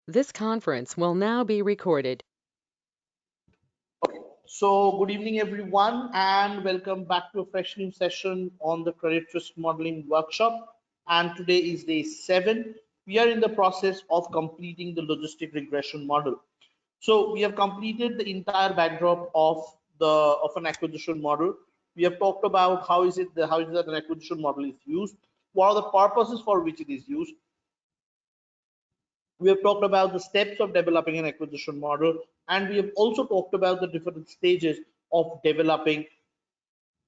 This conference will now be recorded. Okay, so good evening, everyone, and welcome back to a fresh new session on the credit risk modeling workshop. And today is day 7. We are in the process of completing the logistic regression model. So we have completed the entire backdrop of an acquisition model. We have talked about how is it that an acquisition model is used, what are the purposes for which it is used. We have talked about the steps of developing an acquisition model, and we have also talked about the different stages of developing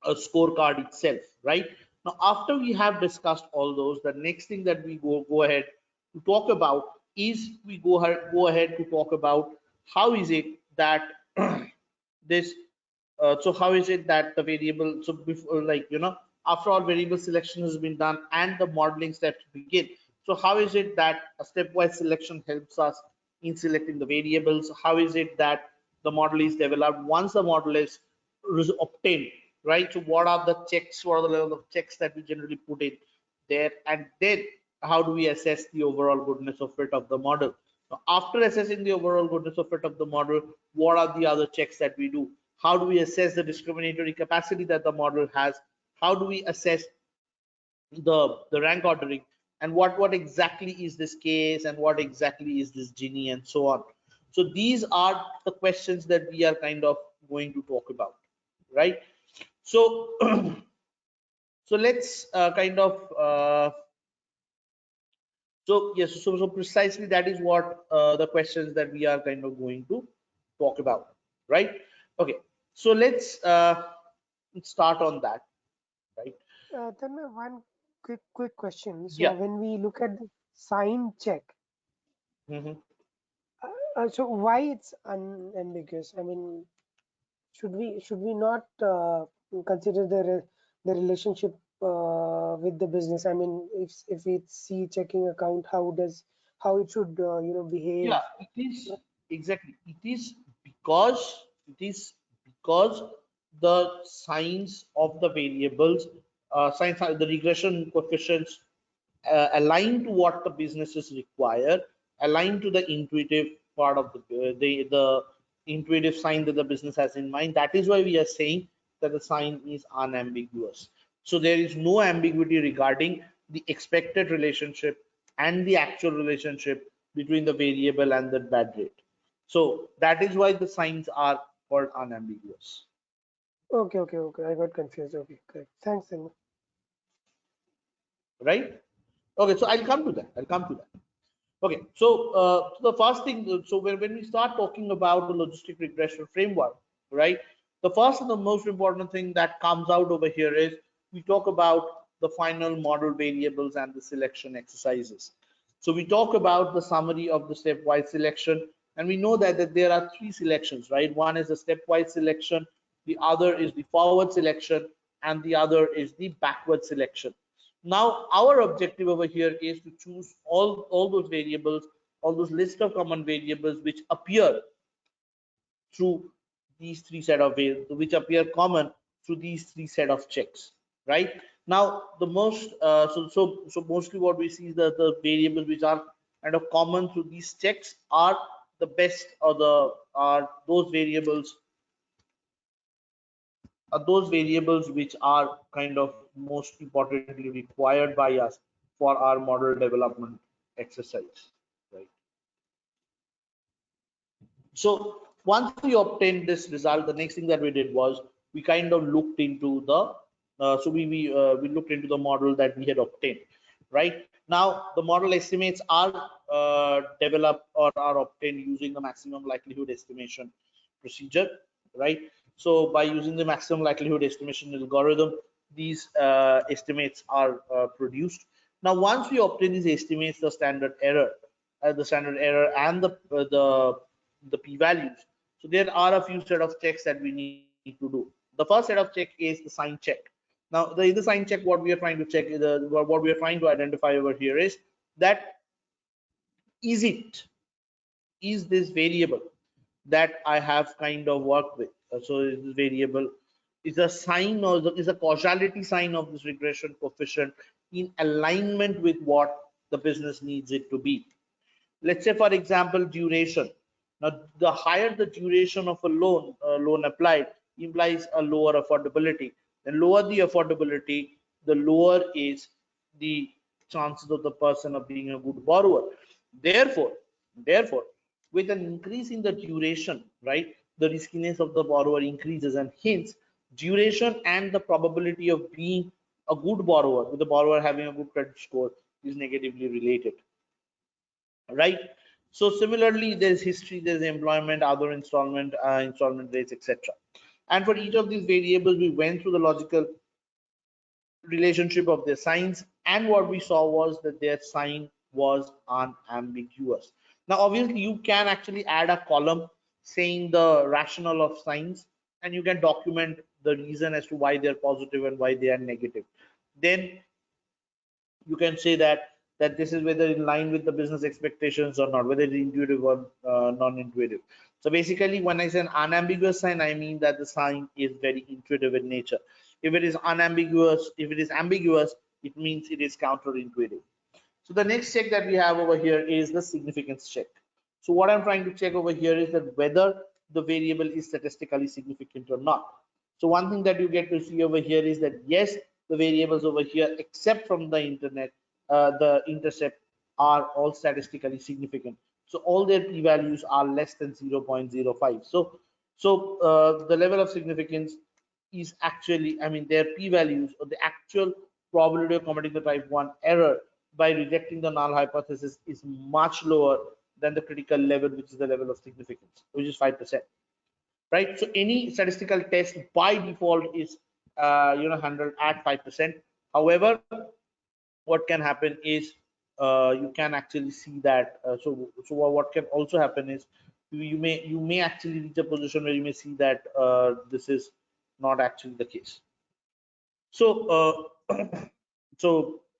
a scorecard itself, right? Now, after we have discussed all those, the next thing that we go ahead to talk about is we go ahead to talk about how is it that this so how is it that the variable, so before, after all variable selection has been done and the modeling steps begin, so how is it that a stepwise selection helps us in selecting the variables? How is it that the model is developed? Once the model is obtained, right? So what are the checks? What are the level of checks that we generally put in there? And then how do we assess the overall goodness of fit of the model? Now, after assessing the overall goodness of fit of the model, what are the other checks that we do? How do we assess the discriminatory capacity that the model has? How do we assess the rank ordering? And what exactly is this case? And what exactly is this Gini? And so on. So these are the questions that we are kind of going to talk about, right? So, so let's so yes, so precisely that is what the questions that we are kind of going to talk about, right? Okay, so let's start on that, right? Then one quick question. So Yeah. when we look at the sign check, Mhm. so why it's unambiguous? I mean, should we not consider the relationship with the business? I mean, if it's C checking account, how it should behave? Yeah, it is exactly. It is because the signs of the variables, the regression coefficients align to what the businesses require, align to the intuitive part of the intuitive sign that the business has in mind. That is why we are saying that the sign is unambiguous. So there is no ambiguity regarding the expected relationship and the actual relationship between the variable and the bad rate. So that is why the signs are called unambiguous, Okay. I got confused. Okay, correct. Thanks, then. right? Okay, so I'll come to that. Okay, so the first thing, so when we start talking about the logistic regression framework, right? The first and the most important thing that comes out over here is we talk about the final model variables and the selection exercises. So we talk about the summary of the stepwise selection, and we know that there are 3 selections, right? One is the stepwise selection, the other is the forward selection, and the other is the backward selection. Now, our objective over here is to choose all those variables, all those list of common variables which appear through these 3 set of variables, which appear common through these 3 set of checks, right? Now, the most so mostly what we see is the variables which are kind of common through these checks are the best, or the are those variables which are kind of most importantly required by us for our model development exercise, right? So once we obtained this result, the next thing that we did was we kind of looked into the we looked into the model that we had obtained, right? Now the model estimates are developed or are obtained using the maximum likelihood estimation procedure, right? So by using the maximum likelihood estimation algorithm, these estimates are produced. Now once we obtain these estimates, the standard error and the p-values. So there are a few set of checks that we need to do. The first set of check is the sign check. Now, in the sign check, what we are trying to check, what we are trying to identify over here is that is this variable that I have kind of worked with. So is this variable is a sign, or is a causality sign of this regression coefficient in alignment with what the business needs it to be. Let's say, for example, duration. Now, the higher the duration of a loan applied implies a lower affordability. The lower the affordability, the lower is the chances of the person of being a good borrower. Therefore, with an increase in the duration, right, the riskiness of the borrower increases, and hence duration and the probability of being a good borrower, with the borrower having a good credit score, is negatively related, right? So similarly, there's history, there's employment, other installment rates, etc. And for each of these variables, we went through the logical relationship of their signs, and what we saw was that their sign was unambiguous. Now obviously you can actually add a column saying the rationale of signs, and you can document the reason as to why they're positive and why they are negative. Then you can say that this is whether in line with the business expectations or not, whether it's intuitive or non-intuitive. So basically, when I say an unambiguous sign, I mean that the sign is very intuitive in nature. If it is unambiguous, if it is ambiguous, it means it is counterintuitive. So the next check that we have over here is the significance check. So what I'm trying to check over here is that whether the variable is statistically significant or not. So one thing that you get to see over here is that yes, the variables over here, except from the the intercept, are all statistically significant. So all their p-values are less than 0.05. So the level of significance is actually, I mean, their p-values, or the actual probability of committing the type 1 error by rejecting the null hypothesis, is much lower than the critical level, which is the level of significance, which is 5%. Right? So any statistical test by default is handled at 5%. However, what can happen is you can actually see that. So what can also happen is you may actually reach a position where you may see that this is not actually the case. So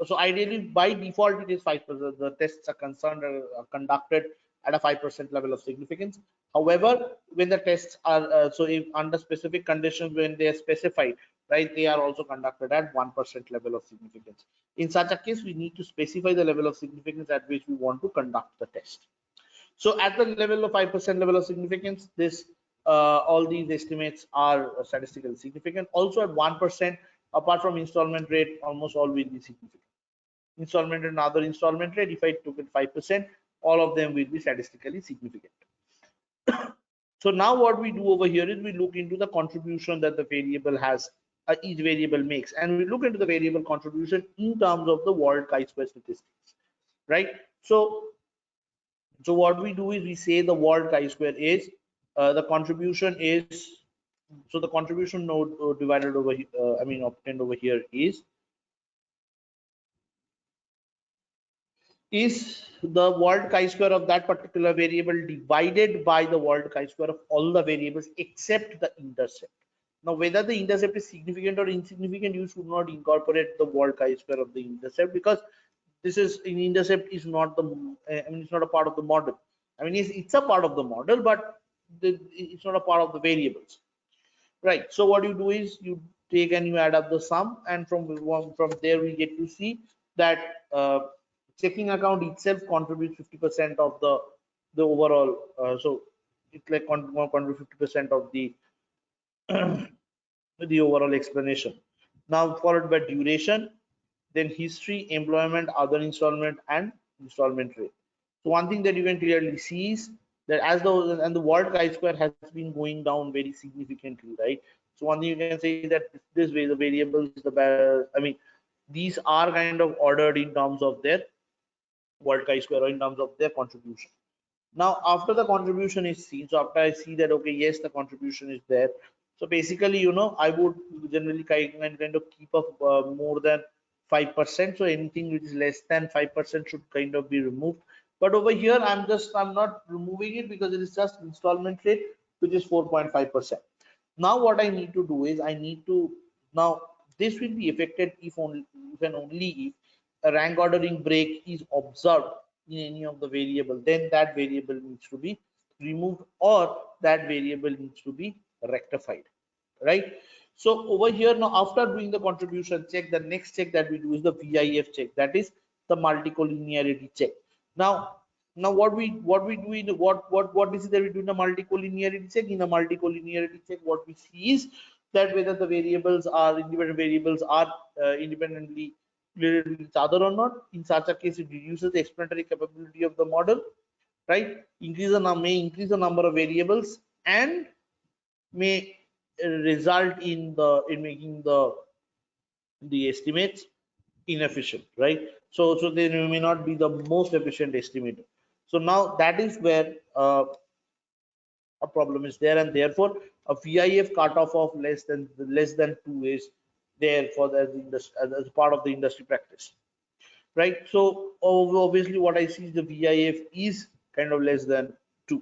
so ideally by default it is 5%. The tests are concerned are conducted at a 5% level of significance. However, when the tests are so if under specific conditions, when they are specified, right, they are also conducted at 1% level of significance. In such a case, we need to specify the level of significance at which we want to conduct the test. So at the level of 5% level of significance, this all these estimates are statistically significant. Also at 1%, apart from installment rate, almost all will be significant. Installment and other installment rate, if I took it 5%, all of them will be statistically significant. So now what we do over here is we look into the contribution that the variable has, each variable makes, and we look into the variable contribution in terms of the Wald chi-square statistics, right? So what we do is we say the Wald chi-square is the contribution is, so the contribution node divided over obtained over here is the Wald chi-square of that particular variable divided by the Wald chi-square of all the variables except the intercept. Now, whether the intercept is significant or insignificant, you should not incorporate the Wald chi-square of the intercept, because this is in intercept is not the it's not a part of the model. I mean, it's a part of the model, but it's not a part of the variables, right? So what you do is you take and you add up the sum, and from there we get to see that checking account itself contributes 50% of the overall. So it's like contribute 50% of the the overall explanation. Now followed by duration, then history, employment, other installment, and installment rate. So one thing that you can clearly see is that as the Wald chi-square has been going down very significantly, right? So one thing you can say that this way the variables, these are kind of ordered in terms of their Wald chi-square, or in terms of their contribution. Now after the contribution is seen, so after I see that okay, yes, the contribution is there, so basically I would generally kind of keep up more than 5%. So anything which is less than 5% should kind of be removed. But over here I'm not removing it because it is just installment rate, which is 4.5%. Now what I need to do is now this will be affected if and only if a rank ordering break is observed in any of the variable, then that variable needs to be removed, or that variable needs to be rectified, right? So over here now, after doing the contribution check, the next check that we do is the VIF check, that is the multicollinearity check. Now Now what we do in what is it that we do in a multi-collinearity check? In a multi-collinearity check, what we see is that whether the variables are independent variables are independently related to each other or not. In such a case, it reduces the explanatory capability of the model, right? May increase the number of variables and may result in making the estimates inefficient, right? So they may not be the most efficient estimator. So now that is where a problem is there, and therefore a VIF cutoff of less than 2 is there for as part of the industry practice, right? So obviously what I see is the VIF is kind of less than 2,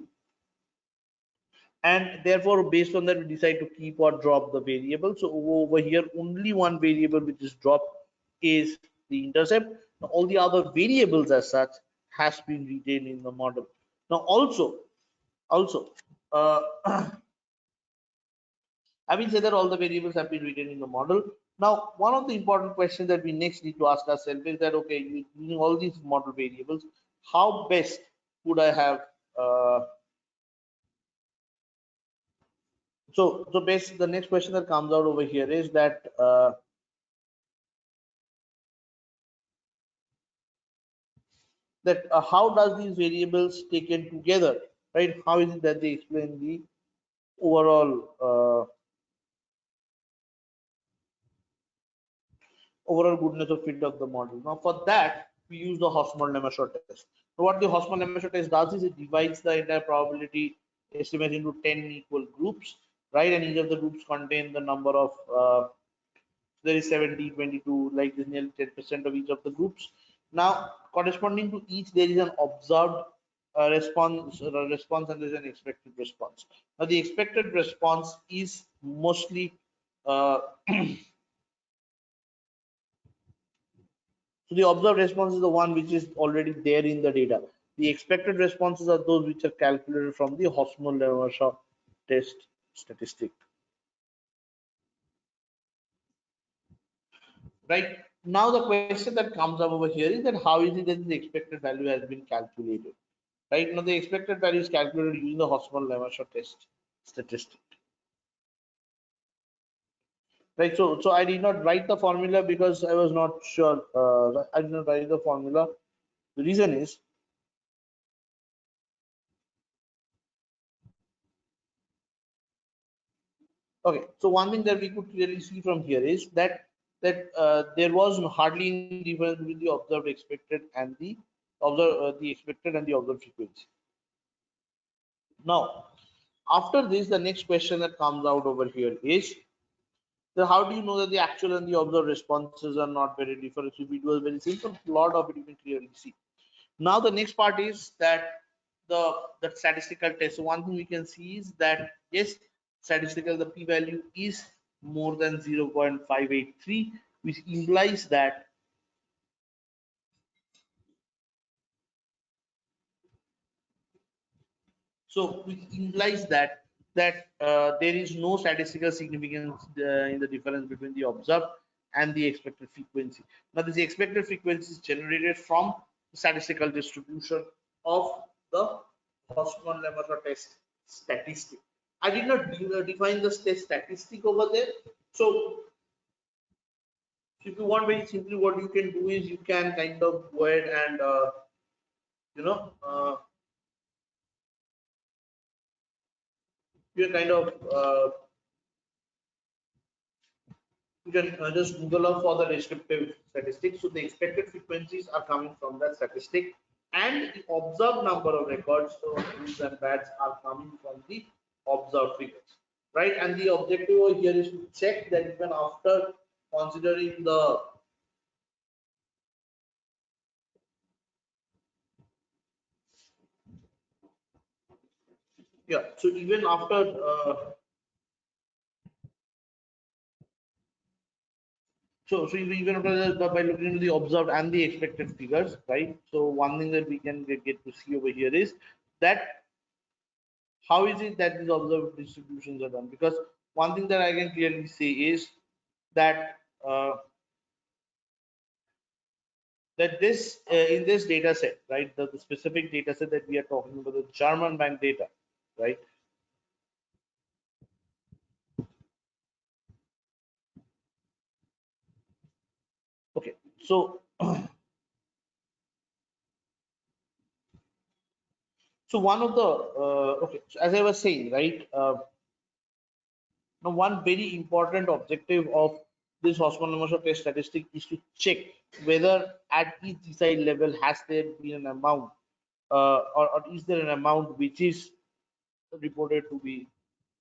and therefore based on that we decide to keep or drop the variable. So over here only one variable which is dropped is the intercept. Now, all the other variables as such has been retained in the model. Now also uh, having said that, all the variables have been retained in the model. Now one of the important questions that we next need to ask ourselves is that, okay, using all these model variables, how best would I have so basically the next question that comes out over here is that how does these variables taken together, right? How is it that they explain the overall goodness of fit of the model? Now, for that, we use the Hosmer-Lemaitre test. So, what the Hosmer-Lemaitre test does is it divides the entire probability estimate into 10 equal groups, right? And each of the groups contain the number of there is 70, 22, like this, nearly 10% of each of the groups. Now, corresponding to each, there is an observed response, and there is an expected response. Now, the expected response is mostly so the observed response is the one which is already there in the data. The expected responses are those which are calculated from the Hosmer-Lemaitre test statistic. Right now, the question that comes up over here is that how is it that the expected value has been calculated? Right now, the expected value is calculated using the Hosmer-Lemaitre test statistic. Right, so I did not write the formula because I was not sure. I did not write the formula. The reason is okay. So one thing that we could clearly see from here is that there was hardly any difference between the observed expected and the expected and the observed frequency. Now, after this, the next question that comes out over here is, so how do you know that the actual and the observed responses are not very different? If we do a very simple plot of it, you can clearly see. Now the next part is that the statistical test. So one thing we can see is that yes, statistical the p-value is more than 0.583, which implies that there is no statistical significance in the difference between the observed and the expected frequency. Now, this expected frequency is generated from the statistical distribution of the Hosmer-Lemaitre test statistic. I did not define the test statistic over there. So, if you want very simply, what you can do is you can kind of go ahead and you know you kind of you can just Google up for the descriptive statistics. So the expected frequencies are coming from that statistic, and the observed number of records, so goods and bads, are coming from the observed figures, right? And the objective over here is to check that even after considering the so even after so even after by looking into the observed and the expected figures, right? So one thing that we can get to see over here is that how is it that these observed distributions are done? Because one thing that I can clearly say is that that this in this data set, right, the specific data set that we are talking about, the German bank data, right? Okay, so so one of the okay, so as I was saying, right, now one very important objective of this Osman-Lemmershor test statistic is to check whether at each decile level has there been an amount or is there an amount which is reported to be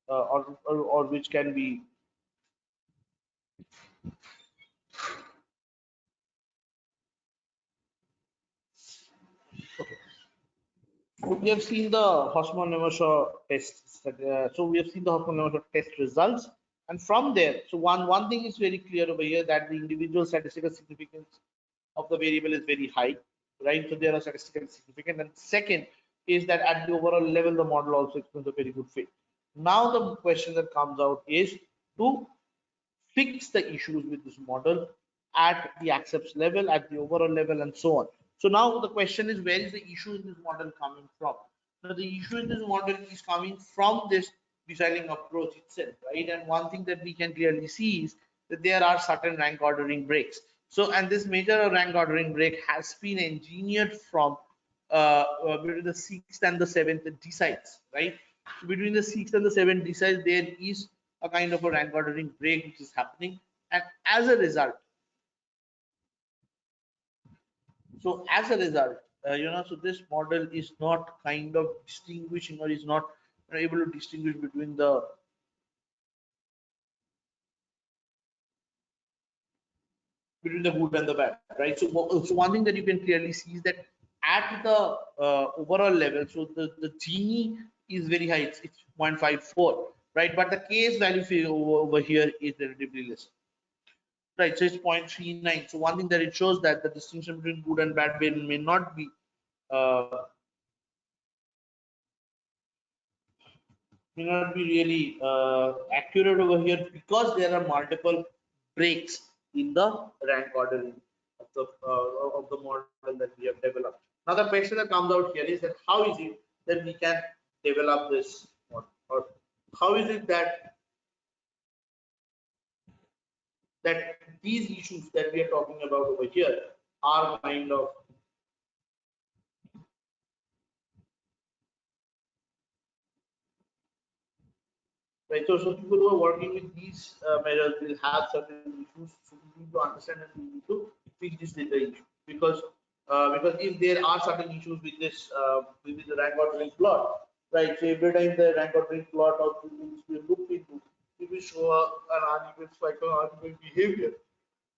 or which can be. We have seen the Hosmer-Nemershaw test. So we have seen the Hosmer-Nemershaw test results, and from there, so one thing is very clear over here that the individual statistical significance of the variable is very high, right? So they are statistically significant. And second is that at the overall level, the model also explains a very good fit. Now the question that comes out is to fix the issues with this model at the accepts level, at the overall level, and so on. So now the question is, where is the issue in this model coming from? Now the issue in this model is coming from this designing approach itself, right? And one thing that we can clearly see is that there are certain rank ordering breaks. So, and this major rank ordering break has been engineered from between the sixth and the seventh deciles, right? So between the sixth and the seventh deciles, there is a kind of a rank ordering break which is happening, and as a result, so this model is not kind of distinguishing or is not able to distinguish between the good and the bad, right? So one thing that you can clearly see is that at the overall level, so the Gini is very high, it's 0.54, right? But the case value over here is relatively less, right? So it's 0.39. So one thing that it shows that the distinction between good and bad may not be uh, really accurate over here because there are multiple breaks in the rank ordering of the model that we have developed. Now the question that comes out here is that how is it that we can develop this model, or how is it that these issues that we are talking about over here are kind of right. So people who are working with these measures will have certain issues. So we need to understand and we need to fix this data issue because if there are certain issues with this with the rank ordering plot, right? So every time the rank ordering plot of the things we look into, we will show an uneven spike or uneven behavior,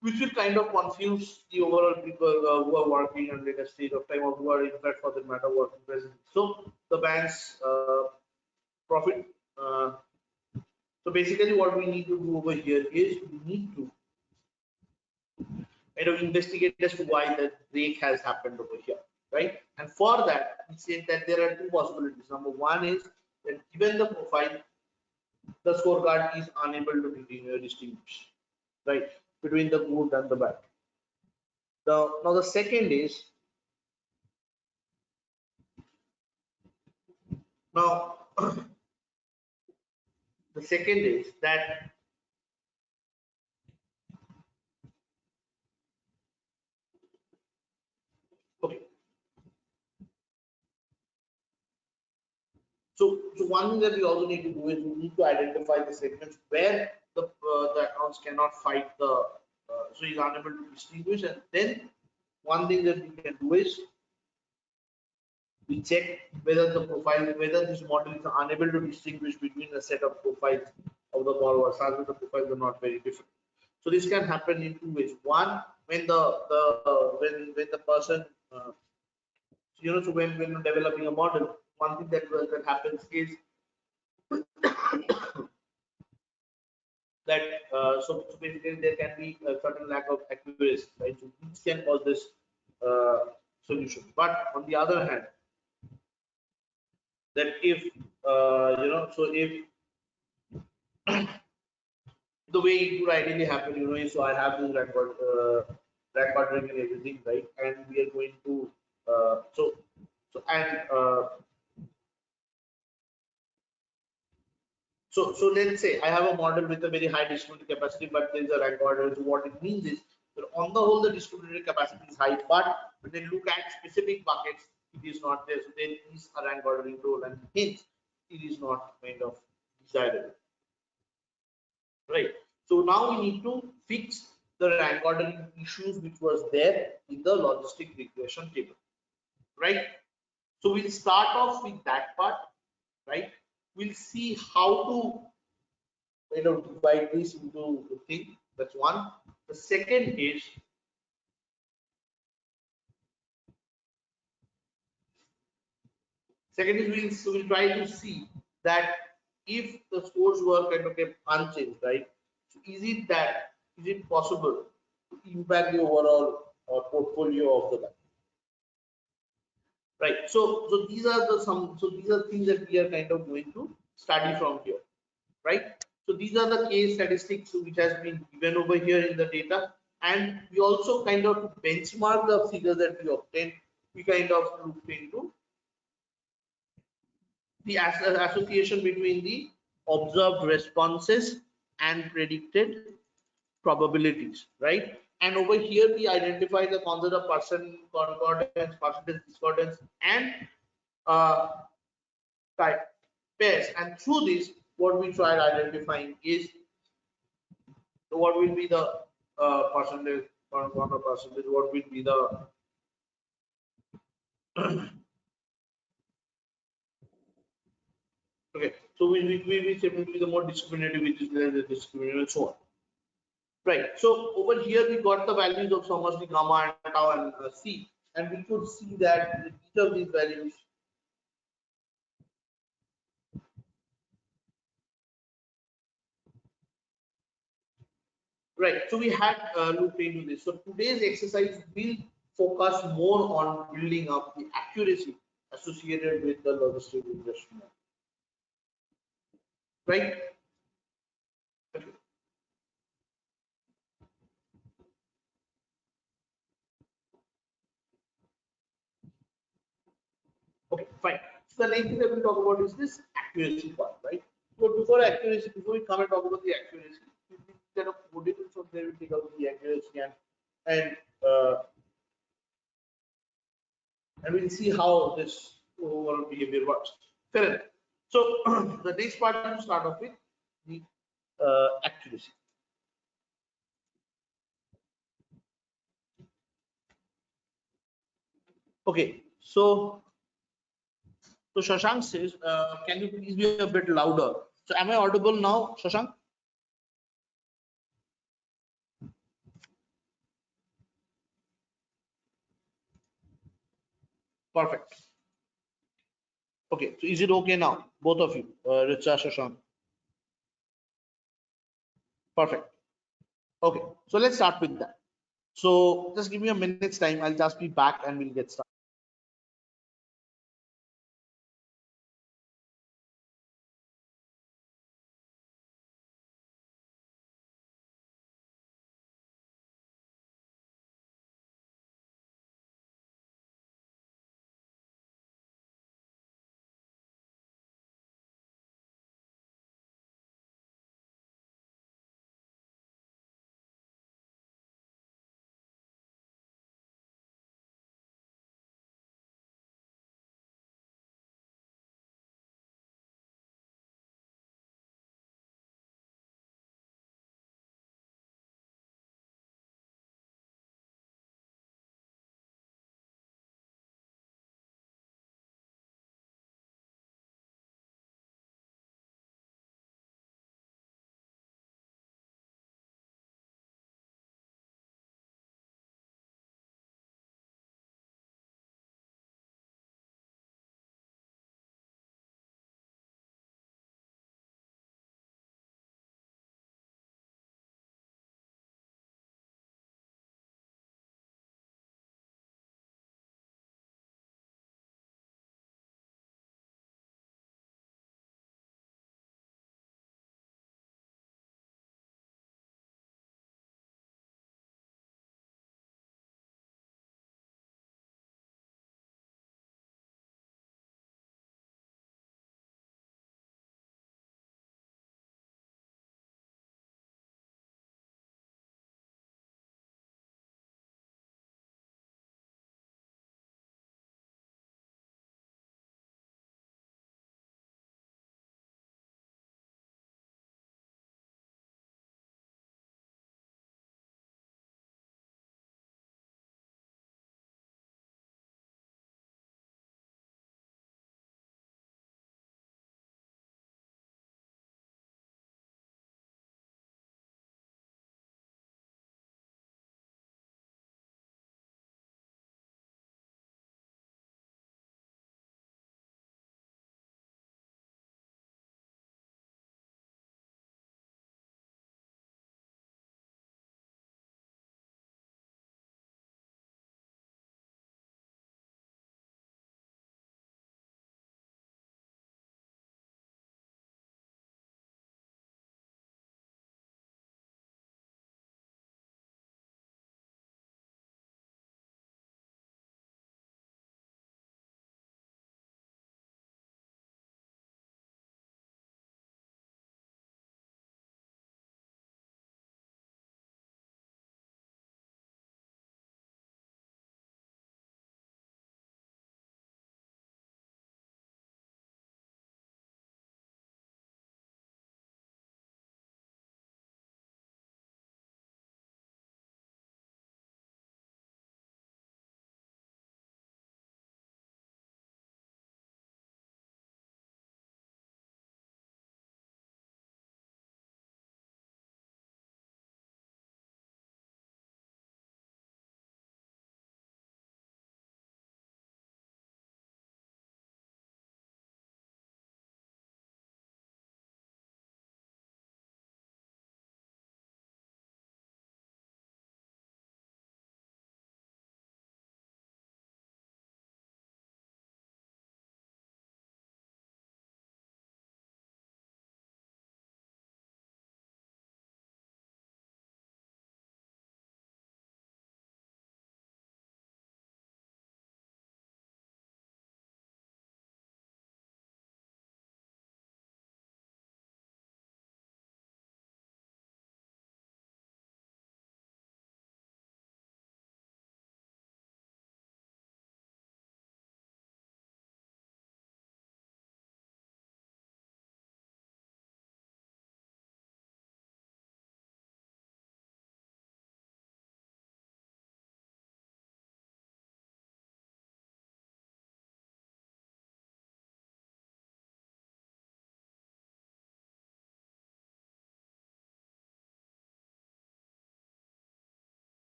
which will kind of confuse the overall people who are working at later stage of time or who are in fact for the matter working presently. So the bank's profit. So basically what we need to do over here is we need to investigate as to why the break has happened over here, right? And for that, we say that there are two possibilities. Number one is that given the profile, the scorecard is unable to distinguish, right, between the good and the bad. Now the second is now the second is that okay. So one thing that we also need to do is we need to identify the segments where the accounts cannot fight the so he's unable to distinguish, and then one thing that we can do is we check whether this model is unable to distinguish between a set of profiles of the borrowers as well the profiles are not very different. So this can happen in two ways. One, when when the person so when you're developing a model, one thing that happens is that so basically there can be a certain lack of accuracy, right? So this can cause this uh, solution. But on the other hand, that if so if the way it would ideally happen, is so I have this record. rank ordering and everything, right? And we are going to so let's say I have a model with a very high distributed capacity, but there is a rank order. So what it means is that on the whole, the distributed capacity is high, but when they look at specific buckets, it is not there. So there is a rank ordering role, and hence it is not kind of desirable, right? So now we need to fix the rank ordering issues which was there in the logistic regression table, right? So we'll start off with that part, right? We'll see how to divide this into the thing. That's one. The second is we'll try to see that if the scores were kind of kept unchanged, right? So is it possible to impact the overall portfolio of the bank, right? So these are things that we are kind of going to study from here, right? So these are the case statistics which has been given over here in the data, and we also kind of benchmark the figures that we obtained. We kind of looked into the association between the observed responses and predicted probabilities, right? And over here we identify the concept of percent concordance, percentage discordance, and uh, type pairs. And through this, what we tried identifying is what will be the percentage, percentage, what will be the okay. So we say will be the more discriminative, which is less discriminative, and so on. Right. So over here we got the values of so much the gamma and tau and c, and we could see that each of these values. Right. So we had looked into this. So today's exercise will focus more on building up the accuracy associated with the logistic regression. Right. Okay. Okay, fine. So the next thing that we'll talk about is this accuracy part, right? So before we come and talk about the accuracy, we kind of put it in from there, we take out the accuracy and uh, and we'll see how this overall behavior works. Fair enough. So the next part is to start off with the accuracy. Okay, so Shashank says, can you please be a bit louder? So am I audible now, Shashank? Perfect. Okay, so is it okay now, both of you, Richa, Shashank? Perfect. Okay, so let's start with that. So just give me a minute's time. I'll just be back and we'll get started.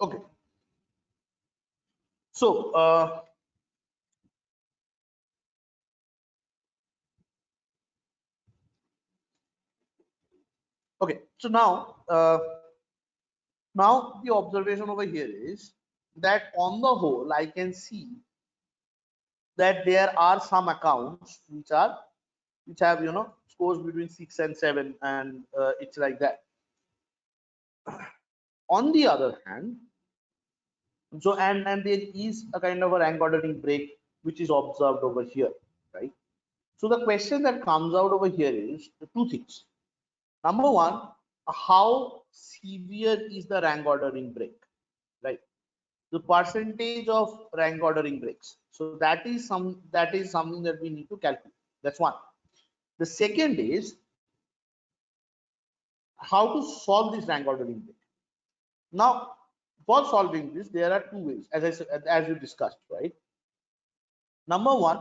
Okay. So okay. So now the observation over here is that on the whole, I can see that there are some accounts which have scores between 6 and 7, and it's like that. On the other hand, so and there is a kind of a rank ordering break which is observed over here, right? So the question that comes out over here is two things. Number one, how severe is the rank ordering break, right? The percentage of rank ordering breaks. So that is something that we need to calculate. That's one. The second is how to solve this rank ordering break. Now, for solving this, there are two ways, as I said, as we discussed, right? Number one,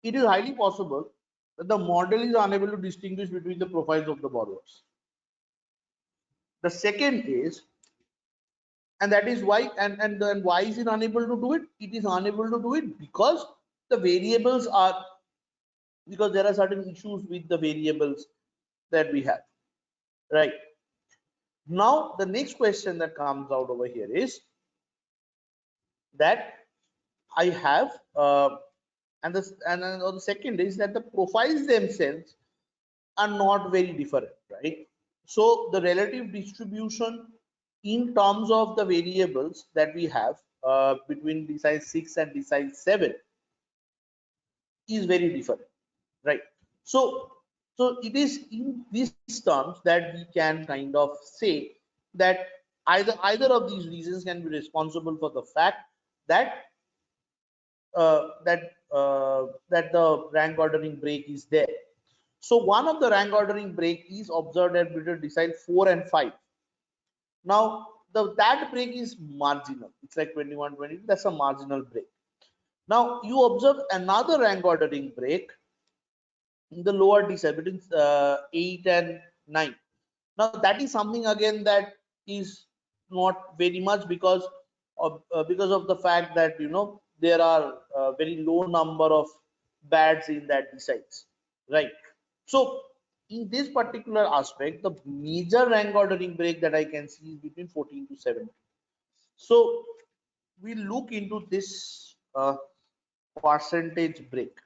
it is highly possible that the model is unable to distinguish between the profiles of the borrowers. The second is, and that is why, and then why is it unable to do it? It is unable to do it because the variables are, because there are certain issues with the variables that we have, right? Now, the next question that comes out over here is that I have, and the second is that the profiles themselves are not very different, right? So the relative distribution in terms of the variables that we have between the size 6 and the size 7 is very different, right? So it is in these terms that we can kind of say that either of these reasons can be responsible for the fact that that the rank ordering break is there. So one of the rank ordering break is observed at between decile 4 and 5. Now that break is marginal. It's like 21, 22. That's a marginal break. Now you observe another rank ordering break in the lower decile between 8 and 9. Now that is something again that is not very much because of the fact that there are a very low number of bads in that deciles, right? So in this particular aspect, the major rank ordering break that I can see is between 14 to 17. So we look into this percentage break.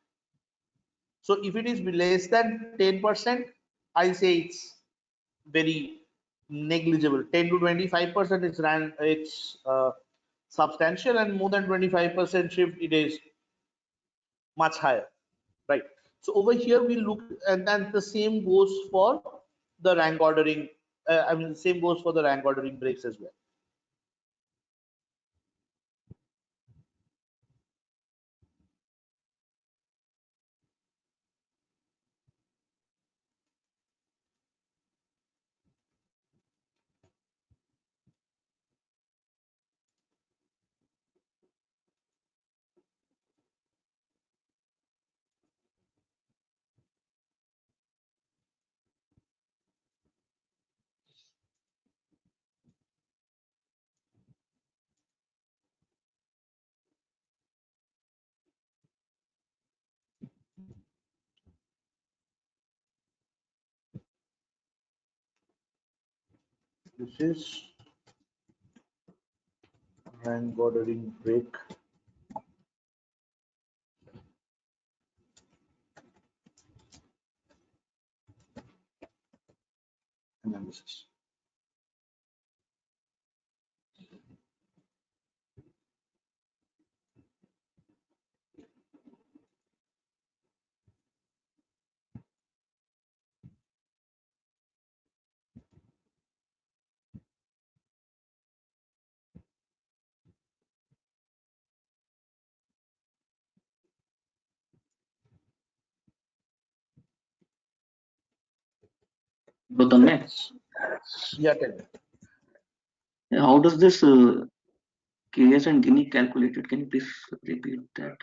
So if it is less than 10%, I say it's very negligible. 10 to 25% it's substantial, and more than 25% shift it is much higher, right? So over here we look, and then the same goes for the rank ordering. I mean, the same goes for the rank ordering breaks as well. This is rank ordering break analysis. So the next, Yeah, tell me. how does this KS and Gini calculated? Can you please repeat that?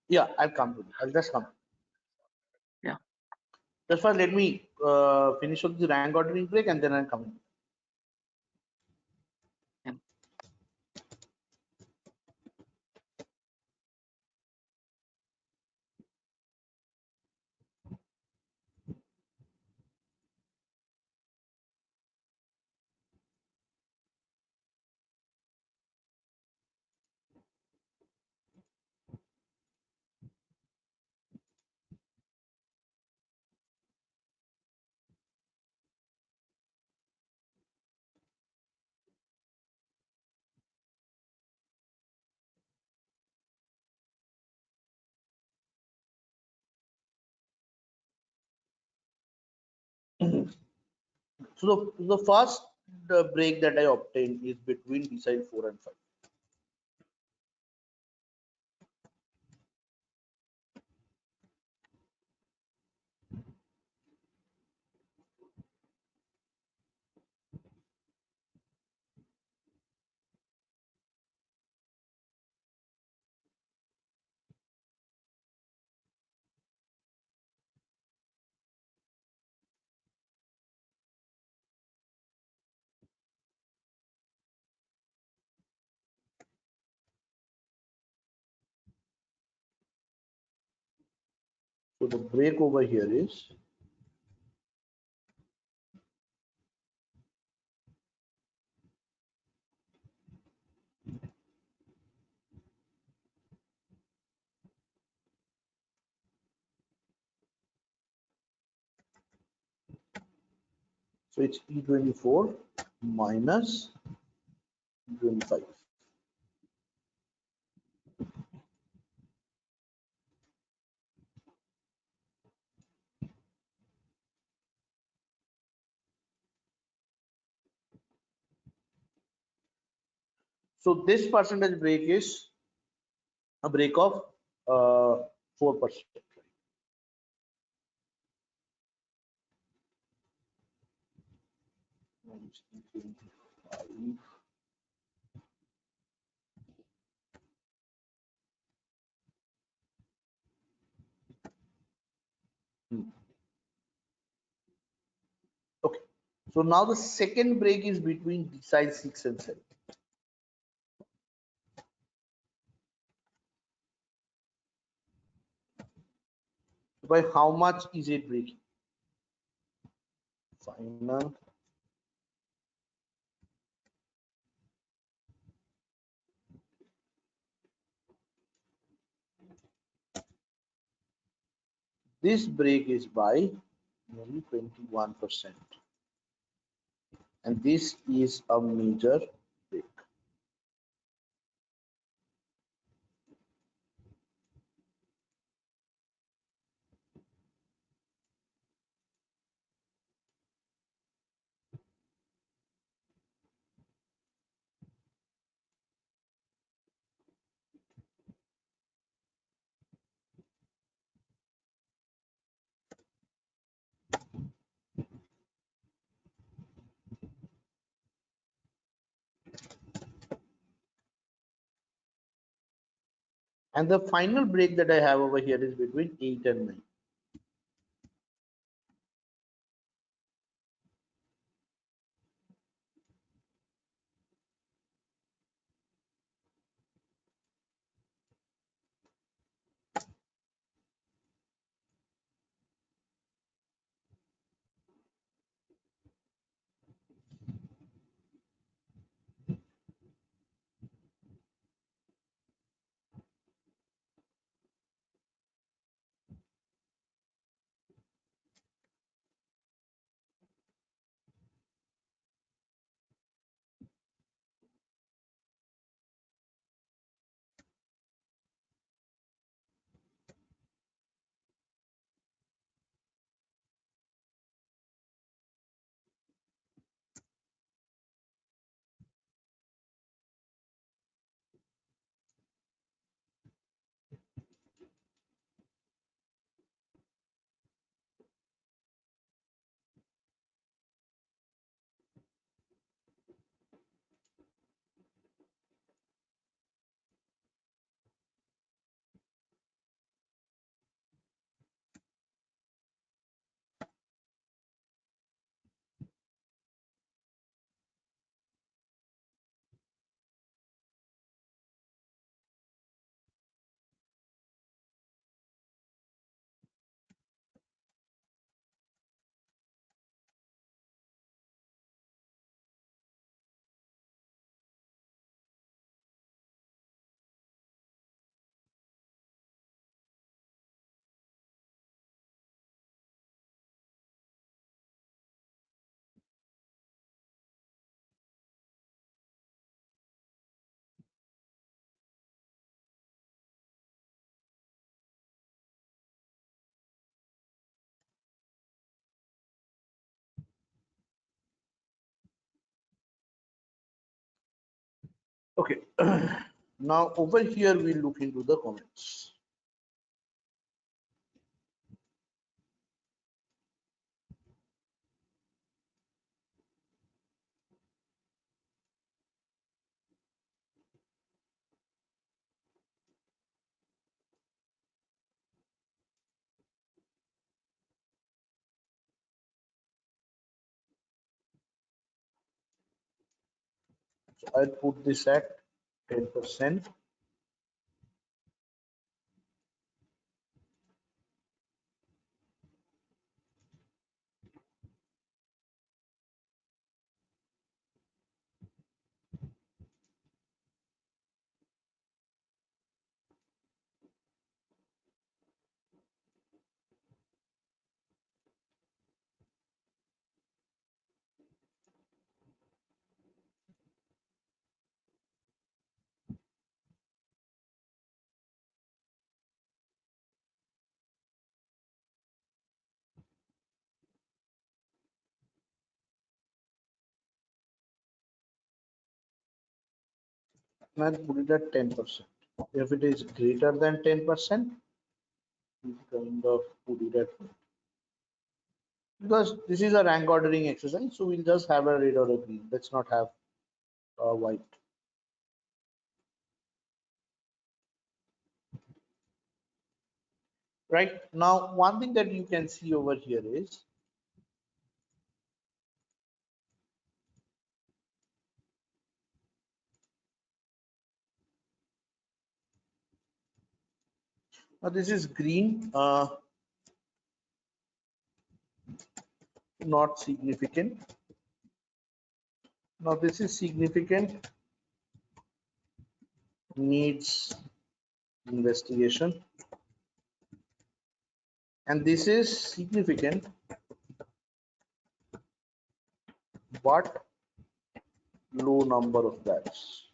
Yeah, I'll come to it. I'll just come. Yeah. Just first, let me finish up the rank ordering break, and then I'll come in. So the first break that I obtained is between decile 4 and 5. So the break over here is so it's E24 minus E25. So this percentage break is a break of 4%. Okay. So now the second break is between decile 6 and 7. By how much is it breaking? Final. This break is by nearly 21%. And this is a major break. And the final break that I have over here is between 8 and 9. Okay. Now over here we'll look into the comments. So I'll put this at 10%. And I'll put it at 10%. If it is greater than 10%, we kind of put it at, because this is a rank ordering exercise, so we'll just have a red or a green. Let's not have a white. Right now, one thing that you can see over here is this is green, not significant. Now this is significant, needs investigation, and this is significant but low number of bats.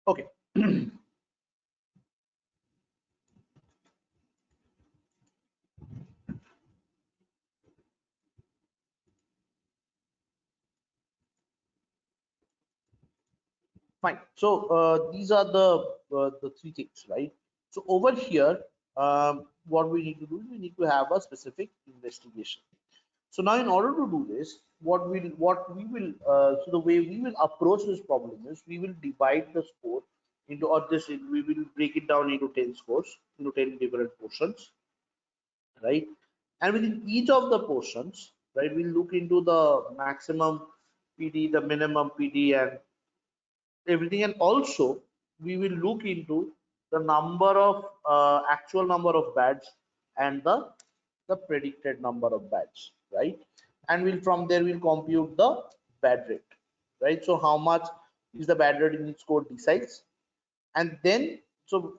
Okay. Fine. So these are the three things, right? So over here, what we need to do is we need to have a specific investigation. So now, in order to do this, what we will so the way we will approach this problem is we will divide the score into, or this we will break it down into 10 scores, into 10 different portions, right? And within each of the portions, right, we'll look into the maximum PD, the minimum PD, and everything. And also we will look into the number of actual number of beds and the predicted number of beds, right? And we'll from there we'll compute the bad rate, right? So how much is the bad rate in each code deciles, and then so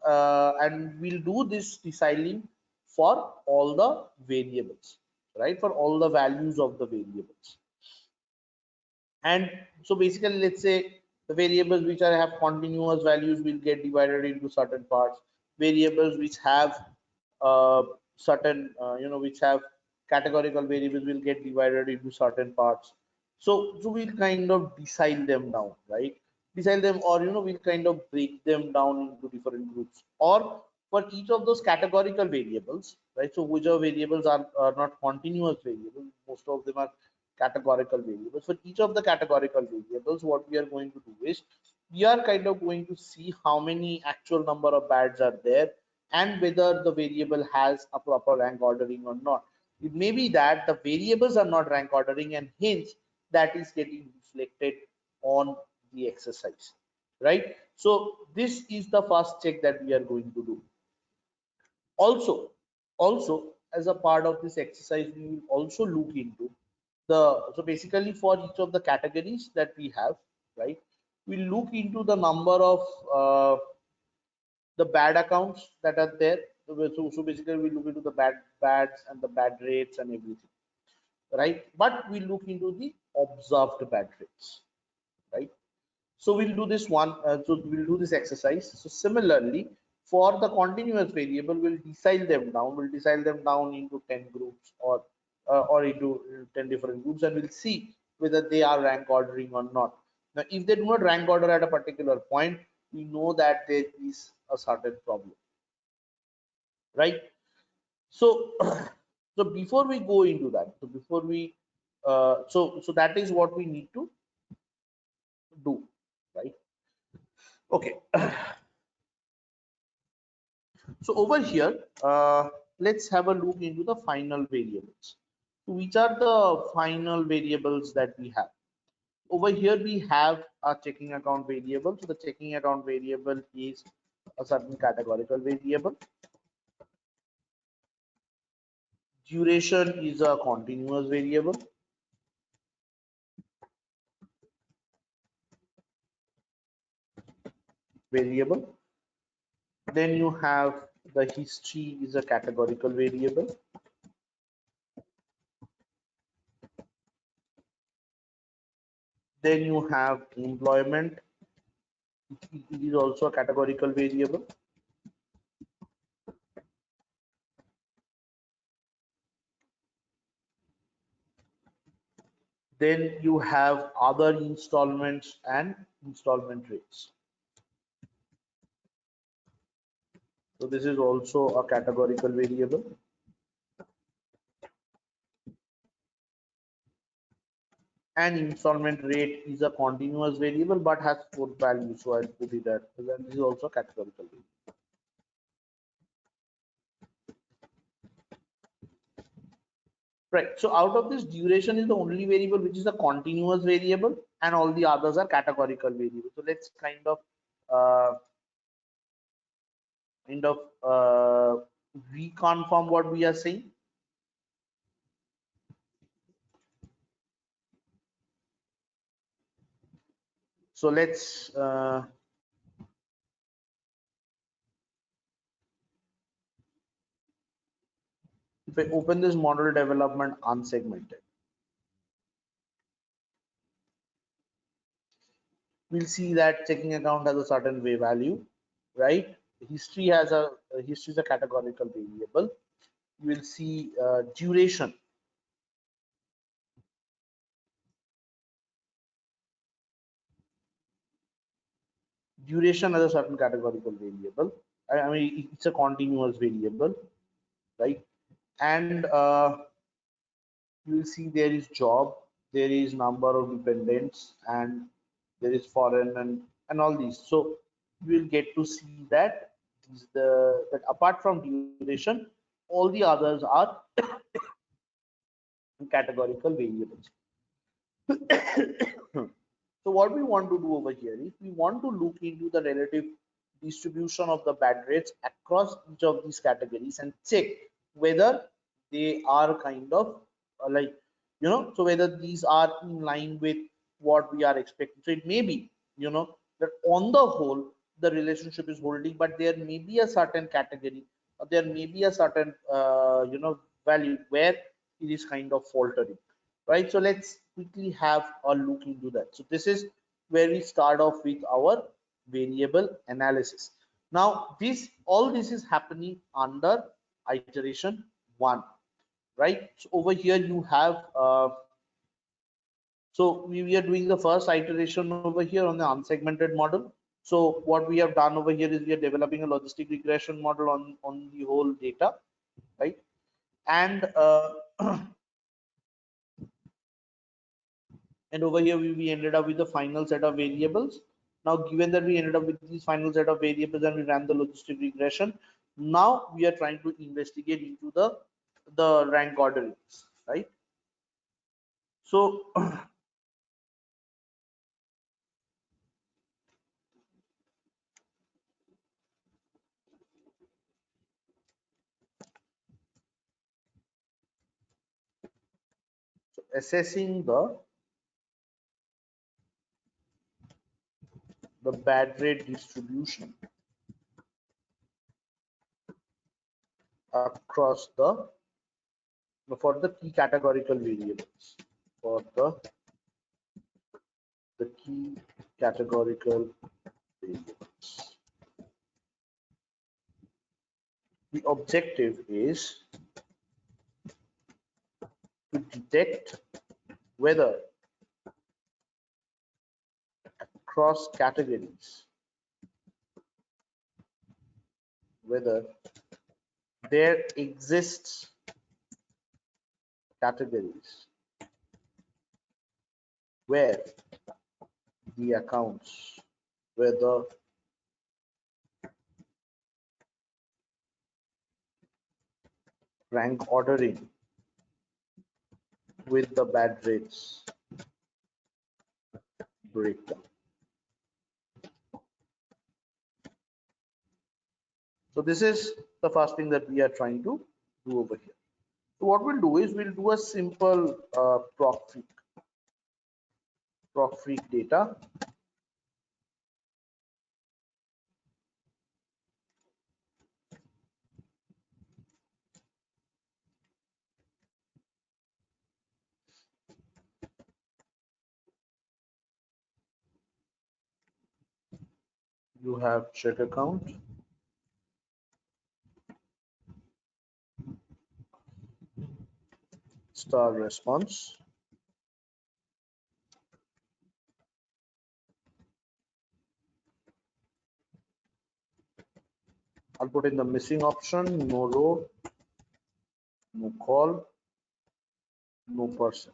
and we'll do this deciling for all the variables, right? For all the values of the variables. And so basically, let's say the variables which are have continuous values will get divided into certain parts. Variables which have certain which have categorical variables will get divided into certain parts. So we'll kind of decide them down, right? Decide them, or we'll kind of break them down into different groups, or for each of those categorical variables, right? So whichever variables are not continuous variables, most of them are categorical variables. For each of the categorical variables, what we are going to do is we are kind of going to see how many actual number of bads are there and whether the variable has a proper rank ordering or not. It may be that the variables are not rank ordering, and hence that is getting reflected on the exercise, right? So this is the first check that we are going to do. Also, as a part of this exercise, we will also look into so basically for each of the categories that we have, right, we look into the number of the bad accounts that are there. So basically we look into the bads and the bad rates and everything, right? But we look into the observed bad rates, right? So we'll do this one. So we'll do this exercise. So similarly, for the continuous variable, we'll decile them down. We'll decile them down into 10 groups or into 10 different groups, and we'll see whether they are rank ordering or not. Now, if they do not rank order at a particular point, we know that there is a certain problem, right? So, so before we go into that, so before we, so that is what we need to do, right? Okay. So over here, let's have a look into the final variables. So which are the final variables that we have? Over here, we have a checking account variable. So the checking account variable is a certain categorical variable. Duration is a continuous variable. Then you have the history is a categorical variable. Then you have employment. It is also a categorical variable. Then you have other installments and installment rates. So this is also a categorical variable. And installment rate is a continuous variable but has 4 values. So I'll put it at, so then this is also categorical variable. Right. So out of this, duration is the only variable which is a continuous variable, and all the others are categorical variables. So let's uh, kind of reconfirm what we are saying. So let's if I open this model development unsegmented, we'll see that checking account has a certain way value, right? History has a history is a categorical variable. You will see duration. Duration has a certain categorical variable. I mean, it's a continuous variable, right? And you will see there is job, there is number of dependents, and there is foreign and all these. So you will get to see that that apart from duration, all the others are categorical variables. So what we want to do over here is we want to look into the relative distribution of the bad rates across each of these categories and check whether they are kind of like, so whether these are in line with what we are expecting. So it may be, that on the whole, the relationship is holding, but there may be a certain category, or there may be a certain, value where it is kind of faltering, right? So let's quickly have a look into that. So this is where we start off with our variable analysis. Now all this is happening under iteration 1, right? So over here you have so we are doing the first iteration over here on the unsegmented model. So what we have done over here is we are developing a logistic regression model on the whole data, right? And and over here we ended up with the final set of variables. Now given that we ended up with these final set of variables and we ran the logistic regression, now we are trying to investigate into the rank orderings, right? So assessing the bad rate distribution across for the key categorical variables, for the key categorical variables. The objective is to detect whether across categories, whether there exists categories where the accounts, whether rank ordering with the bad rates breakdown. So this is the first thing that we are trying to do over here. So what we'll do is we'll do a simple proc freak data. You have check account, star response, I'll put in the missing option, no row, no call, no person.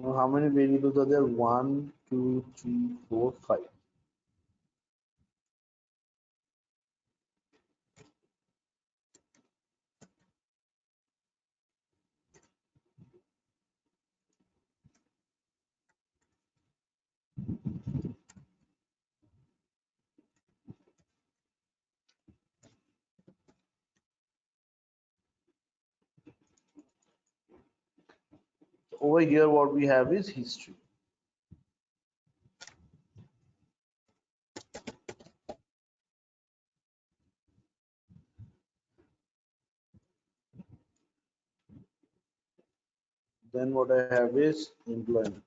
Now, how many variables are there? 1, 2, 3, 4, 5. Over here, what we have is history. Then what I have is employment.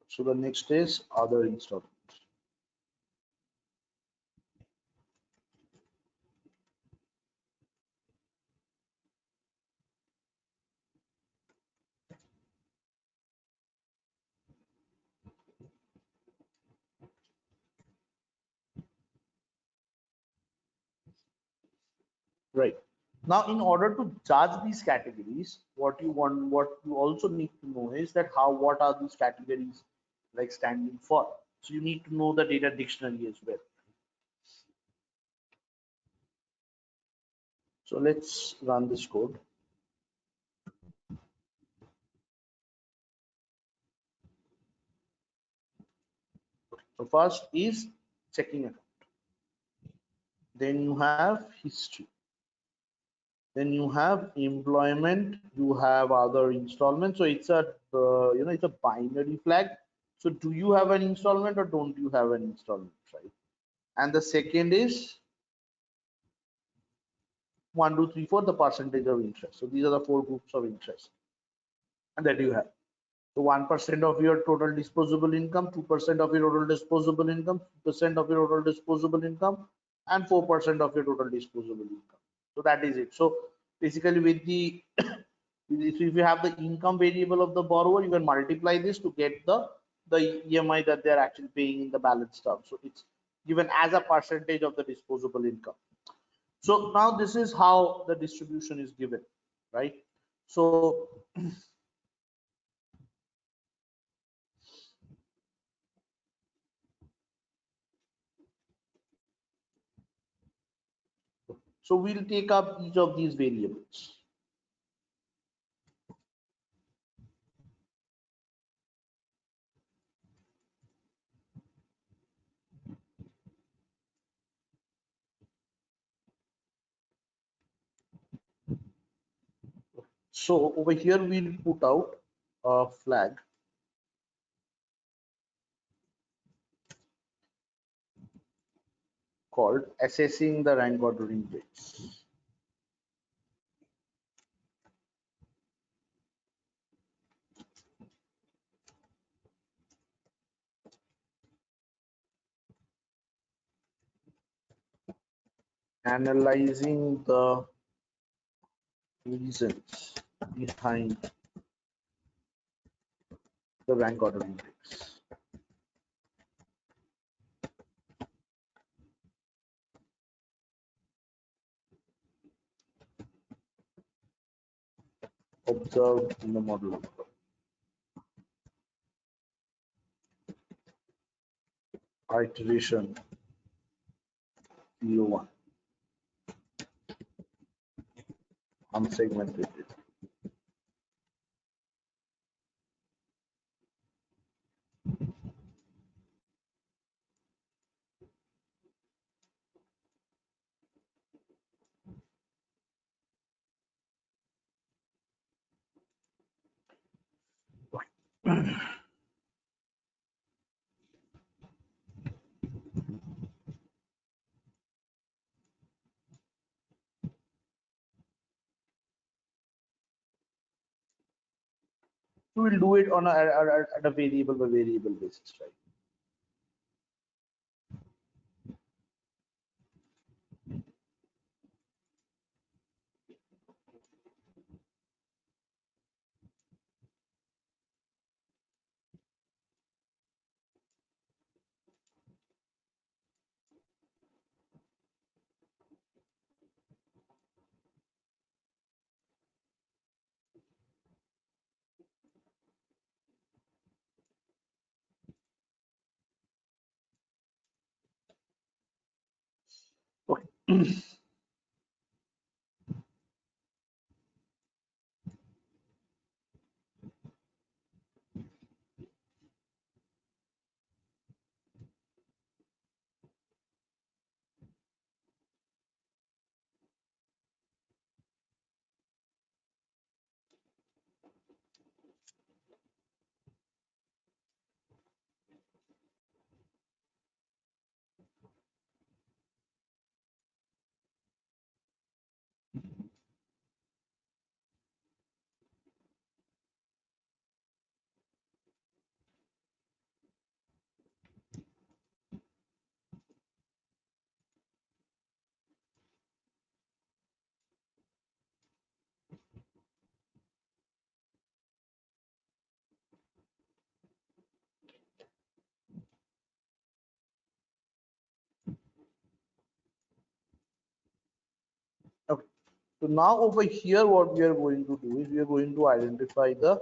So the next is other installments. Right. Now, in order to judge these categories, what you also need to know is that what are these categories like standing for. So you need to know the data dictionary as well. So let's run this code. So first is checking account. Then you have history. Then you have employment. You have other installments. So it's a it's a binary flag. So do you have an installment or don't you have an installment, right? And the second is 1, 2, 3, 4, the percentage of interest. So these are the 4 groups of interest and that you have. So 1% of your total disposable income, 2% of your total disposable income, 2% of your total disposable income, and 4% of your total disposable income. So that is it. So basically with if you have the income variable of the borrower, you can multiply this to get the the EMI that they're actually paying in the balance term. So it's given as a percentage of the disposable income. So now this is how the distribution is given, right? So we'll take up each of these variables. So over here we'll put out a flag called assessing the rank ordering rates. Analyzing the reasons behind the rank ordering rates. Observed in the model outcome. Iteration 01. Unsegmented data. So we'll do it on at a variable by variable basis, right? Okay. Okay. So now over here, what we are going to do is we are going to identify the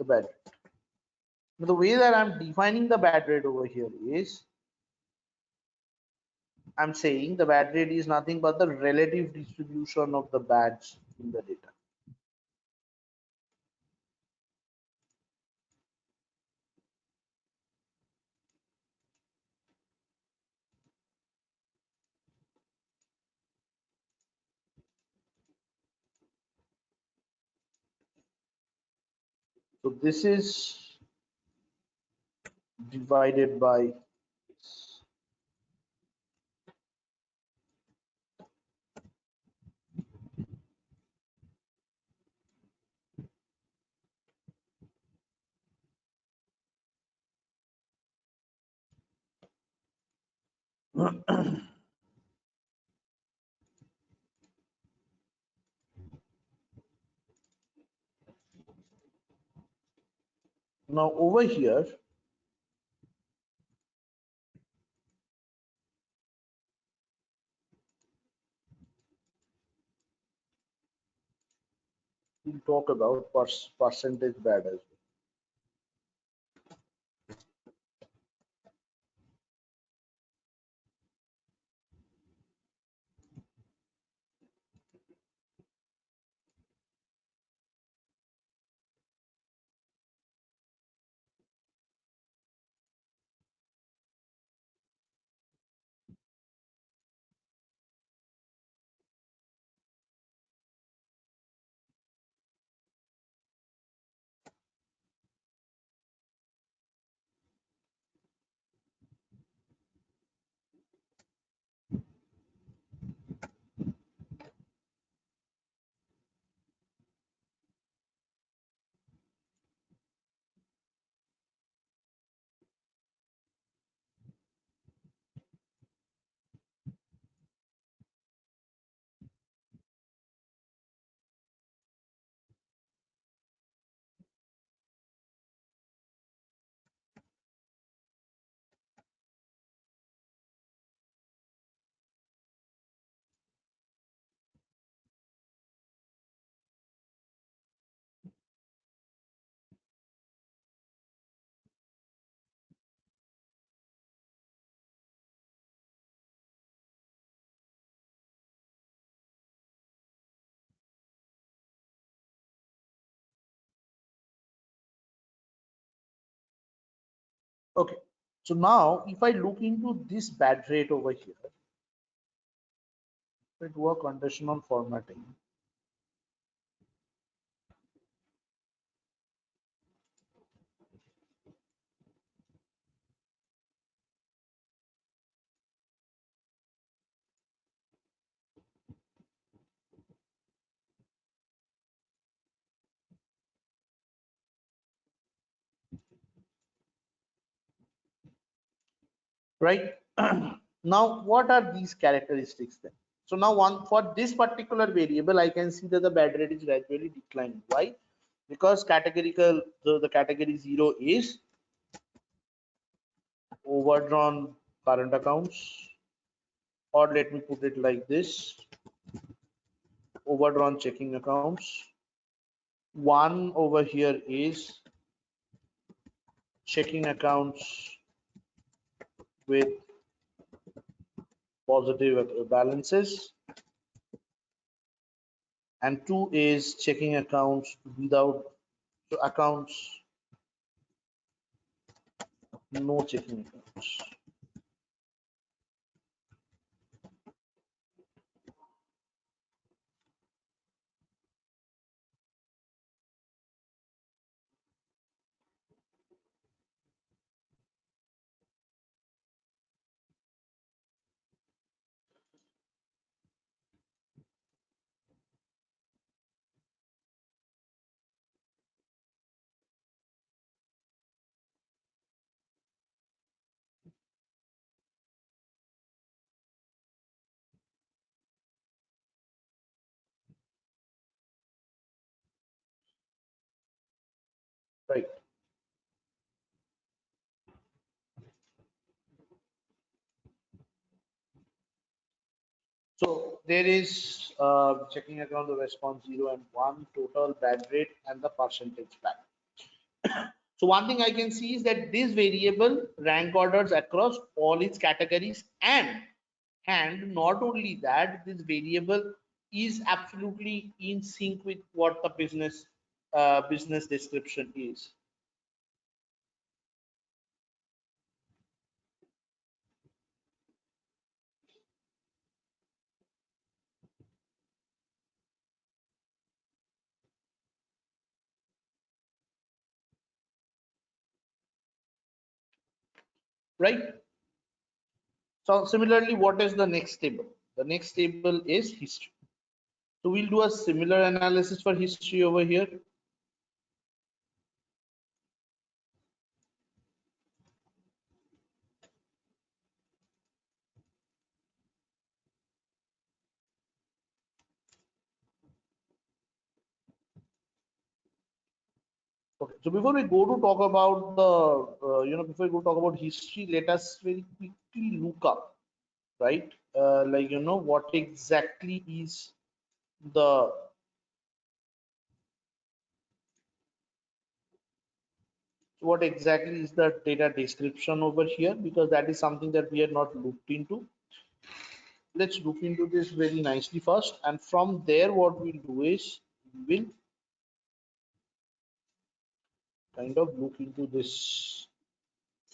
bad rate. Now, the way that I'm defining the bad rate over here is I'm saying the bad rate is nothing but the relative distribution of the bads in the data. So this is divided by now over here we'll talk about percentage bad as well. Okay, so now if I look into this bad rate over here, if I do a conditional formatting, right? Now, what are these characteristics then? So now one for this particular variable, I can see that the bad rate is gradually declining. Why? Because categorical, the category 0 is overdrawn current accounts, or let me put it like this, overdrawn checking accounts. One over here is checking accounts with positive balances, and two is checking accounts without, so accounts no checking accounts. Right. So there is checking account, the response 0 and 1, total bad rate, and the percentage bad. So one thing I can see is that this variable rank orders across all its categories, and not only that, this variable is absolutely in sync with what the business description is. Right. So similarly, what is the next table? The next table is history. So we'll do a similar analysis for history over here. Okay, so before we go to talk about the, before we go talk about history, let us very quickly look up, right? What exactly is the So what exactly is the data description over here? Because that is something that we had not looked into. Let's look into this very nicely first, and from there what we'll do is we will kind of look into this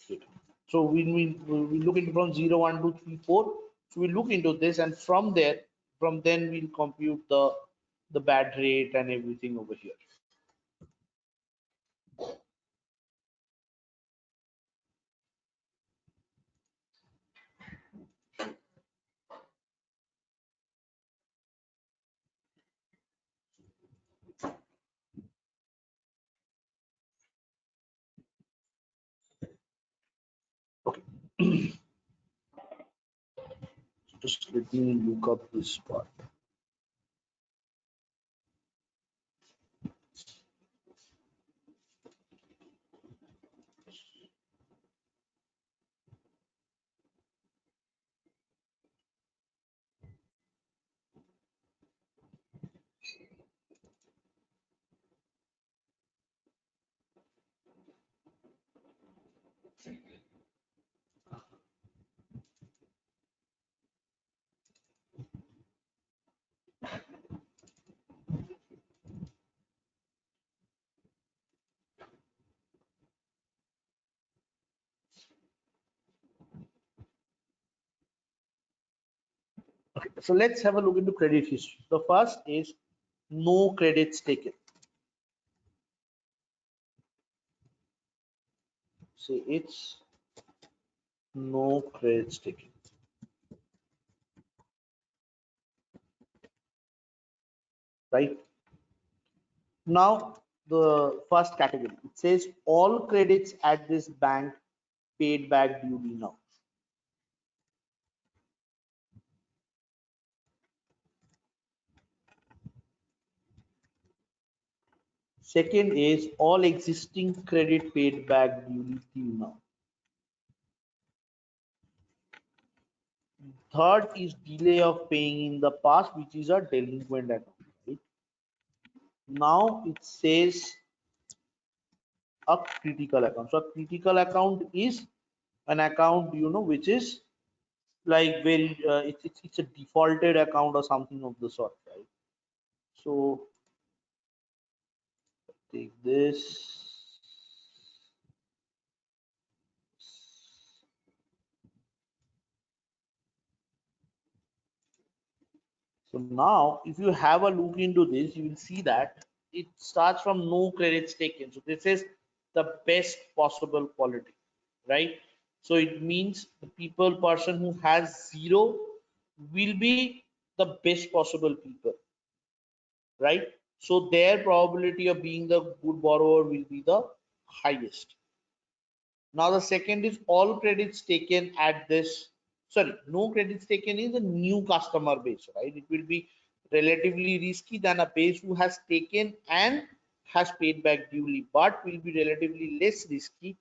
data. So we look into from 0, 1, 2, 3, 4. So we look into this, and from there, from then we'll compute the bad rate and everything over here. Okay. Just let me look up this part. Okay, so let's have a look into credit history. The first is no credits taken. Say it's no credits taken. Right? Now the first category, it says all credits at this bank paid back duly now. Second is all existing credit paid back duly till now. Third is delay of paying in the past, which is a delinquent account. Right? Now it says a critical account. So a critical account is an account, which is like very it's a defaulted account or something of the sort, right? So take this. So now if you have a look into this, you will see that it starts from no credits taken. So this is the best possible quality, right? So it means the person who has 0 will be the best possible people, right? So their probability of being the good borrower will be the highest. Now the second is all credits taken at this, sorry, no credits taken is a new customer base, right? It will be relatively risky than a base who has taken and has paid back duly, but will be relatively less risky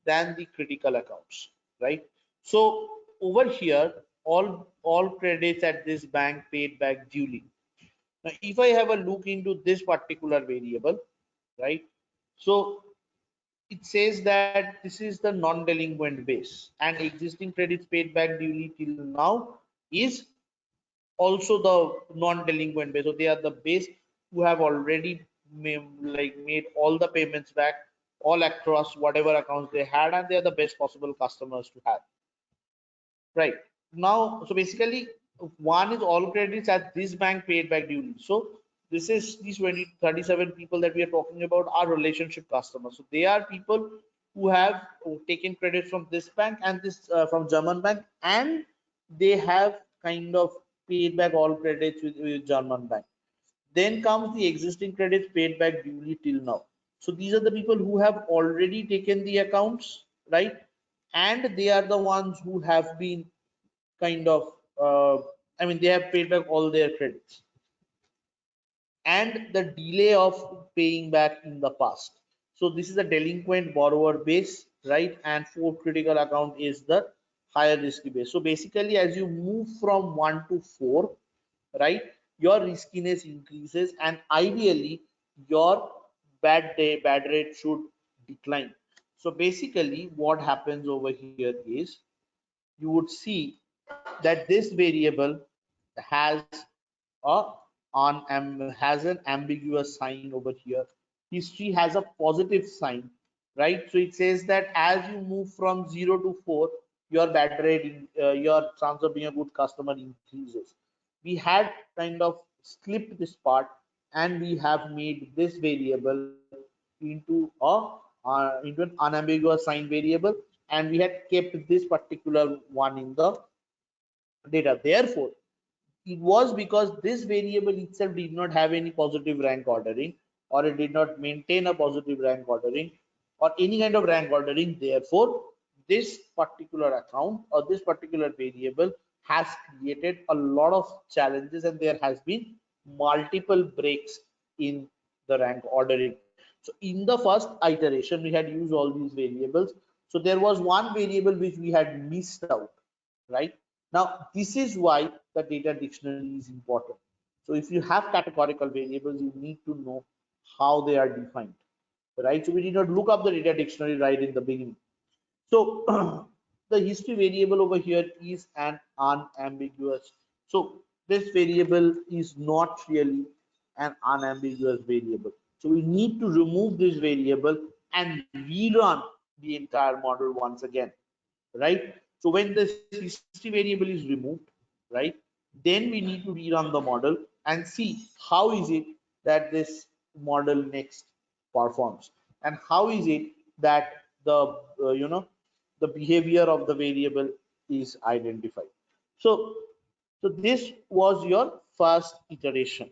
than the critical accounts, right? So over here, all credits at this bank paid back duly. Now, if I have a look into this particular variable, right? So it says that this is the non-delinquent base and existing credits paid back duly till now is also the non-delinquent base. So they are the base who have already made all the payments back all across whatever accounts they had, and they are the best possible customers to have. Right. Now, so basically, one is all credits at this bank paid back duly. So this is these 37 people that we are talking about are relationship customers. So they are people who have taken credit from this bank and this from German bank, and they have kind of paid back all credits with German bank. Then comes the existing credits paid back duly till now. So these are the people who have already taken the accounts, right? And they are the ones who have been kind of, I mean, they have paid back all their credits. And the delay of paying back in the past. So this is a delinquent borrower base, right? And fourth critical account is the higher risky base. So basically, as you move from 1 to 4, right, your riskiness increases, and ideally your bad rate should decline. So basically what happens over here is you would see that this variable has a has an ambiguous sign over here. History has a positive sign, right? So it says that as you move from 0 to 4, your bad rate, your chance of being a good customer increases. We had kind of skipped this part, and we have made this variable into into an unambiguous sign variable, and we had kept this particular one in the data. Therefore, it was because this variable itself did not have any positive rank ordering, or it did not maintain a positive rank ordering or any kind of rank ordering. Therefore, this particular account or this particular variable has created a lot of challenges, and there has been multiple breaks in the rank ordering. So in the first iteration, we had used all these variables. So there was one variable which we had missed out, right? Now, this is why the data dictionary is important. So if you have categorical variables, you need to know how they are defined, right? So we did not look up the data dictionary right in the beginning. So the history variable over here is an unambiguous. So this variable is not really an unambiguous variable. So we need to remove this variable and rerun the entire model once again, right? So when this history variable is removed, right, then we need to rerun the model and see how is it that this model next performs, and how is it that the the behavior of the variable is identified. So this was your first iteration.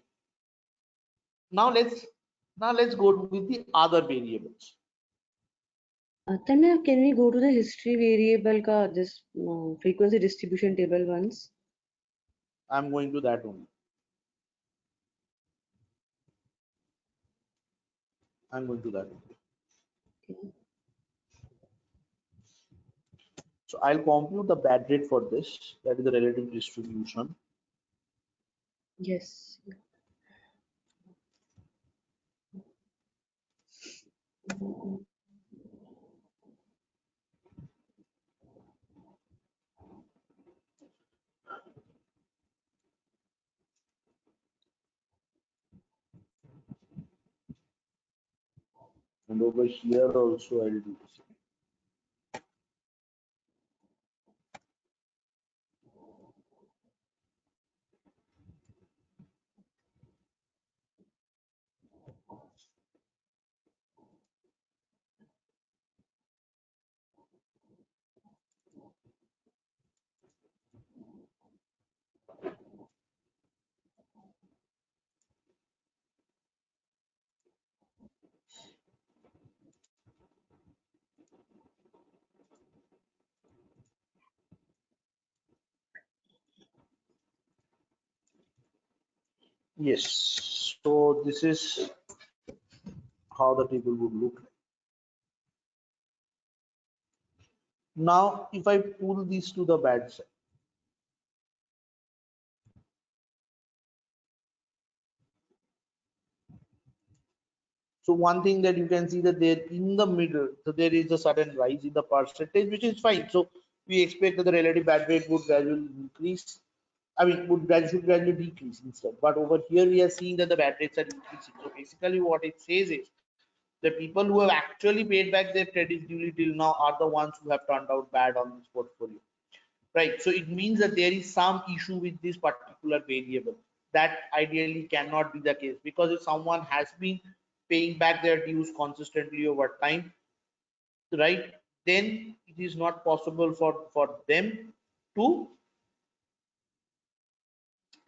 Now let's go with the other variables. Tanya, can we go to the history variable ka this frequency distribution table once? I'm going to that only. I'm going to that only. Okay. So I'll compute the bad rate for this, that is the relative distribution. Yes. And over here also I'll do the same. Yes, so this is how the table would look like. Now, if I pull these to the bad side, so one thing that you can see that there in the middle, so there is a sudden rise in the percentage, which is fine. So we expect that the relative bad rate would gradually increase. I mean, should gradually decrease instead. But over here, we are seeing that the bad rates are increasing. So basically, what it says is the people who have actually paid back their credit duly till now are the ones who have turned out bad on this portfolio, right? So it means that there is some issue with this particular variable. That ideally cannot be the case, because if someone has been paying back their dues consistently over time, right, then it is not possible for them to,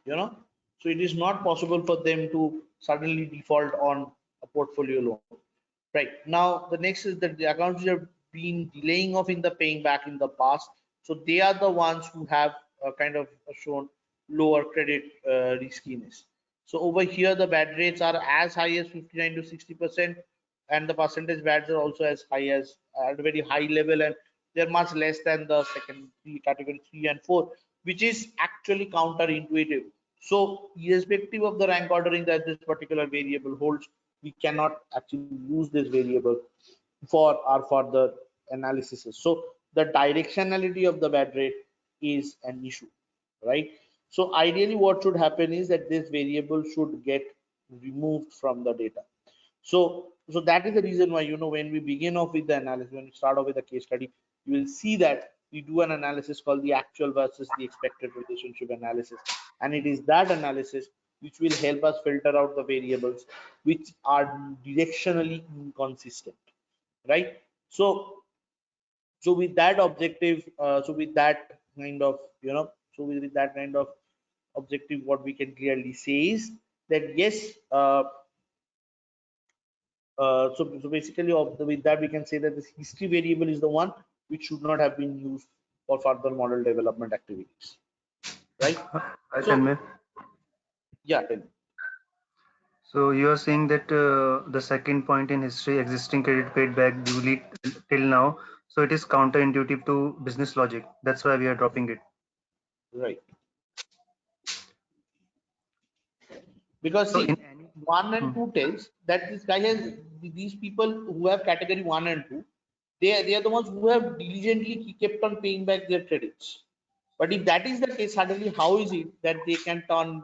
so it is not possible for them to suddenly default on a portfolio loan. Right. Now, the next is that the accounts which have been delaying of in the paying back in the past. So they are the ones who have kind of shown lower credit riskiness. So over here, the bad rates are as high as 59 to 60%, and the percentage bads are also as high as at a very high level, and they're much less than the second three, category 3 and 4, which is actually counterintuitive. So irrespective of the rank ordering that this particular variable holds, we cannot actually use this variable for our further analysis. So the directionality of the bad rate is an issue, right? So ideally what should happen is that this variable should get removed from the data. So that is the reason why, when we begin off with the analysis, when we start off with a case study, you will see that we do an analysis called the actual versus the expected relationship analysis. And it is that analysis which will help us filter out the variables which are directionally inconsistent, right? So with that objective, so with that kind of, with that kind of objective, what we can clearly say is that yes, so basically with that we can say that this history variable is the one which should not have been used for further model development activities, right? Hi, So Tanmay. yeah, tell me. So you are saying that the second point in history, existing credit paid back duly till now, so it is counterintuitive to business logic. That's why we are dropping it. Right, because So in see, any, 1 and Hmm. 2 tells that this guy has, these people who have category 1 and 2, they are the ones who have diligently kept on paying back their credits. But if that is the case, suddenly how is it that they can turn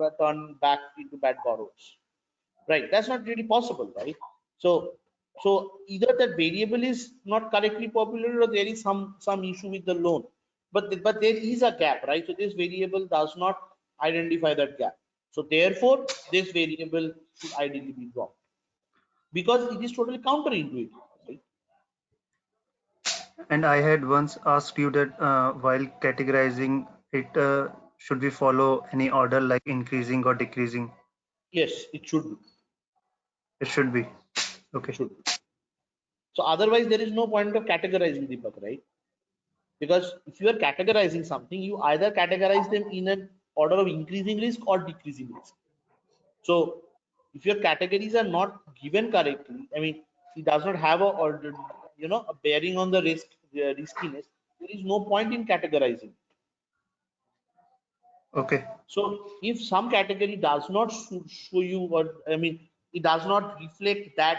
back into bad borrowers? Right, that's not really possible, right? So either that variable is not correctly populated, or there is some issue with the loan, but there is a gap, right? So this variable does not identify that gap, so therefore this variable should ideally be dropped because it is totally counterintuitive, right? And I had once asked you that while categorizing it, should we follow any order like increasing or decreasing? Yes, it should be. It should be. It Okay. should be. So otherwise there is no point of categorizing, Deepak, right? Because if you are categorizing something, you either categorize them in an order of increasing risk or decreasing risk. So if your categories are not given correctly, I mean, it does not have a bearing on the riskiness. There is no point in categorizing. Okay. So if some category does not show you, or I mean, it does not reflect that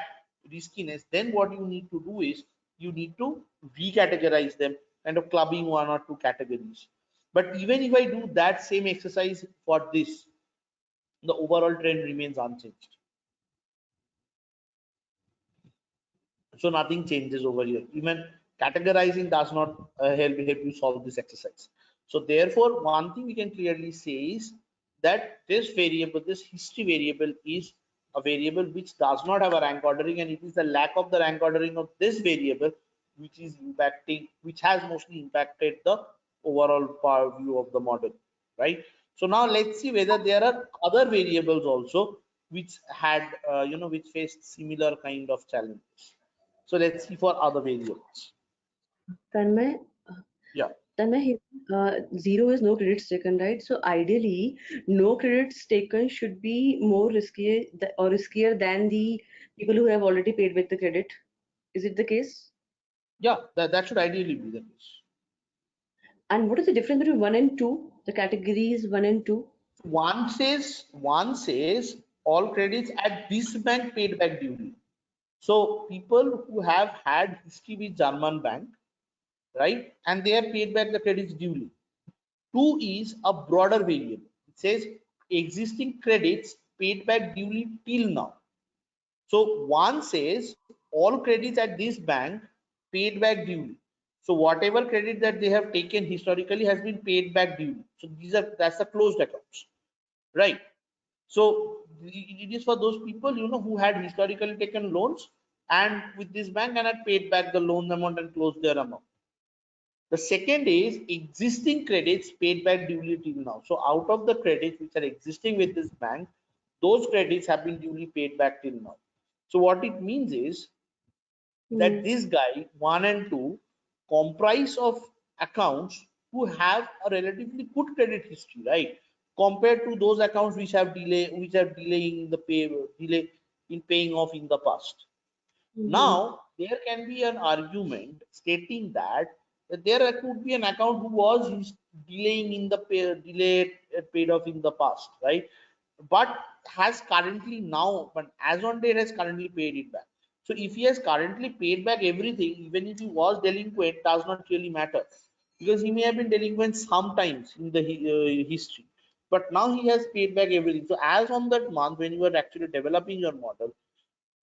riskiness, then what you need to do is you need to recategorize them, kind of clubbing 1 or 2 categories. But even if I do that same exercise for this, the overall trend remains unchanged. So nothing changes over here. Even categorizing does not help you solve this exercise. So therefore, one thing we can clearly say is that this variable, this history variable, is a variable which does not have a rank ordering, and it is the lack of the rank ordering of this variable which is impacting, which has mostly impacted the overall view of the model, right? So now let's see whether there are other variables also which had, which faced similar kind of challenges. So let's see for other variables. Tanmay, Yeah. Tanmay, zero is no credits taken, right? So ideally, no credits taken should be more risky or riskier than the people who have already paid back the credit. Is it the case? Yeah, that should ideally be the case. And what is the difference between one and two? The categories one and two? One says all credits at this bank paid back duly. So people who have had history with German bank, right, and they have paid back the credits duly. Two is a broader variable. It says existing credits paid back duly till now. So one says all credits at this bank paid back duly. So whatever credit that they have taken historically has been paid back duly. So that's the closed accounts, right? So it is for those people, who had historically taken loans and with this bank and had paid back the loan amount and closed their amount. The second is existing credits paid back duly till now. So out of the credits which are existing with this bank, those credits have been duly paid back till now. So what it means is that this guy 1 and 2 comprise of accounts who have a relatively good credit history, right? Compared to those accounts which have delaying the delay in paying off in the past. Now, there can be an argument stating that there could be an account who was delaying in the delayed paid off in the past, right? But has currently now, but as on date has currently paid it back. So if he has currently paid back everything, even if he was delinquent, does not really matter, because he may have been delinquent sometimes in the history, but now he has paid back everything. So as on that month when you are actually developing your model,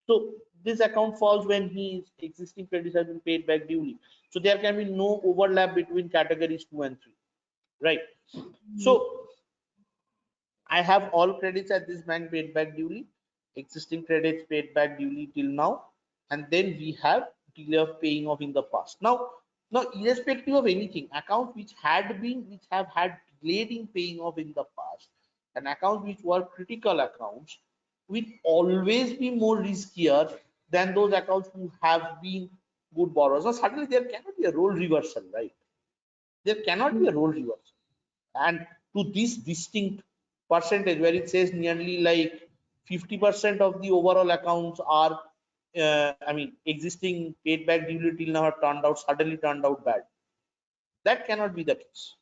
so this account falls when his existing credits have been paid back duly. So there can be no overlap between categories 2 and 3, right? So I have all credits at this bank paid back duly, existing credits paid back duly till now, and then we have delay of paying off in the past. Now, irrespective of anything, accounts which have had delayed in paying off in the past, and accounts which were critical accounts, will always be more riskier than those accounts who have been good borrowers. Now, suddenly there cannot be a role reversal, right? There cannot be a role reversal. And to this distinct percentage where it says nearly like 50% of the overall accounts are, I mean, existing paid back duly till now have suddenly turned out bad. That cannot be the case.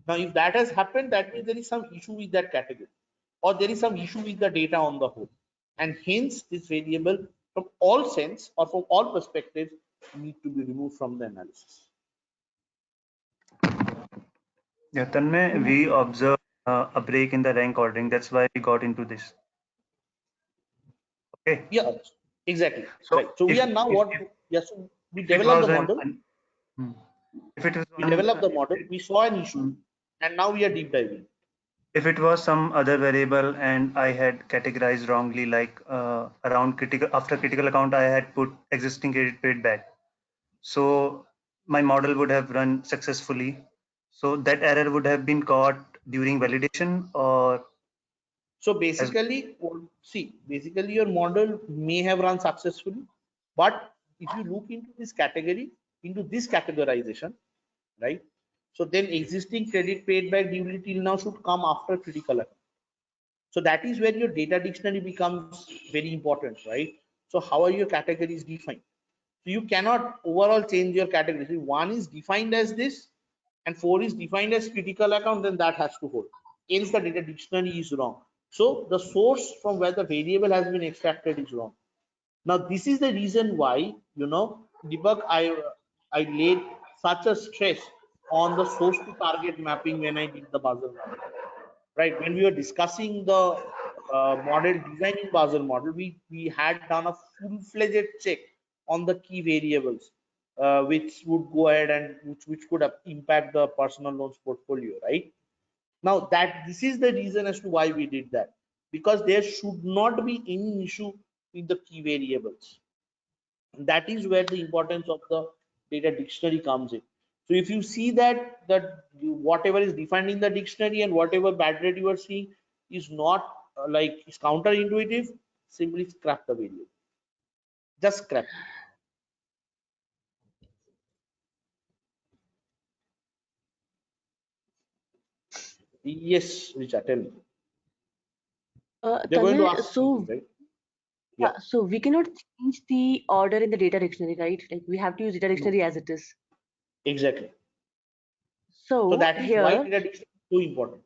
Now, if that has happened, that means there is some issue with that category, or there is some issue with the data on the whole. And hence, this variable from all sense or from all perspectives need to be removed from the analysis. Yeah, Tanmay, we observed a break in the rank ordering. That's why we got into this. Okay. Yeah, exactly. So right. So we are now so we develop the model. If it was We developed the model. We saw an issue, and now we are deep diving. If it was some other variable and I had categorized wrongly, like around critical, after critical account, I had put existing credit paid back. So my model would have run successfully. So that error would have been caught during validation, or so basically, basically your model may have run successfully, but if you look into this category, into this categorization, right? So then existing credit paid back duly till now should come after critical account. So that is where your data dictionary becomes very important, right? So how are your categories defined? So you cannot overall change your categories. If one is defined as this and 4 is defined as critical account, then that has to hold. Hence the data dictionary is wrong. So the source from where the variable has been extracted is wrong. Now this is the reason why, debug, I laid such a stress on the source to target mapping when I did the Basel model. Right, when we were discussing the model design in Basel model, we had done a full-fledged check on the key variables, which would go ahead and which could impact the personal loans portfolio, right? Now that this is the reason as to why we did that, because there should not be any issue with the key variables. That is where the importance of the data dictionary comes in. So if you see that whatever is defined in the dictionary and whatever bad rate you are seeing is not like is counterintuitive, simply scrap the variable. Just scrap it. Yes, Richa, tell me. They're going to Tanmay, ask something, right? Yeah, so we cannot change the order in the data dictionary, right? Like we have to use data dictionary as it is. exactly. So So that is why here, data dictionary is so important.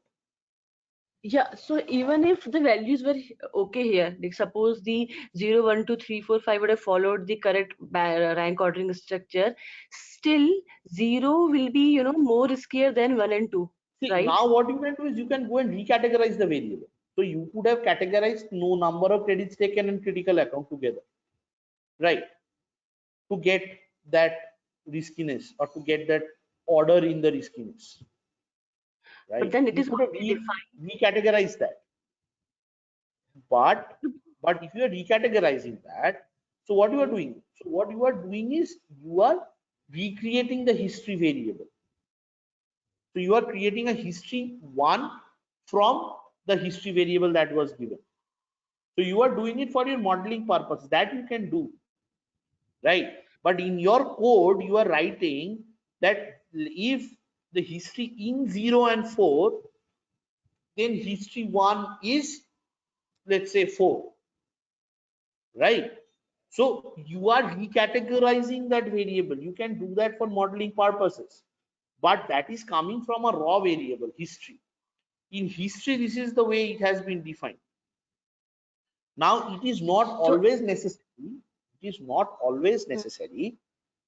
yeah, so even if the values were okay here, like suppose the 0, 1, 2, 3, 4, 5 would have followed the correct rank ordering structure, still 0 will be, more riskier than 1 and 2, See, right? now what you can do is you can go and recategorize the variable. So you could have categorized no number of credits taken and critical account together, right? To get that riskiness or to get that order in the riskiness, But right? then it You is could have already defined. recategorized that. But if you are recategorizing that, so what you are doing? So what you are doing is you are recreating the history variable. So you are creating a history one from the history variable that was given. So you are doing it for your modeling purpose. That you can do, right? But in your code, you are writing that if the history in 0 and 4, then history 1 is, let's say, 4, right? So you are recategorizing that variable. You can do that for modeling purposes, but that is coming from a raw variable, history. In history, this is the way it has been defined. Now, it is not So always necessary It is not always necessary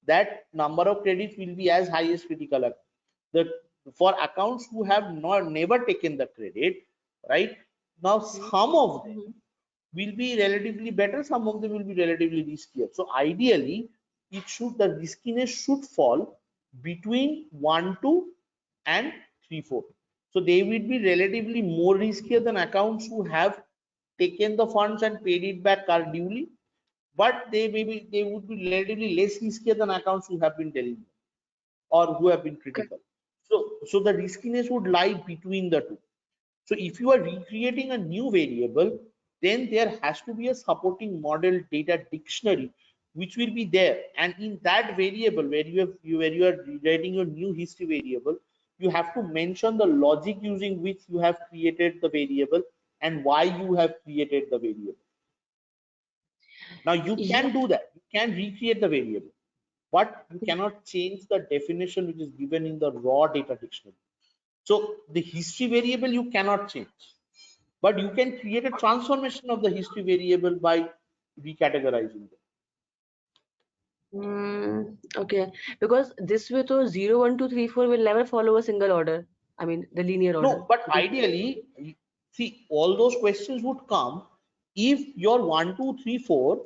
that number of credits will be as high as critical account. For accounts who have never taken the credit, right? Now some of them will be relatively better, some of them will be relatively riskier. So ideally, the riskiness should fall between 1, 2 and 3, 4. So they will be relatively more riskier than accounts who have taken the funds and paid it back duly, but they would be relatively less riskier than accounts who have been delinquent or who have been critical. So the riskiness would lie between the two. So if you are recreating a new variable, then there has to be a supporting model data dictionary which will be there, and in that variable where you are rewriting your new history variable, you have to mention the logic using which you have created the variable and why you have created the variable. Now you can do that, you can recreate the variable, but you cannot change the definition which is given in the raw data dictionary. So the history variable you cannot change, but you can create a transformation of the history variable by recategorizing them. Okay, because this way, so 0, 1, 2, 3, 4 will never follow a single order. I mean, the linear order. No, but ideally, see, all those questions would come if your 1, 2, 3, 4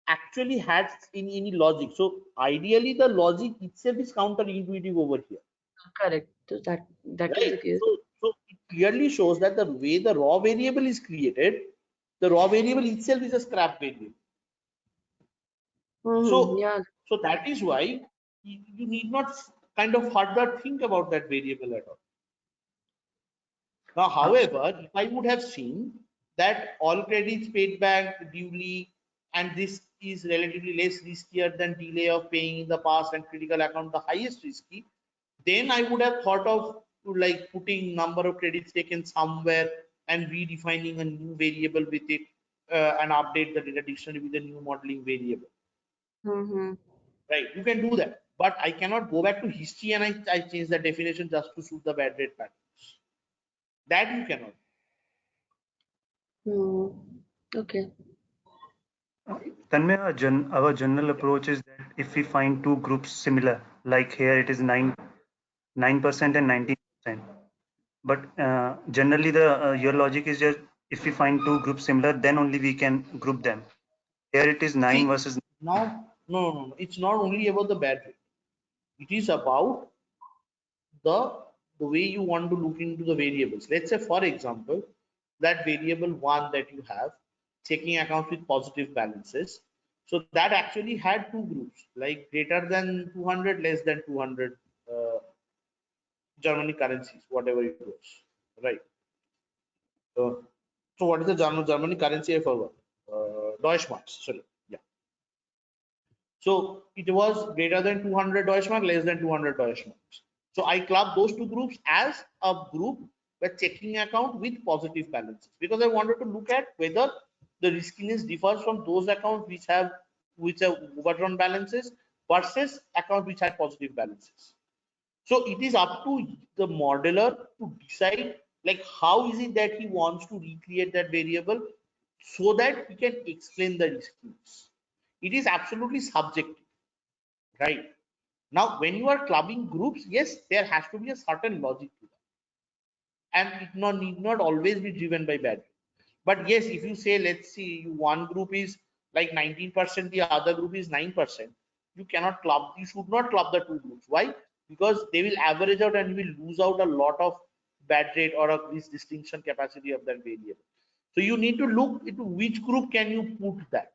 actually has in any logic. So ideally, the logic itself is counterintuitive over here. Correct. So that is the Right. case. So it clearly shows that the way the raw variable is created, the raw variable itself is a scrap variable. So, Yeah. so that is why you need not kind of further think about that variable at all. Now, however, if I would have seen that all credits paid back duly, and this is relatively less riskier than delay of paying in the past and critical account the highest risky, then I would have thought of like putting number of credits taken somewhere and redefining a new variable with it and update the data dictionary with a new modeling variable. Right, you can do that, but I cannot go back to history and I change the definition just to suit the bad rate patterns. That you cannot. Okay. Tanmay, our general approach is that if we find two groups similar, like here it is 9% and 19%, but generally your logic is just if we find two groups similar, then only we can group them. Here it is 9 versus. Now, no. It's not only about the bad rate. It is about the way you want to look into the variables. Let's say, for example, that variable 1 that you have, checking accounts with positive balances. So that actually had two groups, like greater than 200, less than 200 Germany currencies, whatever it was, right? So what is the Germany currency? I forgot. Deutschmarks. Sorry. Yeah. So it was greater than 200 Deutschmark, less than 200 Deutschmarks. So I clubbed those two groups as a group with checking account with positive balances, because I wanted to look at whether the riskiness differs from those accounts which have overdrawn balances versus accounts which have positive balances. So it is up to the modeler to decide like how is it that he wants to recreate that variable so that he can explain the riskiness. It is absolutely subjective, right? Now, when you are clubbing groups, yes, there has to be a certain logic to that, and it need not always be driven by bad. But yes, if you say, let's see, one group is like 19%, the other group is 9%, you cannot club. You should not club the two groups. Why? Because they will average out and you will lose out a lot of bad rate or of this distinction capacity of that variable. So you need to look into which group can you put that.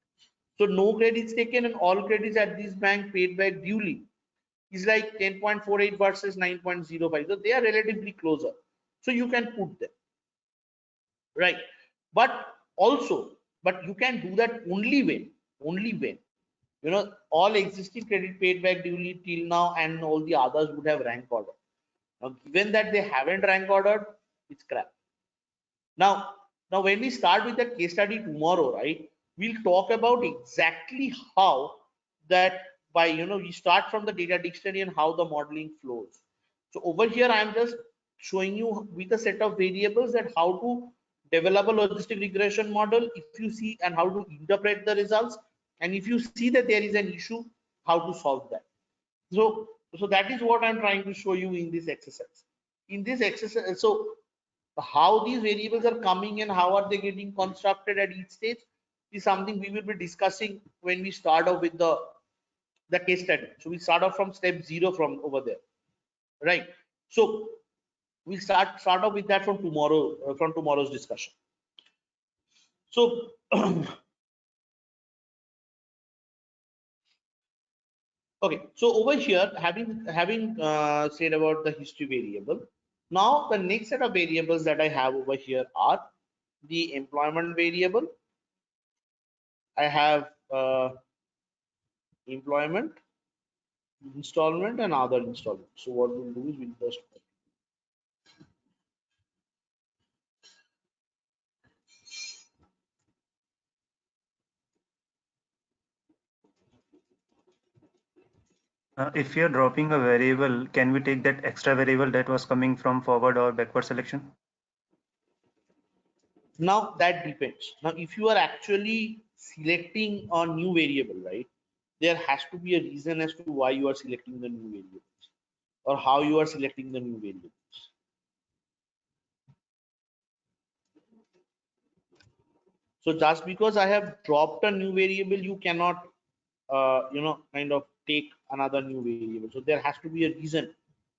So no credits taken and all credits at this bank paid back duly is like 10.48 versus 9.05. So they are relatively closer. So you can put them, right? But you can do that only when all existing credit paid back duly till now and all the others would have rank order. Now, given that they haven't rank ordered, it's crap. Now when we start with the case study tomorrow, right, we'll talk about exactly how that we start from the data dictionary and how the modeling flows. So over here, I'm just showing you with a set of variables that how to develop a logistic regression model if you see, and how to interpret the results And if you see that there is an issue, how to solve that. So that is what I'm trying to show you in this exercise. In this exercise, so how these variables are coming and how are they getting constructed at each stage is something we will be discussing when we start off with the case study. So we start off from step 0 from over there, right? So we'll start off with that from tomorrow's discussion. So okay, so over here, having said about the history variable, now the next set of variables that I have over here are the employment variable. I have employment, installment, and other installment. So what we'll do is we'll just If you're dropping a variable, can we take that extra variable that was coming from forward or backward selection? now that depends. Now, if you are actually selecting a new variable, right, there has to be a reason as to why you are selecting the new variables or how you are selecting the new variables. So just because I have dropped a new variable, you cannot, kind of take another new variable. So there has to be a reason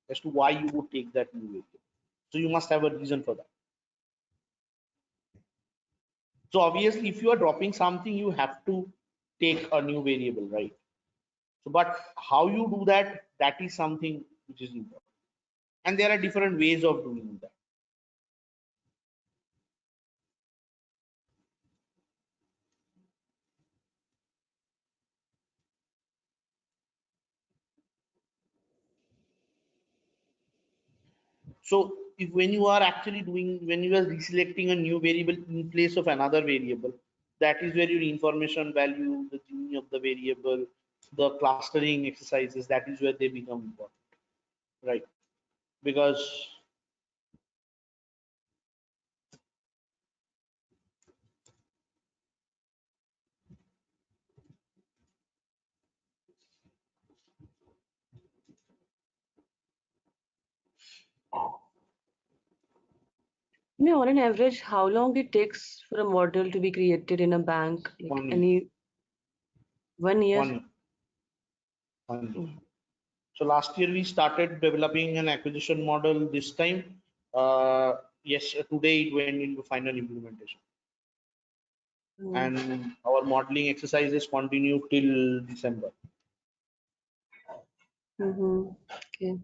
as to why you would take that new variable. So you must have a reason for that. So obviously, if you are dropping something, you have to take a new variable, right? So, but how you do that, that is something which is important. And there are different ways of doing that. So if when you are actually when you are reselecting a new variable in place of another variable, that is where your information value, the tuning of the variable, the clustering exercises, that is where they become important, right? Because On an average, how long it takes for a model to be created in a bank? Like 1 year. any 1 year? 1 year. 1 year. So last year we started developing an acquisition model. This time, yes, today it went into final implementation. And our modeling exercises continue till December. Okay.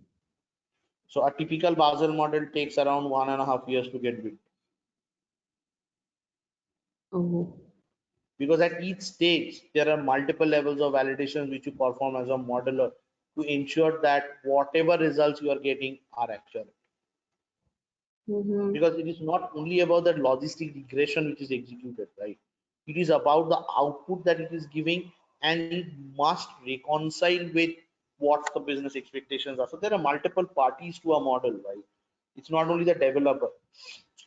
So a typical Basel model takes around 1.5 years to get built. Oh. Because at each stage, there are multiple levels of validations which you perform as a modeler to ensure that whatever results you are getting are accurate. Because it is not only about the logistic regression which is executed, right? It is about the output that it is giving, and it must reconcile with what the business expectations are. So there are multiple parties to a model, right? It's not only the developer.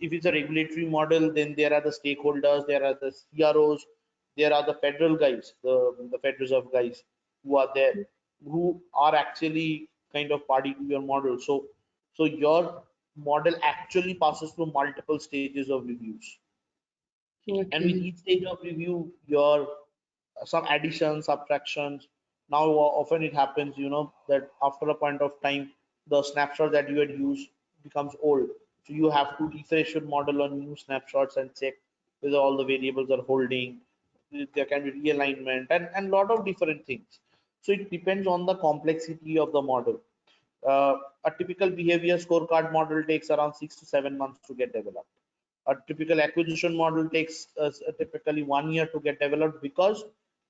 If it's a regulatory model, then there are the stakeholders, there are the CROs, there are the federal guys, the Fed Reserve guys who are there, who are actually kind of party to your model. So your model actually passes through multiple stages of reviews. And with Okay. each stage of review, your some additions, subtractions. Now often it happens, that after a point of time, the snapshot that you had used becomes old. So you have to refresh your model on new snapshots and check whether all the variables are holding. There can be realignment and lot of different things. So it depends on the complexity of the model. A typical behavior scorecard model takes around 6 to 7 months to get developed. A typical acquisition model takes typically 1 year to get developed, because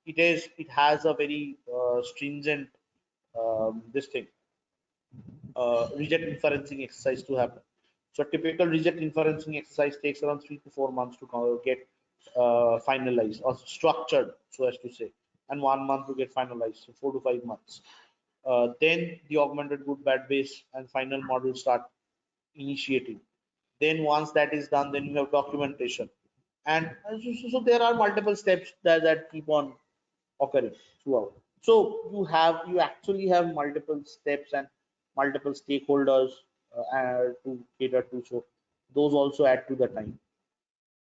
it has a very stringent this thing reject inferencing exercise to happen. So a typical reject inferencing exercise takes around 3 to 4 months to get finalized or structured, so as to say, and 1 month to get finalized, so 4 to 5 months. Then the augmented good bad base and final model start initiating. Then once that is done, then you have documentation. And so there are multiple steps that keep on occurring throughout. So you actually have multiple steps and multiple stakeholders to cater to. So those also add to the time.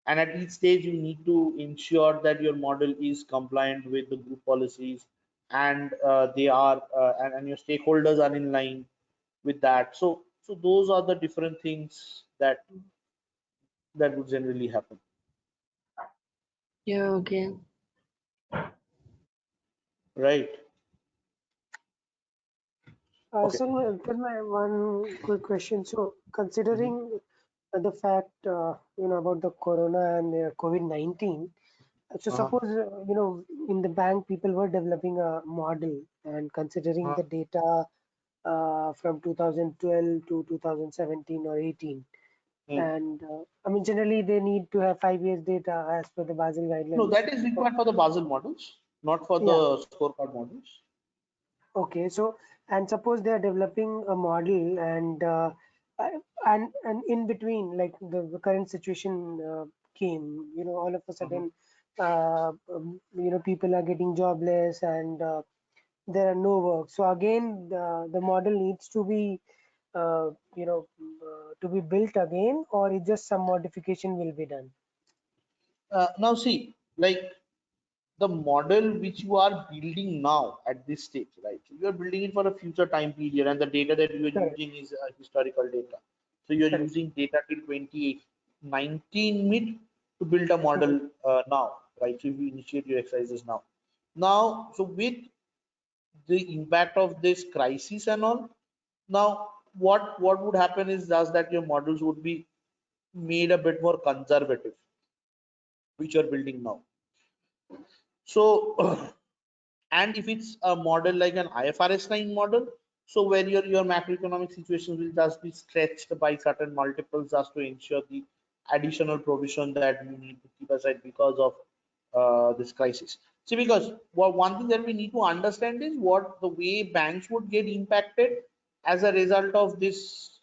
And at each stage, you need to ensure that your model is compliant with the group policies, and and your stakeholders are in line with that. So those are the different things that would generally happen. Yeah, okay. Right. Okay. So my one quick question. So considering the fact about the corona and COVID-19, so Uh-huh. suppose in the bank people were developing a model, and considering Uh-huh. the data from 2012 to 2017 or 18, Hmm. and I mean generally they need to have 5 years data as per the Basel No, guidelines. that is required for the Basel models, not for Yeah. the scorecard models. Okay, so and suppose they are developing a model, uh, and in between, like the current situation came, all of a Uh-huh. sudden, people are getting jobless, and there are no work. So again, the model needs to be, to be built again, or it just some modification will be done. Now see, like the model which you are building now at this stage, right? So you are building it for a future time period, and the data that you are Correct, using is historical data. So you are correct. using data till 2019 mid to build a model now, right? So you initiate your exercises now. Now, so with the impact of this crisis and all, now what would happen is just that your models would be made a bit more conservative, which you're building now. So, and if it's a model like an IFRS 9 model, so where your macroeconomic situations will just be stretched by certain multiples just to ensure the additional provision that you need to keep aside because of this crisis. See, because one thing that we need to understand is what the way banks would get impacted as a result of this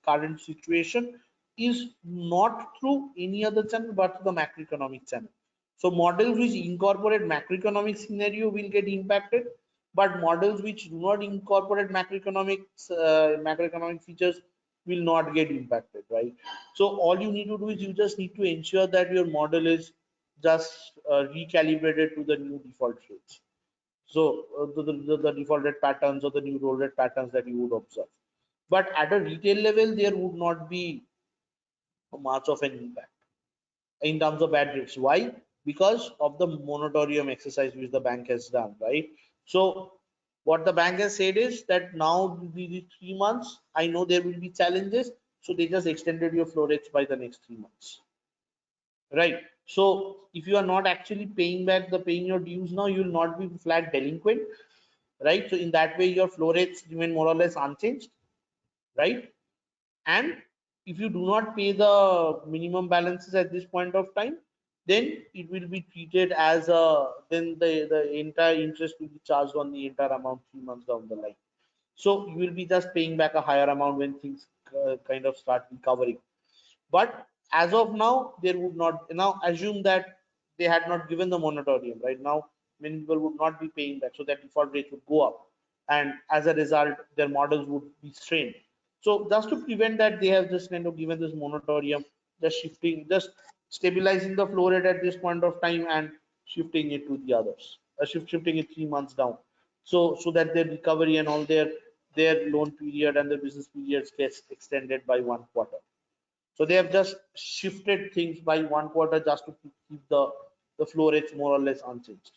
current situation is not through any other channel but through the macroeconomic channel. So models which incorporate macroeconomic scenario will get impacted, but models which do not incorporate macroeconomic features will not get impacted, right? So all you need to do is you just need to ensure that your model is just recalibrated to the new default rates. So the default rate patterns or the new roll rate patterns that you would observe. But at a retail level, there would not be much of an impact in terms of bad rates. Why? Because of the moratorium exercise which the bank has done, right? So what the bank has said is that now the 3 months, I know there will be challenges, so they just extended your flow rates by the next 3 months, right? So if you are not actually paying your dues now, you will not be flat delinquent, right? So in that way, your flow rates remain more or less unchanged, right? And if you do not pay the minimum balances at this point of time, then it will be treated as a then the entire interest will be charged on the entire amount 3 months down the line. So you will be just paying back a higher amount when things kind of start recovering. But as of now, there would not, now assume that they had not given the moratorium. Right now, many people would not be paying back, so that default rate would go up, and as a result, their models would be strained. So just to prevent that, they have just kind of given this moratorium, just stabilizing the flow rate at this point of time and shifting it to the others, shifting it 3 months down, so that their recovery and all their loan period and their business periods gets extended by 1 quarter. So they have just shifted things by 1 quarter just to keep the flow rates more or less unchanged.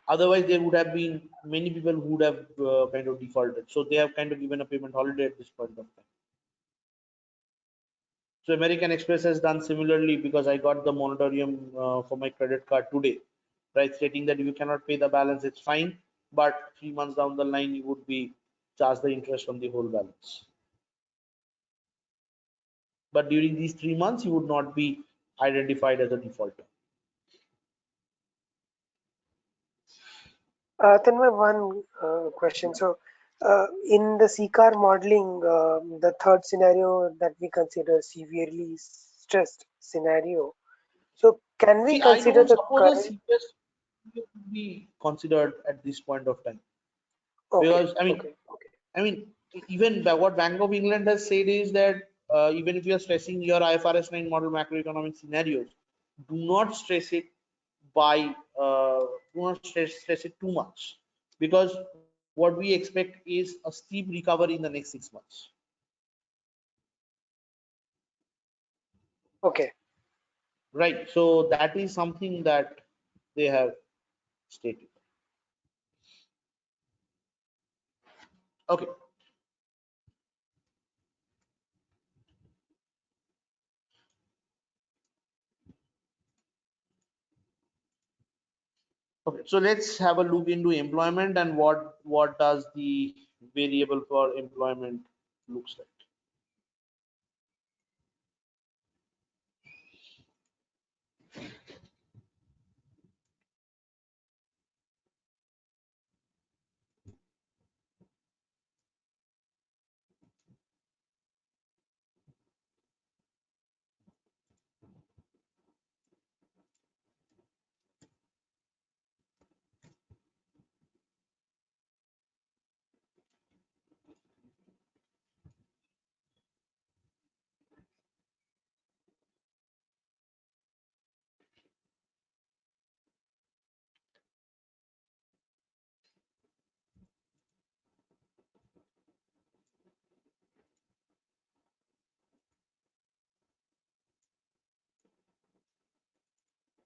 Otherwise, there would have been many people who would have kind of defaulted. So they have kind of given a payment holiday at this point of time. So American Express has done similarly because I got the moratorium for my credit card today, right? Stating that if you cannot pay the balance, it's fine, but 3 months down the line, you would be charged the interest on the whole balance. But during these 3 months, you would not be identified as a defaulter. Then my one question. So, in the CCAR modeling, the third scenario that we consider severely stressed scenario. So can we See, I consider don't the suppose a current? CS to be considered at this point of time, Okay, because okay, okay. I mean, even what Bank of England has said is that even if you are stressing your IFRS 9 model macroeconomic scenarios, do not stress it by do not stress it too much, because what we expect is a steep recovery in the next 6 months. Okay. Right. So that is something that they have stated. Okay. Okay. So let's have a look into employment and what does the variable for employment looks like.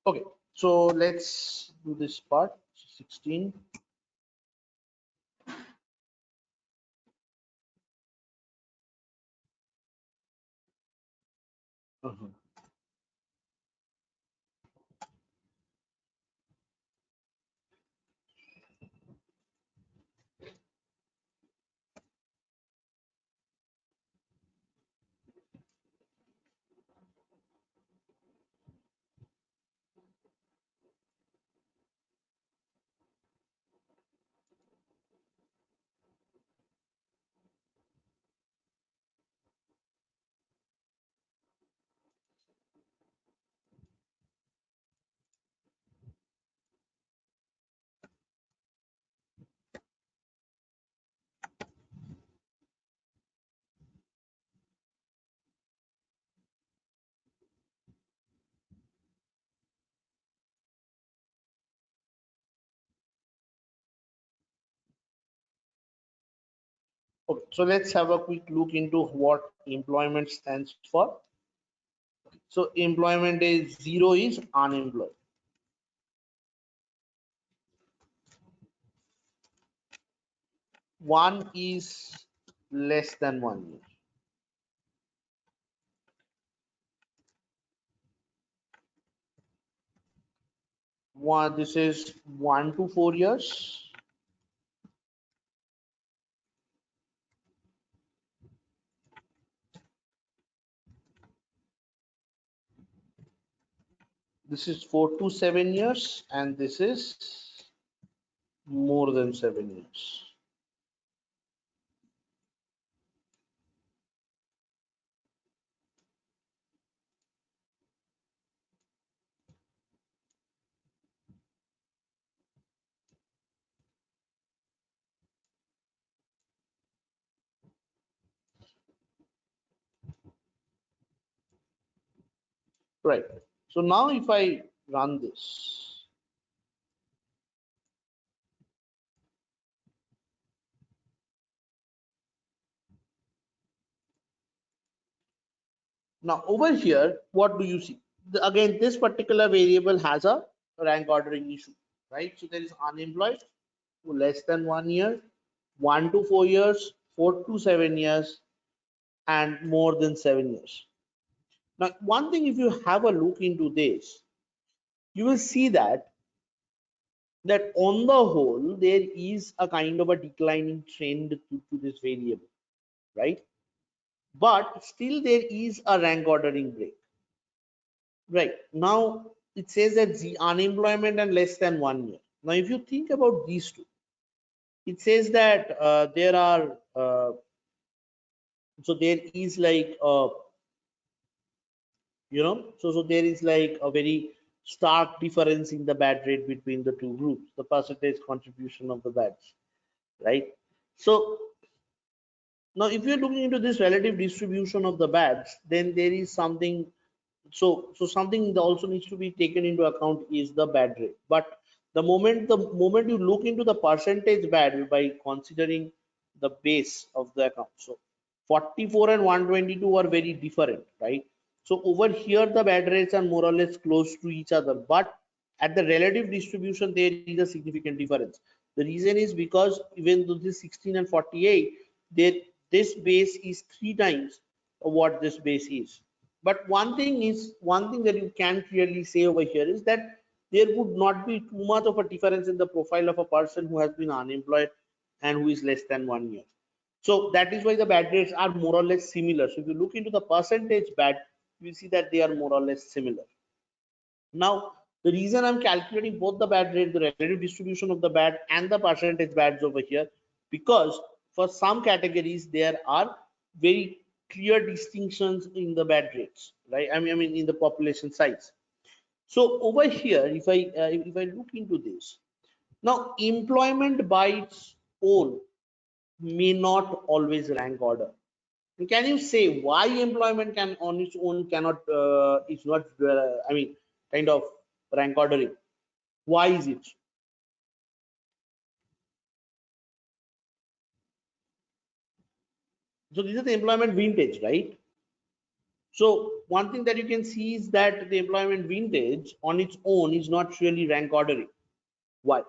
Okay. So let's do this part 16. Mhm. Okay, so let's have a quick look into what employment stands for. So employment is zero is unemployed. One is less than 1 year. One, this is 1 to 4 years. This is 4 to 7 years, and this is more than 7 years. Right. So now if I run this, now over here, what do you see? Again, this particular variable has a rank ordering issue, right? So there is unemployed, less than 1 year, 1 to 4 years, 4 to 7 years, and more than 7 years. Now, one thing, if you have a look into this, you will see that on the whole, there is a kind of a declining trend to this variable, right? But still there is a rank ordering break. Right. Now it says that the unemployment and less than 1 year. Now, if you think about these two, it says that there are so there is like So there is like a very stark difference in the bad rate between the two groups, the percentage contribution of the bads, right? So now if you're looking into this relative distribution of the bads, then there is something. So something that also needs to be taken into account is the bad rate. But the moment you look into the percentage bad by considering the base of the account, so 44 and 122 are very different, right? So over here the bad rates are more or less close to each other, but at the relative distribution there is a significant difference. The reason is because even though this 16 and 48, there this base is 3 times what this base is. But one thing that you can clearly say over here is that there would not be too much of a difference in the profile of a person who has been unemployed and who is less than 1 year. So that is why the bad rates are more or less similar. So if you look into the percentage bad, you will see that they are more or less similar. Now, the reason I'm calculating both the bad rate, the relative distribution of the bad and the percentage bads over here, because for some categories there are very clear distinctions in the bad rates, right? I mean in the population size. So over here, if I look into this, now employment by its own may not always rank order. Can you say why employment can on its own cannot is not kind of rank ordering? Why is it? So this is the employment vintage, right? So one thing that you can see is that the employment vintage on its own is not really rank ordering. Why?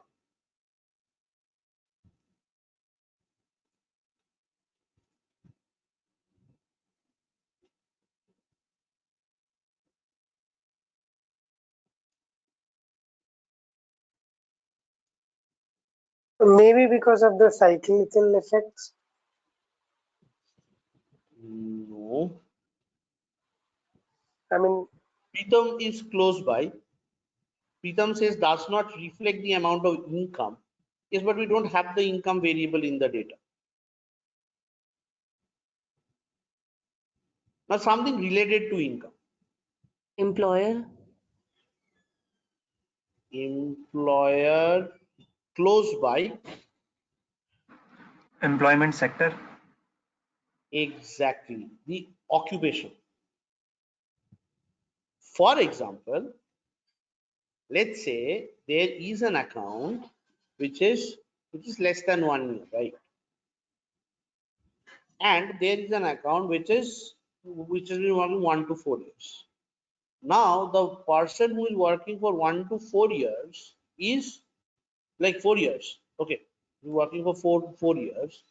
Maybe because of the cyclical effects. No. I mean, Pritham is close by. Pritham says does not reflect the amount of income. Yes, but we don't have the income variable in the data. Now something related to income. Employer. Employer close by. Employment sector. Exactly. The occupation. For example, let's say there is an account which is less than 1 year, right? And there is an account which has been working 1 to 4 years. Now the person who is working for 1 to 4 years is like 4 years. Okay, working for 4 years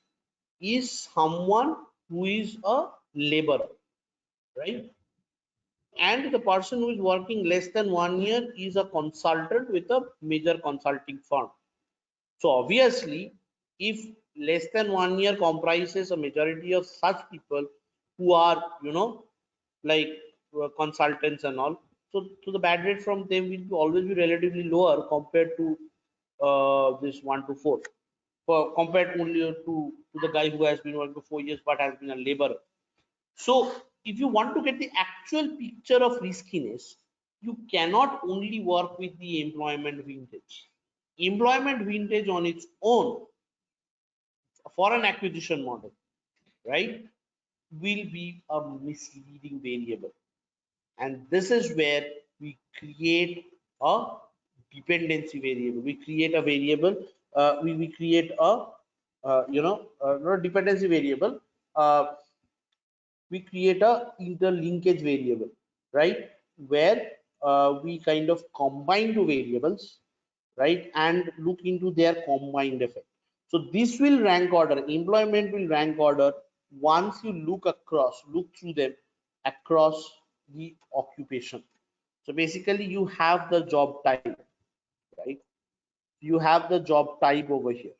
is someone who is a laborer, right? And the person who is working less than 1 year is a consultant with a major consulting firm. So obviously, if less than 1 year comprises a majority of such people who are, like consultants and all, so the bad rate from them will always be relatively lower compared to this 1 to 4, compared only to the guy who has been working for 4 years but has been a laborer. So if you want to get the actual picture of riskiness, you cannot only work with the employment vintage. Employment vintage on its own for an acquisition model, right, will be a misleading variable. And this is where we create a dependency variable. We create a variable, we create a, not a dependency variable, we create a interlinkage variable, right, where we kind of combine two variables, right, and look into their combined effect. So this will rank order, employment will rank order once you look through them across the occupation. So basically you have the job type, right? You have the job type over here.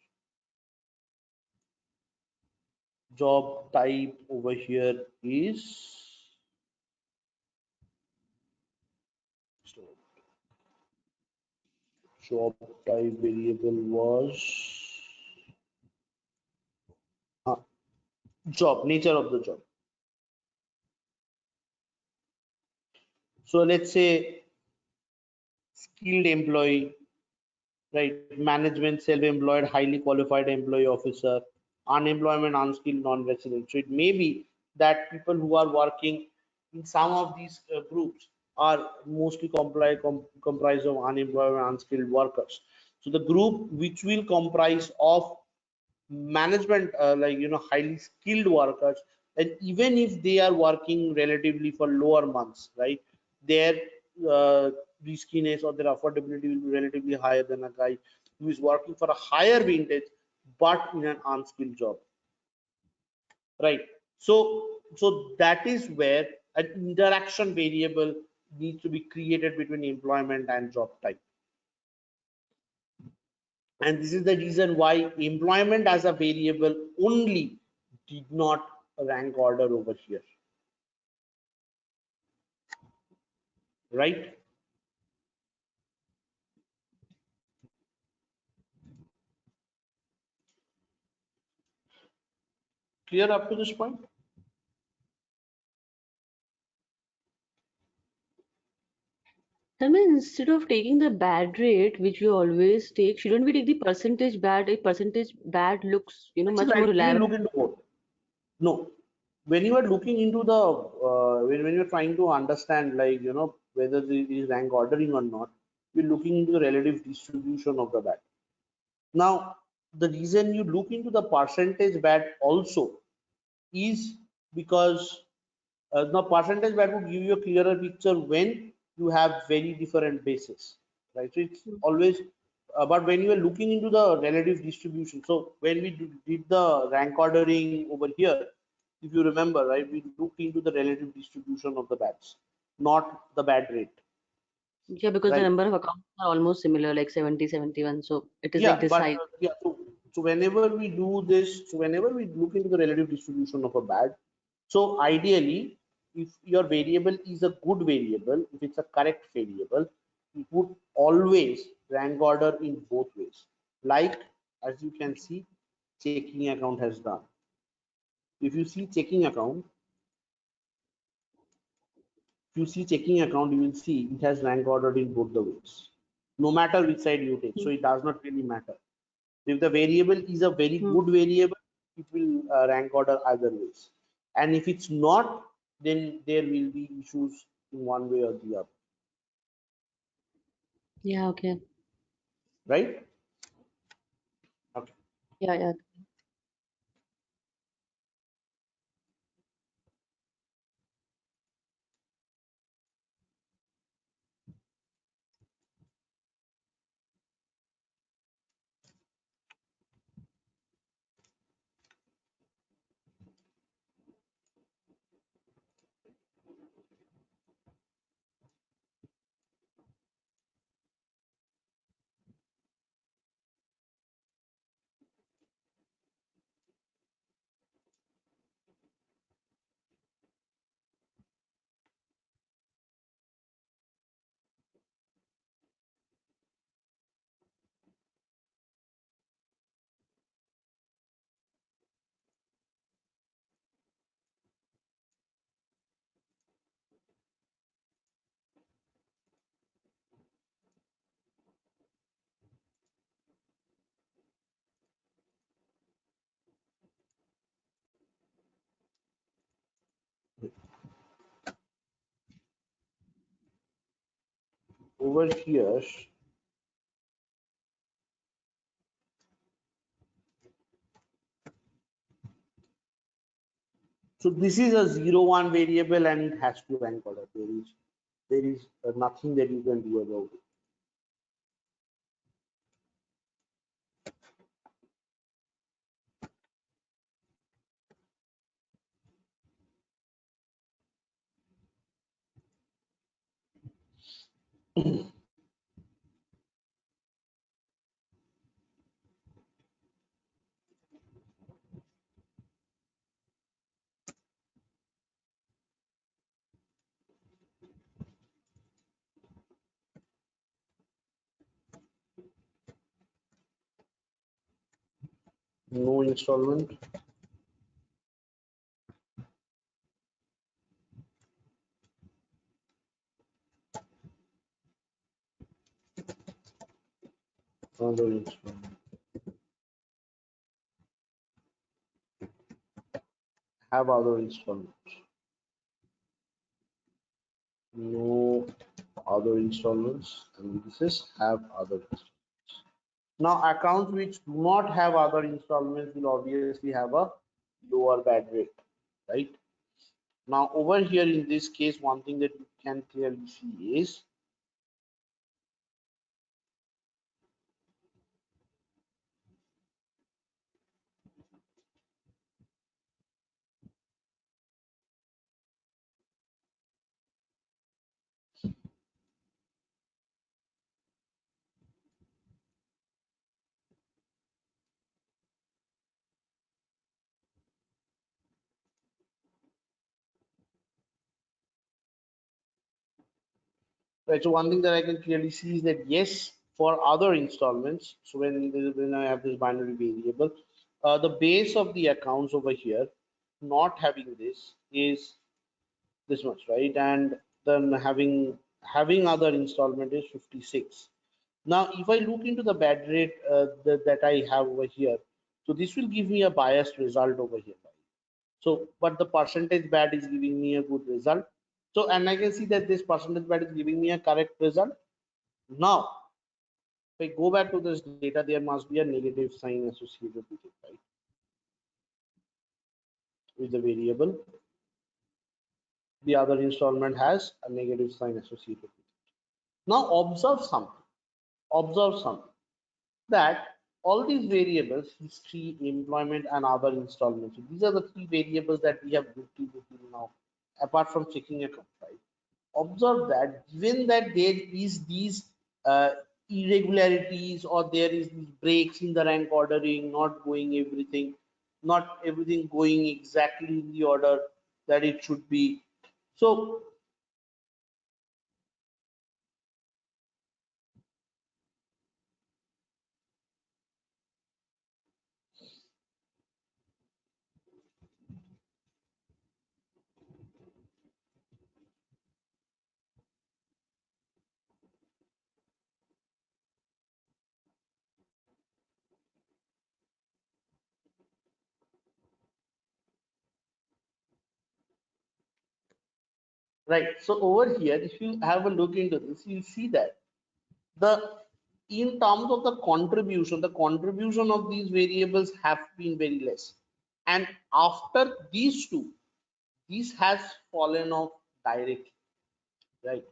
Job type over here is job type variable was job, nature of the job. So let's say skilled employee, right? Management, self-employed, highly qualified employee officer, unemployment, unskilled, non-resident. So it may be that people who are working in some of these groups are mostly comprised of unemployed, unskilled workers. So the group which will comprise of management, like highly skilled workers, and even if they are working relatively for lower months, right, their riskiness or their affordability will be relatively higher than a guy who is working for a higher vintage but in an unskilled job, right? So that is where an interaction variable needs to be created between employment and job type. And this is the reason why employment as a variable only did not rank order over here, right? Clear up to this point? I mean, instead of taking the bad rate, which you always take, shouldn't we take the percentage bad? A percentage bad looks, You should much more actually reliable. look into both. No, when you are looking into the when you're trying to understand, like whether it is rank ordering or not, you're looking into the relative distribution of the bad. Now, the reason you look into the percentage bad also is because the percentage bad would give you a clearer picture when you have very different bases, right? So it's always, but when you are looking into the relative distribution, so when we did the rank ordering over here, if you remember, right, we looked into the relative distribution of the bats, not the bad rate, Yeah, because the right? number of accounts are almost similar, like 70, 71. So it is like Yeah, this but size. yeah, so whenever we do this, so whenever we look into the relative distribution of a bad, so ideally, if your variable is a good variable, if it's a correct variable, it would always rank order in both ways. Like, as you can see, checking account has done. If you see checking account, if you see checking account, you will see it has rank ordered in both the ways, no matter which side you take. So it does not really matter. If the variable is a very Hmm. good variable, it will rank order either ways. And if it's not, then there will be issues in one way or the other, Yeah, okay. right? Okay. Yeah, yeah. Over here, so this is a 0, 1 variable and it has to rank order. There is nothing that you can do about it. No installment. Other installment. Have other installments. No other installments, and this is have other installments. Now accounts which do not have other installments will obviously have a lower bad rate, right? Now over here in this case, one thing that you can clearly see is right. So one thing that I can clearly see is that yes, for other installments, so when I have this binary variable, the base of the accounts over here, not having this is this much, right? And then having other installment is 56. Now, if I look into the bad rate that I have over here, so this will give me a biased result over here. So, but the percentage bad is giving me a good result. So, and I can see that this percentage bad is giving me a correct result. Now, if I go back to this data, there must be a negative sign associated with it, right? With the variable, the other installment has a negative sign associated with it. Now, observe something that all these variables, history, employment, and other installments, so these are the three variables that we have looked into now, apart from checking account, right? Observe that given that there is these irregularities or there is these breaks in the rank ordering, not everything going exactly in the order that it should be. So right, so over here, if you have a look into this, you'll see that the in terms of the contribution of these variables have been very less, and after these two, this has fallen off directly, right?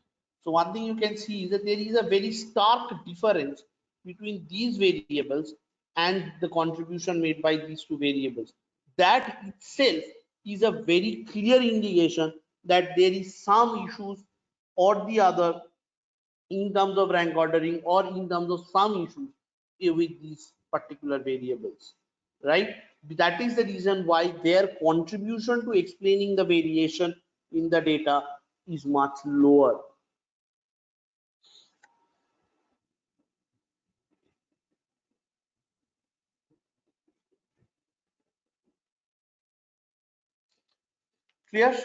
So one thing you can see is that there is a very stark difference between these variables and the contribution made by these two variables. That itself is a very clear indication that there is some issues or the other in terms of rank ordering or in terms of some issues with these particular variables, right? That is the reason why their contribution to explaining the variation in the data is much lower. Clear?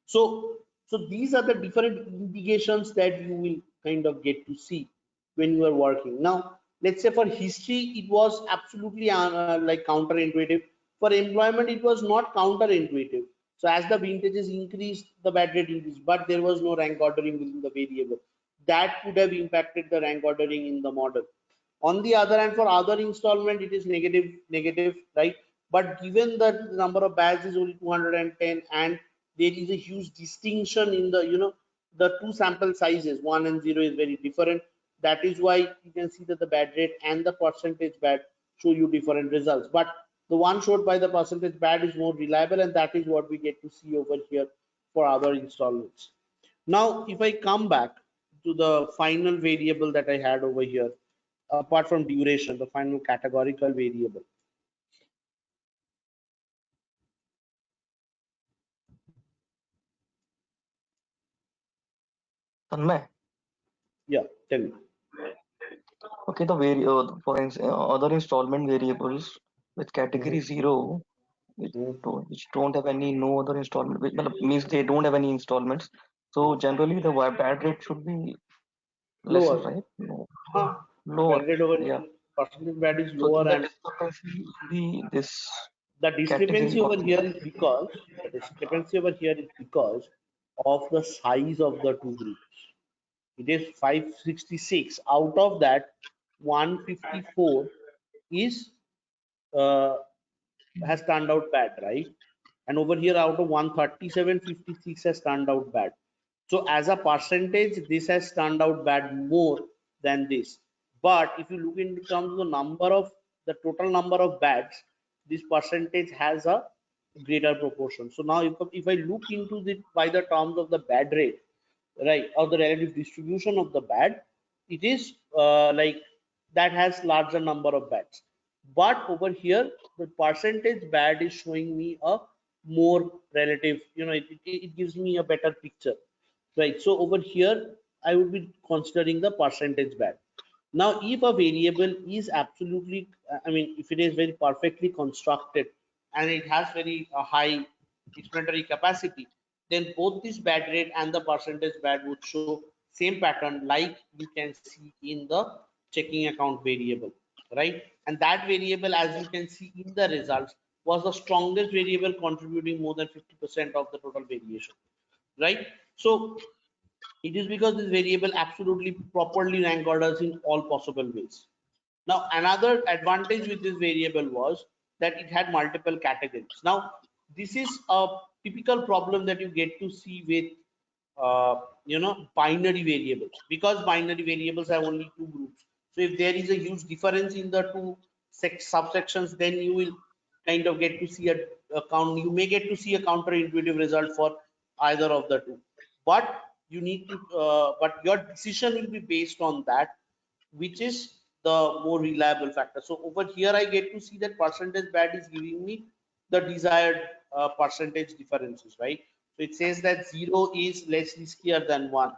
So these are the different indications that you will kind of get to see when you are working. Now, let's say for history, it was absolutely like counterintuitive. For employment, it was not counterintuitive. So as the vintages increased, the bad rate increased, but there was no rank ordering within the variable. That could have impacted the rank ordering in the model. On the other hand, for other installment, it is negative, right? But given that the number of bags is only 210 and there is a huge distinction in the, the two sample sizes, 1 and 0 is very different. That is why you can see that the bad rate and the percentage bad show you different results. But the one showed by the percentage bad is more reliable, and that is what we get to see over here for other installments. Now, if I come back to the final variable that I had over here, apart from duration, the final categorical variable. Tanmay, Yeah, tell me. okay, the other installment variables with category Mhm. 0, which don't have any no other installment, which means they don't have any installments. So generally the bad rate should be lesser, Lower. right? No, Huh? lower. Bad rate over Yeah. here, percentage bad is So lower, the and discrepancy will be this the category discrepancy or over here is because of the size of the two groups. It is 566. Out of that, 154 is uh, has turned out bad, right? And over here, out of 137, 56 has turned out bad. So as a percentage, this has turned out bad more than this. But if you look in terms of the total number of bads, this percentage has a greater proportion. So now if I look into it by the terms of the bad rate, right, or the relative distribution of the bad, it is like that has larger number of bads. But over here, the percentage bad is showing me a more relative, it gives me a better picture, right? So over here, I would be considering the percentage bad. Now, if a variable is absolutely, if it is very perfectly constructed and it has very high explanatory capacity, then both this bad rate and the percentage bad would show same pattern like you can see in the checking account variable, right? And that variable, as you can see in the results, was the strongest variable contributing more than 50% of the total variation, right? So it is because this variable absolutely properly rank orders in all possible ways. Now, another advantage with this variable was that it had multiple categories. Now, this is a typical problem that you get to see with, binary variables, because binary variables have only two groups. So if there is a huge difference in the two subsections, then you will kind of get to see you may get to see a counterintuitive result for either of the two. But but your decision will be based on that, which is the more reliable factor. So over here, I get to see that percentage bad is giving me the desired percentage differences, right? So it says that 0 is less riskier than 1,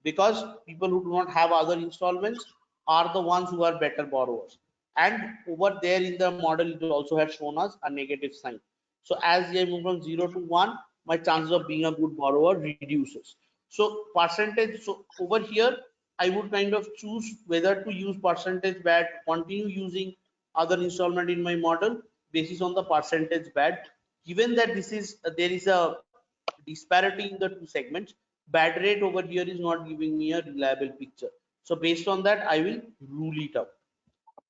because people who do not have other installments are the ones who are better borrowers. And over there in the model, it also has shown us a negative sign. So as I move from 0 to 1, my chances of being a good borrower reduces. So percentage, so over here, I would kind of choose whether to use percentage bad, continue using other installment in my model basis on the percentage bad. Given that there is a disparity in the two segments, bad rate over here is not giving me a reliable picture. So based on that, I will rule it out,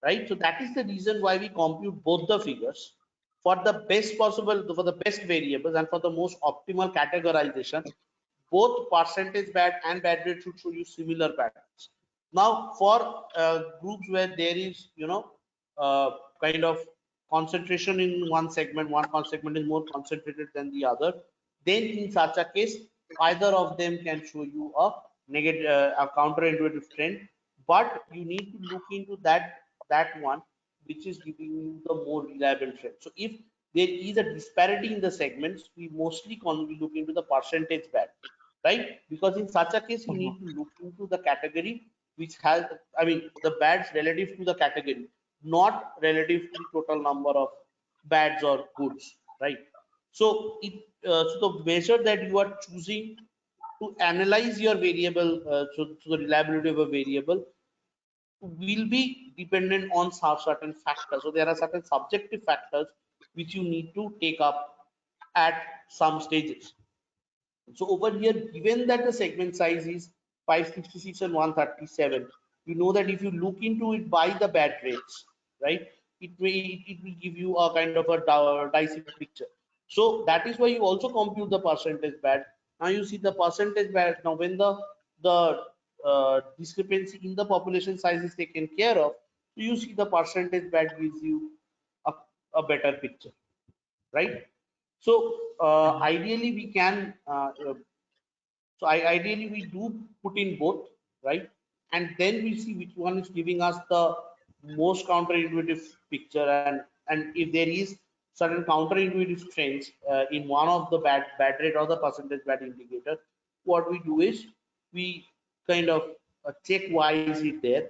right? So that is the reason why we compute both the figures for the best variables and for the most optimal categorization. Both percentage bad and bad rate should show you similar patterns. Now, for groups where there is, kind of concentration in one segment, one segment is more concentrated than the other, then in such a case, either of them can show you a negative, a counterintuitive trend, but you need to look into that one which is giving you the more reliable trend. So if there is a disparity in the segments, we mostly look into the percentage bad, right? Because in such a case, you need to look into the category which has, the bads relative to the category, not relative to the total number of bads or goods, right? So so the measure that you are choosing to analyze your variable, so the reliability of a variable will be dependent on certain factors. So there are certain subjective factors which you need to take up at some stages. So over here, given that the segment size is 566 and 137, you know that if you look into it by the bad rates, right, it will give you a kind of a dicey picture. So that is why you also compute the percentage bad. Now you see the percentage bad. Now when the discrepancy in the population size is taken care of, you see the percentage bad gives you a, a better picture, right? So ideally we can ideally we do put in both, right? And then we see which one is giving us the most counterintuitive picture, and if there is certain counterintuitive trends in one of the bad rate or the percentage bad indicator, what we do is we kind of check why is it there,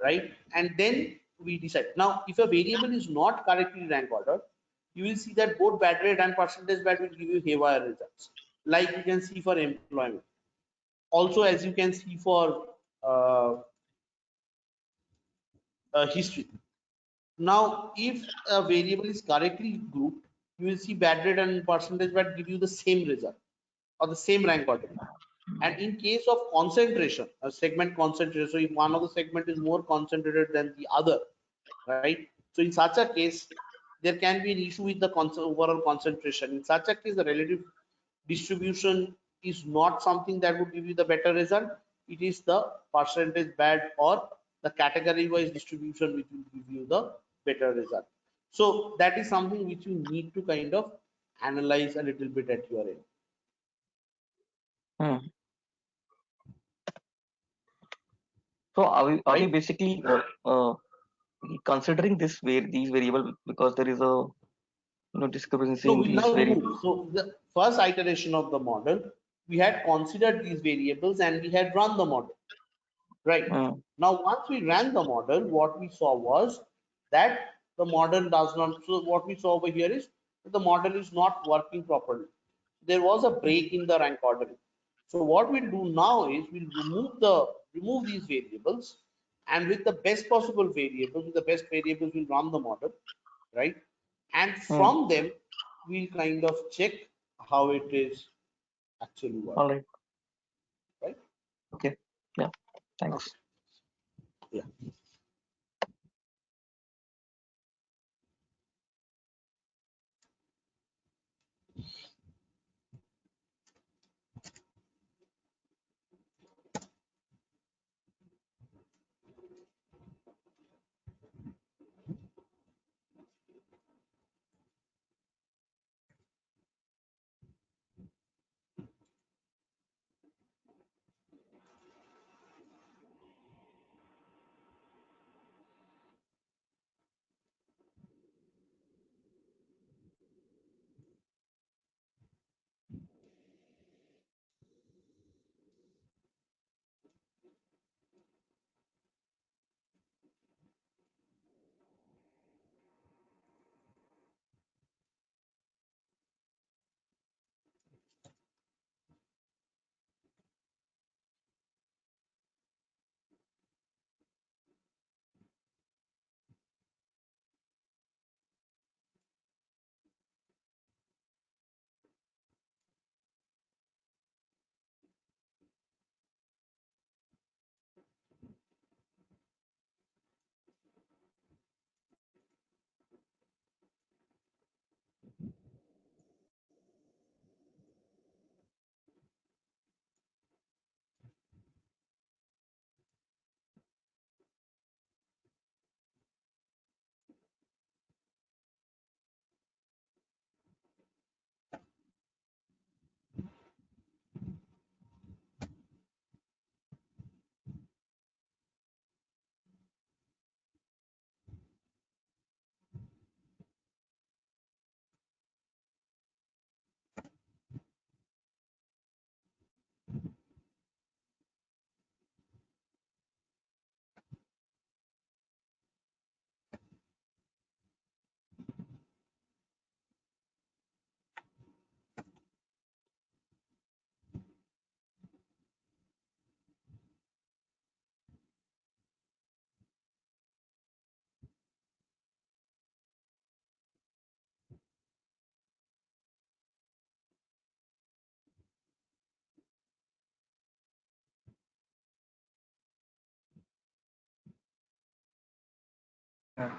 right? And then we decide. Now, if a variable is not correctly rank ordered, you will see that both bad rate and percentage bad will give you haywire results, like you can see for employment. Also, as you can see for history. Now, if a variable is correctly grouped, you will see bad rate and percentage bad give you the same result or the same rank order. And in case of concentration, a segment concentration, so if one of the segment is more concentrated than the other, right? So in such a case, there can be an issue with the overall concentration. In such a case, the relative distribution is not something that would give you the better result. It is the percentage bad or the category wise distribution which will give you the better result. So that is something which you need to kind of analyze a little bit at your end. Hmm. So are we basically considering these variable because there is a discrepancy No, in we'll these now variables? move. So the first iteration of the model, we had considered these variables and we had run the model, right? Now, once we ran the model, what we saw was that the model does not, so what we saw over here is that the model is not working properly. There was a break in the rank ordering. So what we'll do now is we'll remove these variables, and with the best possible variables, with the best variables, we'll run the model, right? And from them, we'll kind of check how it is actually working. All right. Right? Okay. Yeah. Thanks. Okay. Yeah.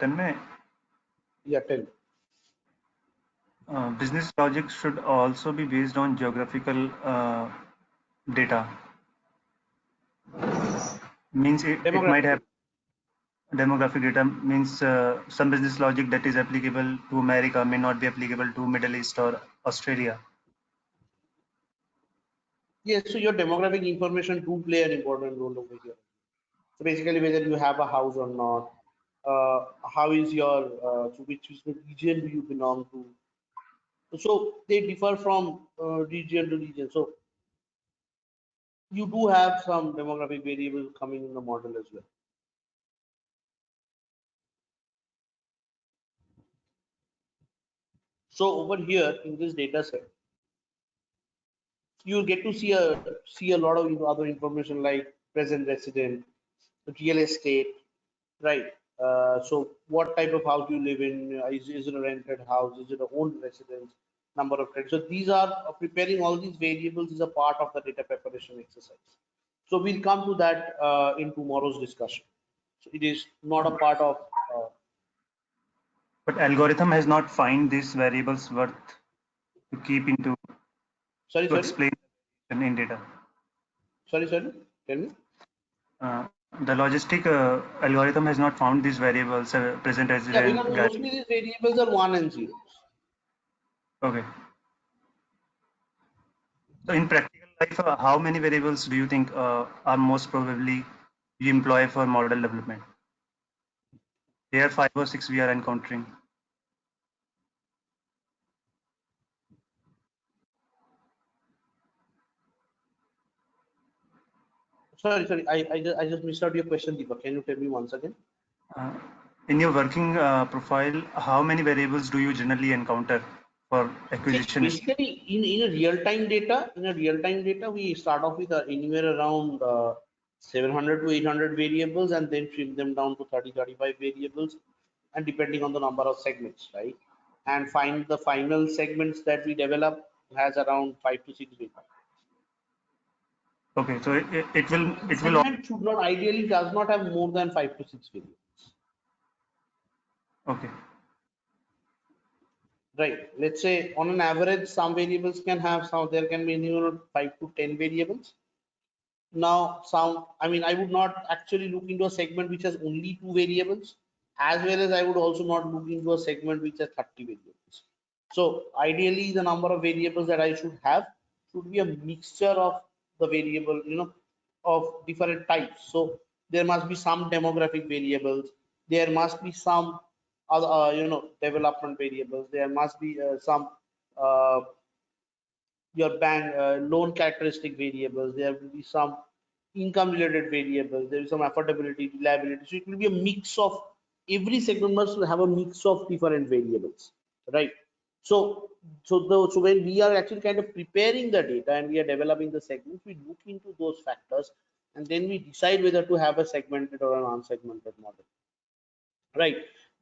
Tanmay, Yeah, tell me. business logic should also be based on geographical data. Means it might have demographic data, means some business logic that is applicable to America may not be applicable to Middle East or Australia. Yes, so your demographic information do play an important role over here. So basically, whether you have a house or not, how is your, so which is the region do you belong to? So they differ from region to region. So you do have some demographic variables coming in the model as well. So over here in this data set, you get to see a lot of other information like present resident, real estate, right? So what type of house you live in? Is it a rented house? Is it a owned residence? Number of credits. So these are preparing all these variables is a part of the data preparation exercise. So we'll come to that in tomorrow's discussion. So it is not a part of. But algorithm has not find these variables worth to keep into Sorry, to sorry, explain in data. sorry. Tell me. The logistic algorithm has not found these variables present Yeah, resident because guy. mostly these variables are 1 and 0s. Okay. So in practical life, how many variables do you think are most probably you employ for model development? There are 5 or 6 we are encountering. Sorry. I just missed out your question, Deepak. Can you tell me once again? Uh, in your working profile, how many variables do you generally encounter for See, acquisition? basically, in a real-time data, we start off with anywhere around 700 to 800 variables, and then trim them down to 30-35 variables, and depending on the number of segments, right? And find the final segments that we develop has around 5 to 6 variables. Okay, so it will Segment should not ideally does not have more than 5 to 6 variables. okay. Right. Let's say on an average, some variables can have there can be anywhere 5 to 10 variables. Now, I would not actually look into a segment which has only 2 variables, as well as I would also not look into a segment which has 30 variables. So ideally, the number of variables that I should have should be a mixture of the variable, of different types. So there must be some demographic variables. There must be some other, development variables. There must be some uh, your bank loan characteristic variables. There will be some income related variables. There is some affordability, reliability. So it will be a mix of every segment must have a mix of different variables, right? So when we are actually kind of preparing the data and we are developing the segments, we look into those factors and then we decide whether to have a segmented or an unsegmented model, right?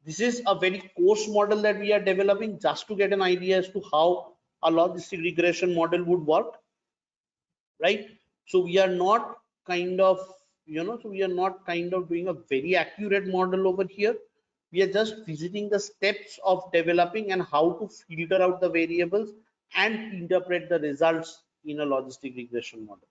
This is a very coarse model that we are developing just to get an idea as to how a logistic regression model would work, right? So we are not kind of doing a very accurate model over here. We are just visiting the steps of developing and how to filter out the variables and interpret the results in a logistic regression model.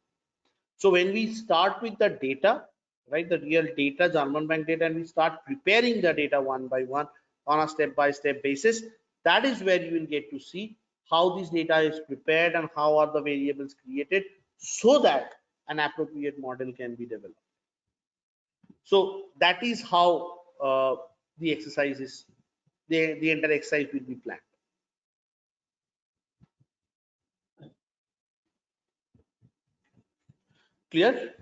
So when we start with the data, right, the real data, German bank data, and we start preparing the data one by one on a step-by-step basis, that is where you will get to see how this data is prepared and how are the variables created so that an appropriate model can be developed. So that is how the exercise is, the entire exercise will be planned. Clear?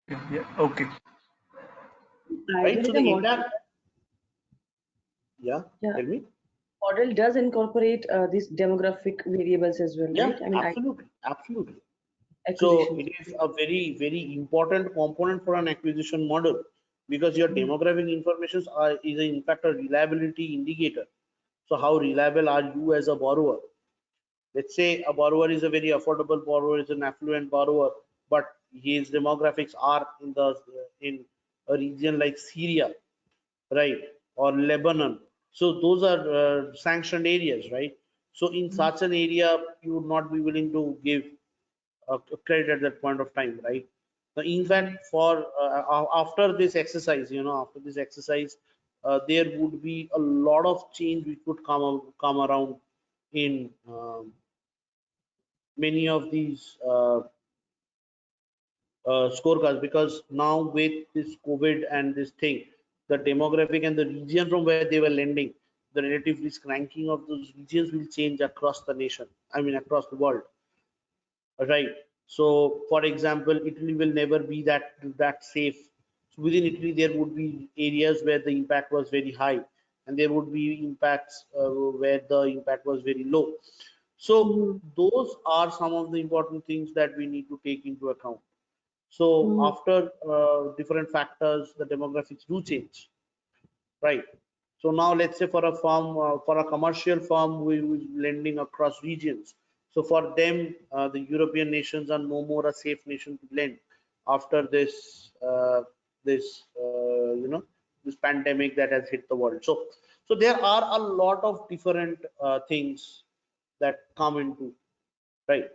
Yeah, okay. Right? Ideally, So the the model, entire, yeah, yeah, tell me. model does incorporate these demographic variables as well, Yeah, right? I mean, absolutely. So acquisitions. it is a very important component for an acquisition model because your demographic information is in fact a reliability indicator. So how reliable are you as a borrower? Let's say a borrower is a very affordable borrower, is an affluent borrower, but his demographics are in a region like Syria, right, or Lebanon. So those are sanctioned areas, right? So in such an area, you would not be willing to give credit at that point of time, right? So in fact, for after this exercise, there would be a lot of change which would come around in many of these scorecards, because now with this COVID and this thing, the demographic and the region from where they were lending, the relative risk ranking of those regions will change across the nation. I mean, across the world, right? So, for example, Italy will never be that safe. So within Italy, there would be areas where the impact was very high. and there would be impacts where the impact was very low. So those are some of the important things that we need to take into account. So after different factors, the demographics do change, right? So now let's say for a firm, for a commercial firm who is lending across regions. So for them, the European nations are no more a safe nation to lend after this pandemic that has hit the world. So there are a lot of different things that come into, right?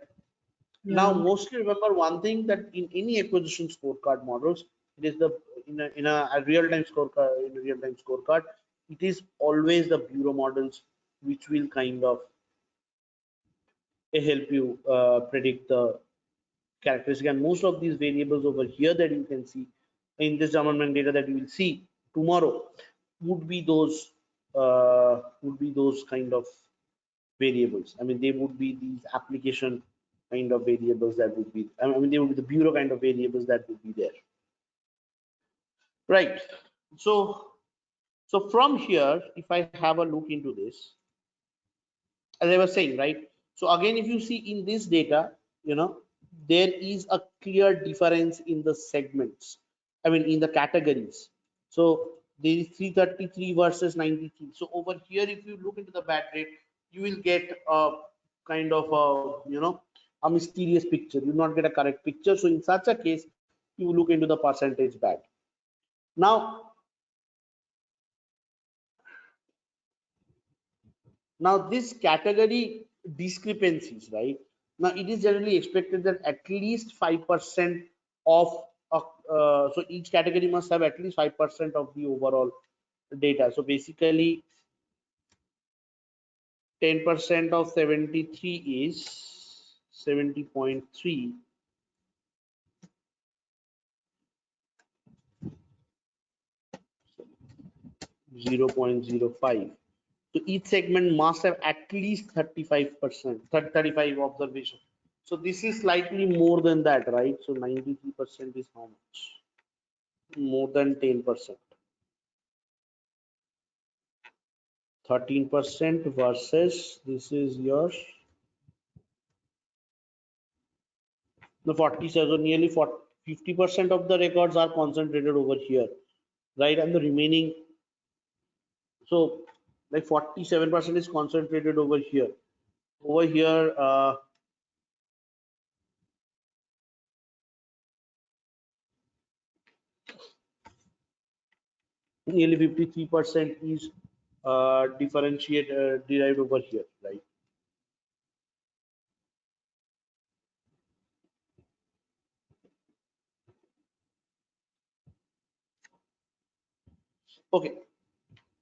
Now, mostly remember one thing, that in any acquisition scorecard models, it is the in a real-time scorecard, in a real-time scorecard, it is always the bureau models which will kind of help you predict the characteristic. And most of these variables over here that you can see in this German data that you will see tomorrow would be those kind of variables. I mean, they would be these application kind of variables that would be, I mean, they would be the bureau kind of variables that would be there. Right. So from here, if I have a look into this, as I was saying, right? So again, if you see in this data, there is a clear difference in the segments. I mean, in the categories. So there is 333 versus 93. So over here, if you look into the bad rate, you will get a kind of a mysterious picture. You will not get a correct picture. So in such a case, you look into the percentage bad. Now this category discrepancies, right? Now it is generally expected that at least 5% of so each category must have at least 5% of the overall data. So basically 10% of 73 is 70.3. 0.05. So each segment must have at least 35%, 35 observation. So this is slightly more than that, right? So 93% is how much? More than 10%. 13% versus this is your the 47, so nearly 50% of the records are concentrated over here, right? And the remaining, so like 47% is concentrated over here. Over here, nearly 53% is derived over here, right? Okay.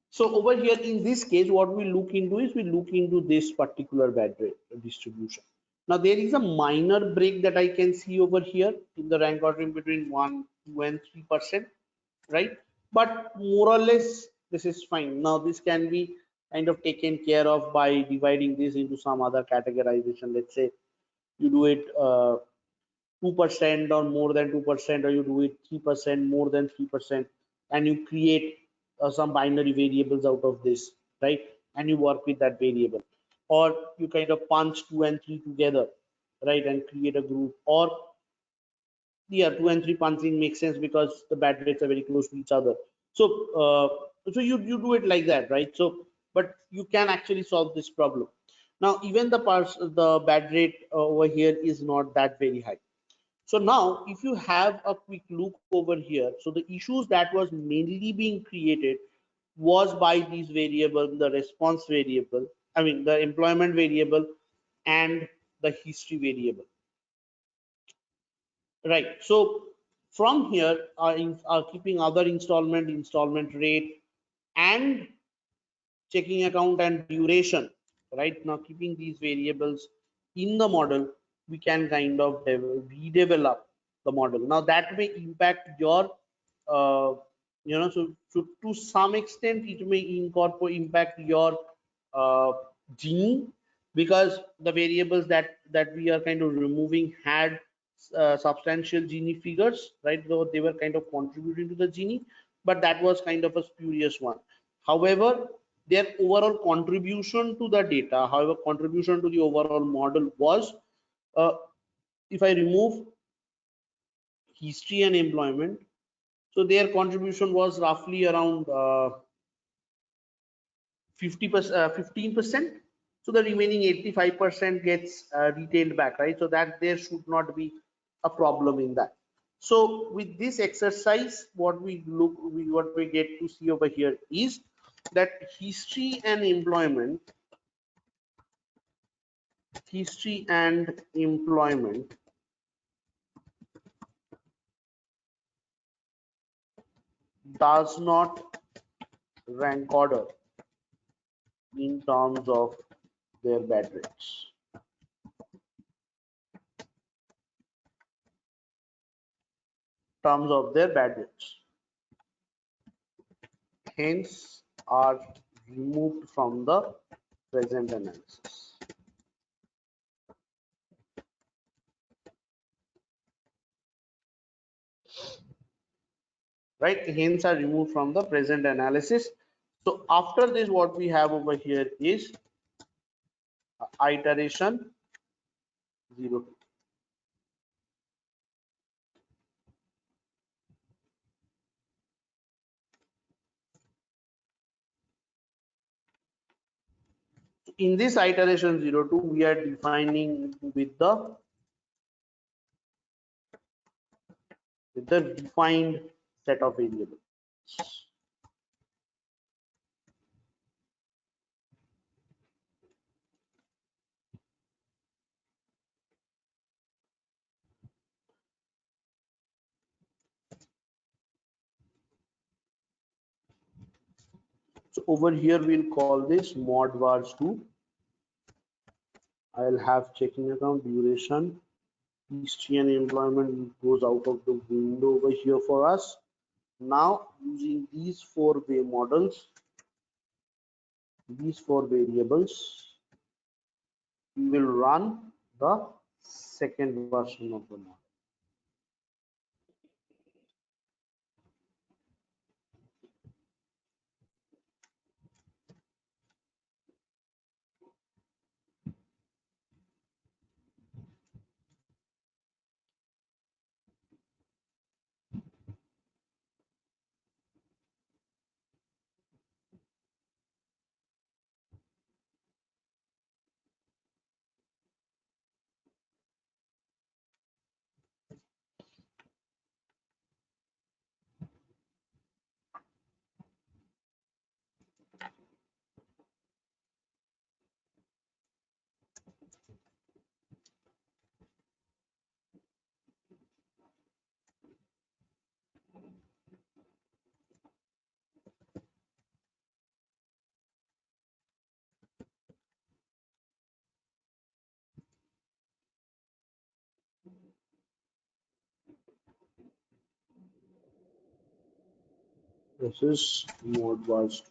So over here in this case, what we look into is we look into this particular bad rate distribution. Now there is a minor break that I can see over here in the rank ordering between 1, 2, and 3%, right? But more or less this is fine. Now this can be kind of taken care of by dividing this into some other categorization. Let's say you do it 2% or more than 2%, or you do it 3% more than 3%, and you create some binary variables out of this, right? And you work with that variable, or you kind of punch 2 and 3 together, right, and create a group. Or yeah, 2 and 3 punching makes sense because the bad rates are very close to each other. So you do it like that, right? So but you can actually solve this problem. Now even the bad rate over here is not that very high. So now if you have a quick look over here, so the issues that was mainly being created was by these variables, the response variable, I mean the employment variable and the history variable, right? So from here are keeping other installment rate, and checking account and duration, right? Now keeping these variables in the model, we can kind of redevelop the model. Now that may impact your so to some extent it may impact your uh, Gini, because the variables that we are kind of removing had substantial Gini figures, right? Though they were kind of contributing to the Gini, but that was kind of a spurious one. However, their overall contribution to the data, however, contribution to the overall model was, if I remove history and employment, so their contribution was roughly around 50%, 15%. So the remaining 85% gets retailed back, right? So that there should not be a problem in that. So with this exercise, what we get to see over here is that history and employment does not rank order in terms of their bad rates. Hence are removed from the present analysis. Right, hence are removed from the present analysis. So after this, what we have over here is iteration 0. In this iteration 02, we are defining with the defined set of variables. So over here we'll call this mod vars 2. I'll have checking account duration, history and employment goes out of the window over here for us. Now using these 4 models, these 4 variables, we will run the second version of the model. This is mod vars 2.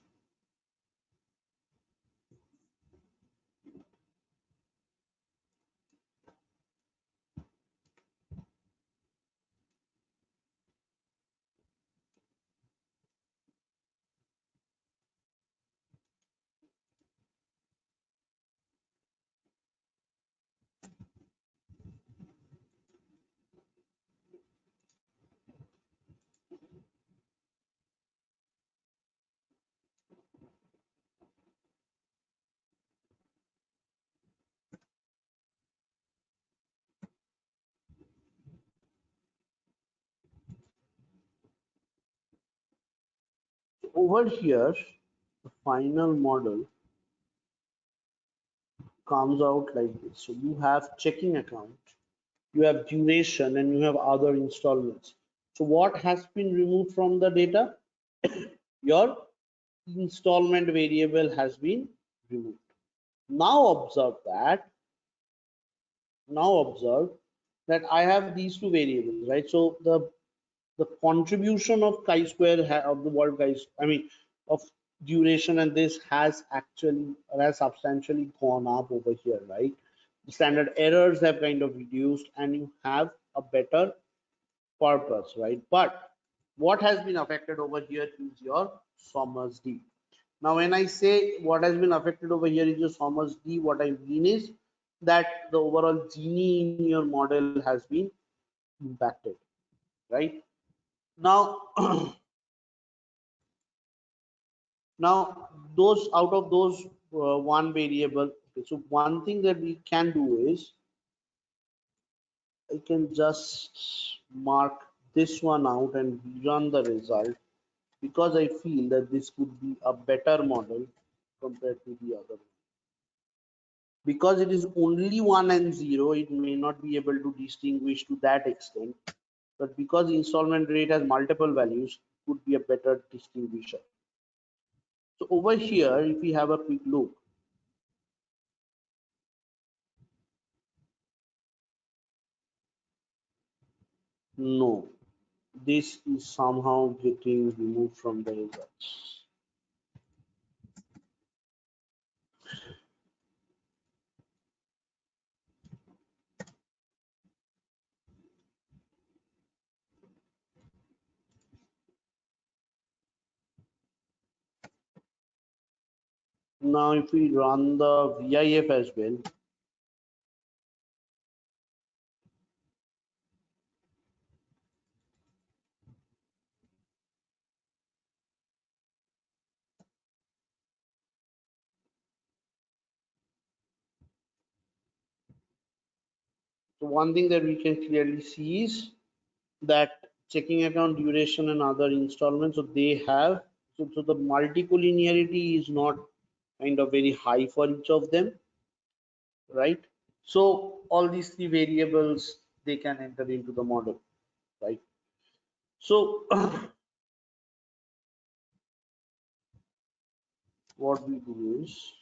Over here, the final model comes out like this. So you have checking account, you have duration, and you have other installments. So what has been removed from the data? Your installment variable has been removed. Now observe that I have these 2 variables, right? So the contribution of chi-square of the word guys, I mean of duration, and this has substantially gone up over here, right? The standard errors have kind of reduced and you have a better purpose, right? But what has been affected over here is your Summers D. Now, when I say what has been affected over here is just how much D, what I mean is that the overall Gini in your model has been impacted, right? Now, now those out of those one variable, okay, so one thing that we can do is I can just mark this one out and run the result because I feel that this could be a better model compared to the other one. Because it is only 1 and 0, it may not be able to distinguish to that extent, but because the installment rate has multiple values, could be a better distinguisher. So over here, if we have a quick look, no, this is somehow getting removed from the results. Now, if we run the VIF as well, so one thing that we can clearly see is that checking account duration and other installments, so they have, so the multicollinearity is not kind of very high for each of them, right? So all these three variables, they can enter into the model, right? So what we do is,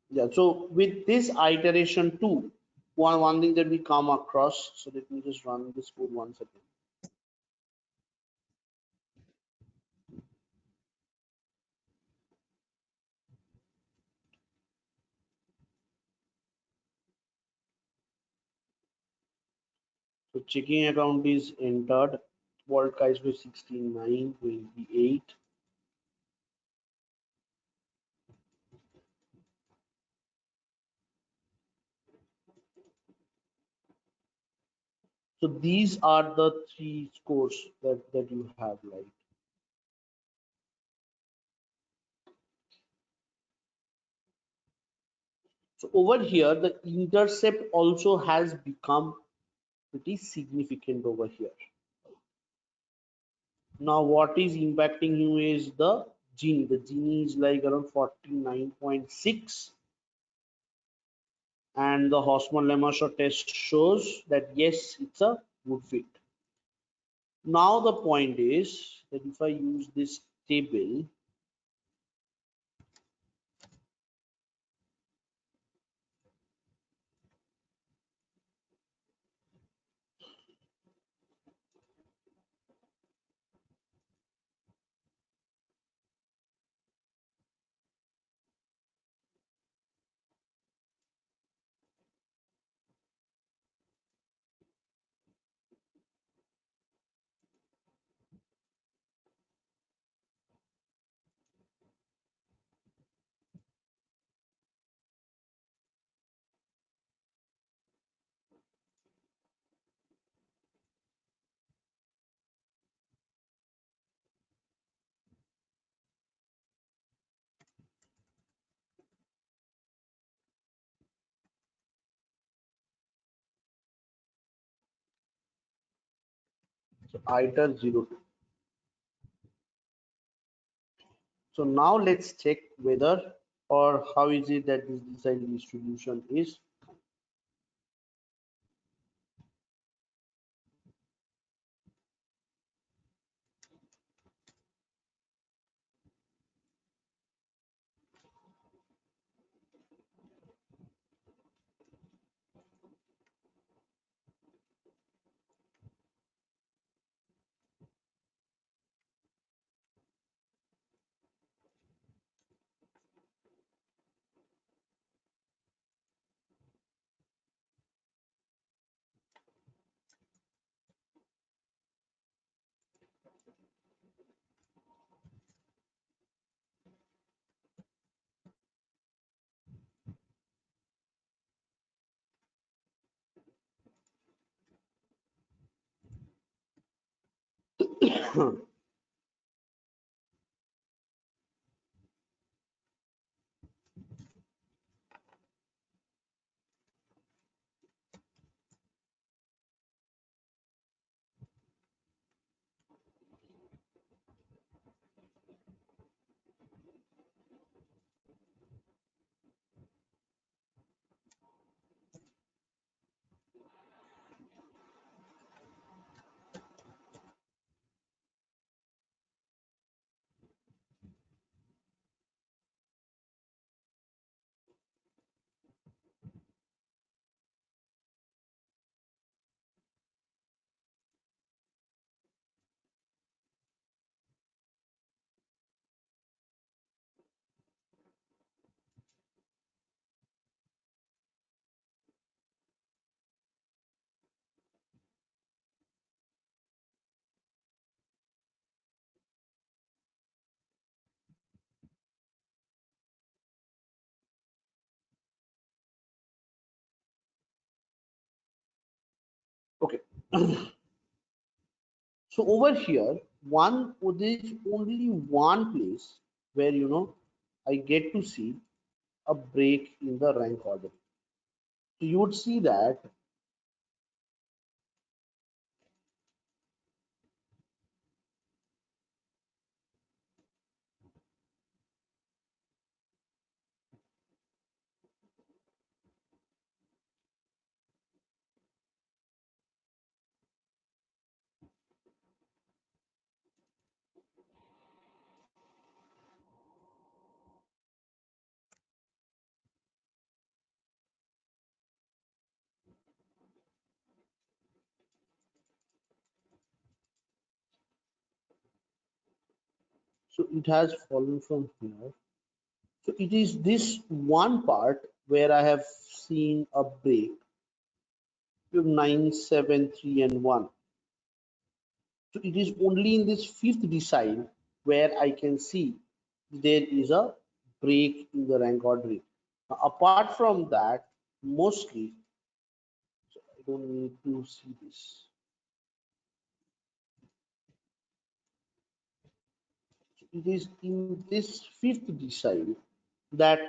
yeah, so with this iteration two, one thing that we come across, so let me just run this code once again. So checking account is entered, Vault Kaiser 16.9, 28. So these are the three scores that you have, right? So over here, the intercept also has become pretty significant over here. Now, what is impacting you is the Gini. The Gini is like around 49.6, and the Hosmer-Lemma test shows that yes, it's a good fit. Now the point is that if I use this table, so iter 02. So now let's check whether or how is it that this design distribution is. Okay. So over here, there is only one place where I get to see a break in the rank order. So you would see that so it has fallen from here. So it is this one part where I have seen a break. You have 9, 7, 3, and 1. So it is only in this fifth decile where I can see there is a break in the rank ordering. Now, apart from that, mostly, so I don't need to see this. So it is in this fifth decile that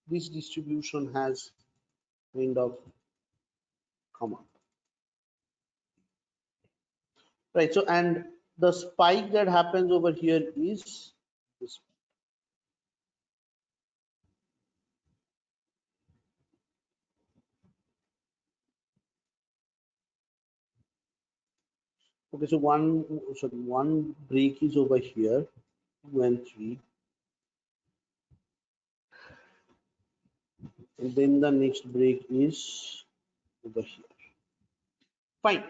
this distribution has kind of come up. Right. So, and the spike that happens over here is this. Okay, so one break is over here, 2 and 3, and then the next break is over here. Fine.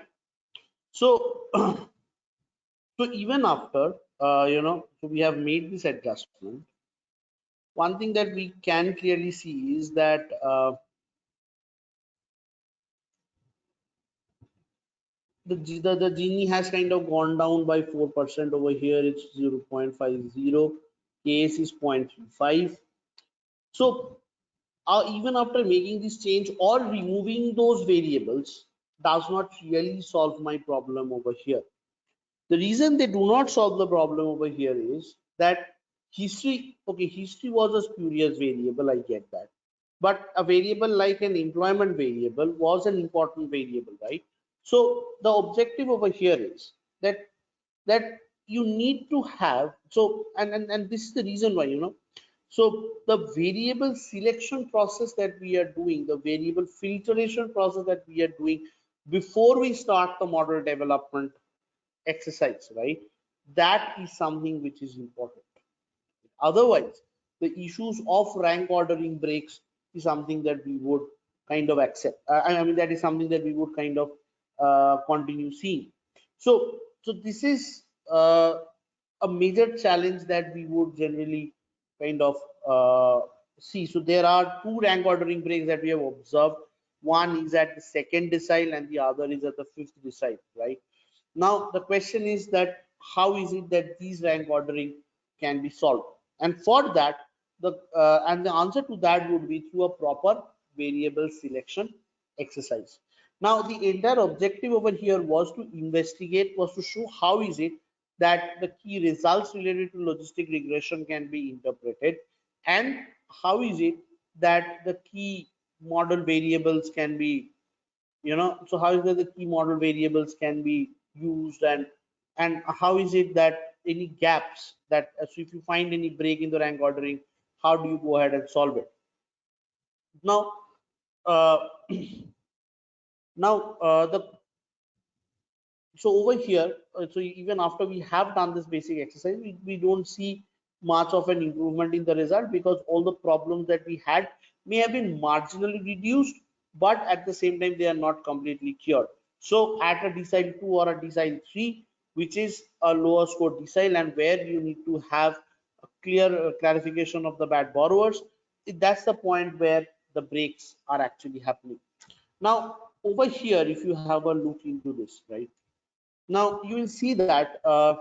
So, so even after so we have made this adjustment. One thing that we can clearly see is that the Gini has kind of gone down by 4% over here. It's 0.50. Case is 0.35. So even after making this change or removing those variables does not really solve my problem over here. The reason they do not solve the problem over here is that history was a spurious variable, I get that, but a variable like an employment variable was an important variable, right? So the objective over here is that you need to have, so and this is the reason why so the variable selection process that we are doing, the variable filtration process that we are doing before we start the model development exercise, right? That is something which is important. Otherwise, the issues of rank ordering breaks is something that we would kind of accept. I mean, that is something that we would kind of continue seeing. So this is a major challenge that we would generally kind of see. So there are two rank ordering breaks that we have observed. One is at the second decile and the other is at the fifth decile, right? Now the question is that how is it that these rank ordering can be solved? And for that, the answer to that would be through a proper variable selection exercise. Now the entire objective over here was to investigate, was to show how is it that the key results related to logistic regression can be interpreted, and how is it that the key model variables can be, so how is it the key model variables can be used, and how is it that any gaps that, so if you find any break in the rank ordering, how do you go ahead and solve it? Now, uh, the so over here, so even after we have done this basic exercise, we don't see much of an improvement in the result, because all the problems that we had may have been marginally reduced, but at the same time they are not completely cured. So at a decile 2 or a decile 3, which is a lower score decile, and where you need to have a clear clarification of the bad borrowers, that's the point where the breaks are actually happening. Now over here, if you have a look into this, right, now you will see that the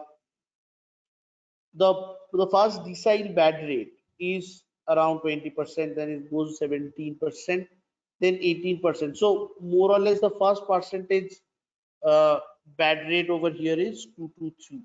first decile bad rate is around 20%, then it goes 17%, then 18%. So more or less the first percentage bad rate over here is 223.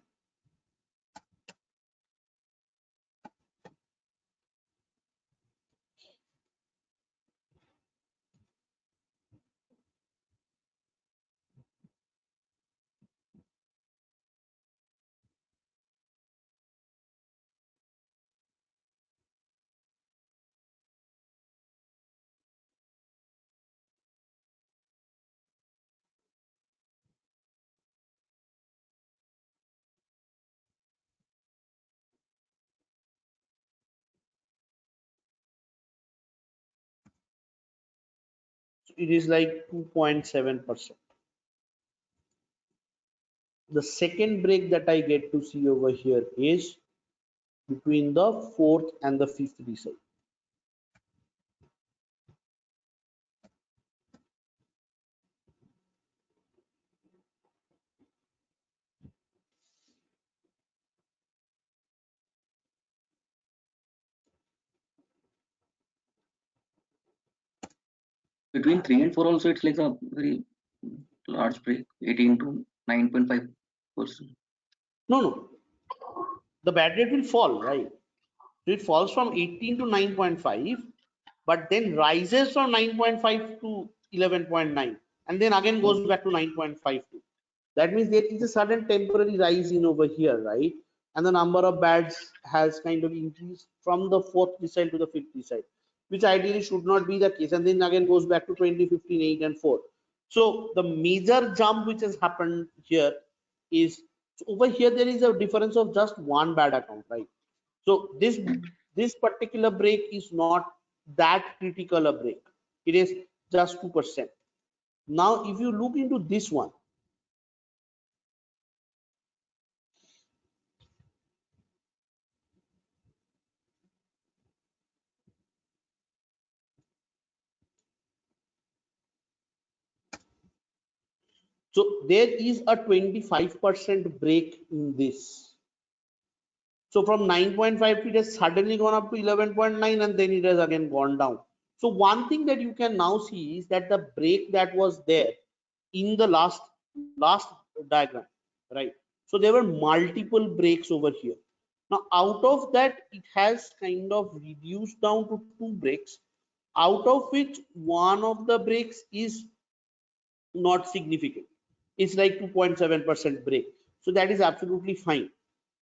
So it is like 2.7%. The second break that I get to see over here is between the fourth and the fifth decile. Between 3 and 4 also, it's like a very large break, 18 to 9.5%. No, the bad rate will fall, right? So it falls from 18 to 9.5, but then rises from 9.5 to 11.9, and then again goes back to 9.52. That means there is a sudden temporary rise in over here, right? And the number of bads has kind of increased from the fourth decile to the fifth decile, which ideally should not be the case. And then again goes back to 20, 15, 8, and 4. So the major jump which has happened here is, so over here there is a difference of just one bad account, right? So this particular break is not that critical a break. It is just 2%. Now, if you look into this one, so there is a 25% break in this. So from 9.5 it has suddenly gone up to 11.9, and then it has again gone down. So one thing that you can now see is that the break that was there in the last diagram, right? So there were multiple breaks over here. Now out of that, it has kind of reduced down to 2 breaks, out of which one of the breaks is not significant. It's like 2.7% break. So that is absolutely fine,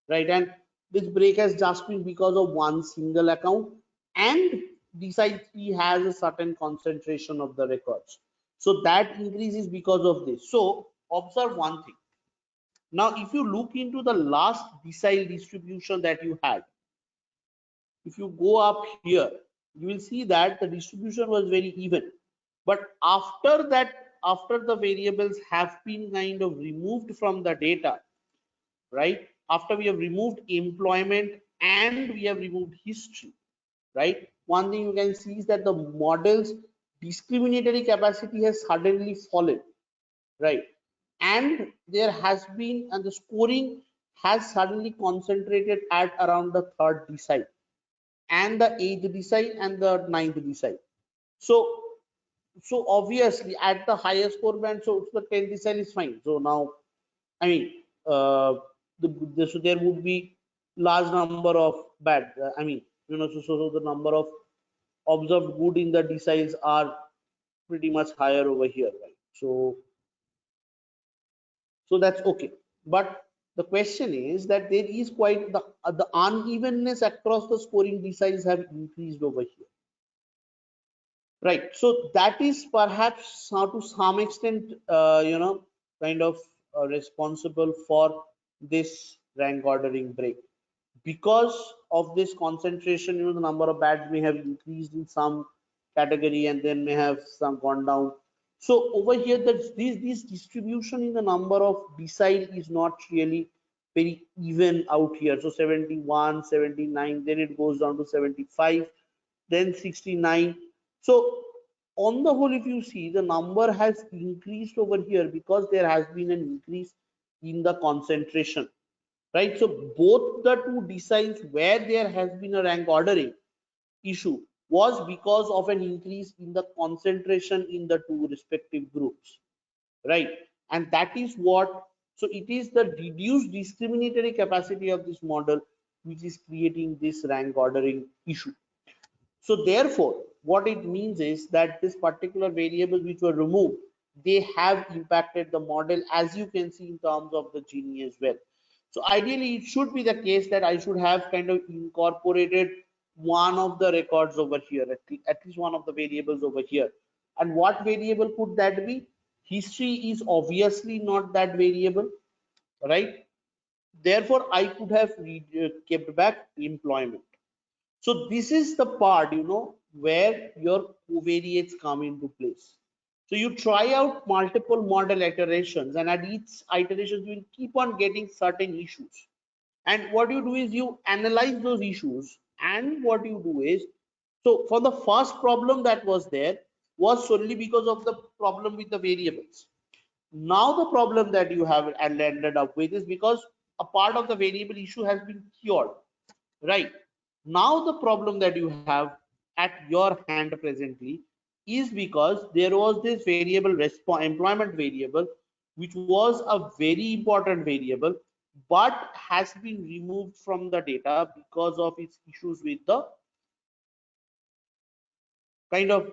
right? And this break has just been because of one single account, and decile 3 has a certain concentration of the records. So that increase is because of this. So observe one thing. Now, if you look into the last decile distribution that you had, if you go up here, you will see that the distribution was very even. But after that, after the variables have been kind of removed from the data, right? After we have removed employment and we have removed history, right? One thing you can see is that the model's discriminatory capacity has suddenly fallen, right? And there has been, and the scoring has suddenly concentrated at around the third decile, and the eighth decile, and the ninth decile. So obviously at the higher score band, so the 10th decile is fine. So now, I mean, so there would be large number of bad. I mean, so the number of observed good in the deciles are pretty much higher over here, right? So that's okay. But the question is that there is quite the unevenness across the scoring deciles have increased over here. Right. So that is perhaps to some extent, kind of responsible for this rank ordering break. Because of this concentration, the number of bats may have increased in some category and then may have some gone down. So over here, that this distribution in the number of decile is not really very even out here. So 71, 79, then it goes down to 75, then 69. So on the whole, if you see, the number has increased over here because there has been an increase in the concentration, right? So both the two deciles where there has been a rank ordering issue was because of an increase in the concentration in the two respective groups, right? And that is what, so it is the reduced discriminatory capacity of this model which is creating this rank ordering issue. So therefore, what it means is that this particular variables which were removed, they have impacted the model, as you can see in terms of the Gini as well. So ideally, it should be the case that I should have kind of incorporated one of the records over here, at least one of the variables over here. And what variable could that be? History is obviously not that variable, right? Therefore, I could have kept back employment. So this is the part, where your covariates come into place. So you try out multiple model iterations, and at each iteration you will keep on getting certain issues. And what you do is you analyze those issues, and what you do is, so for the first problem that was there was solely because of the problem with the variables. Now the problem that you have ended up with is because a part of the variable issue has been cured, right? Now the problem that you have at your hand presently is because there was this variable employment variable, which was a very important variable, but has been removed from the data because of its issues with the kind of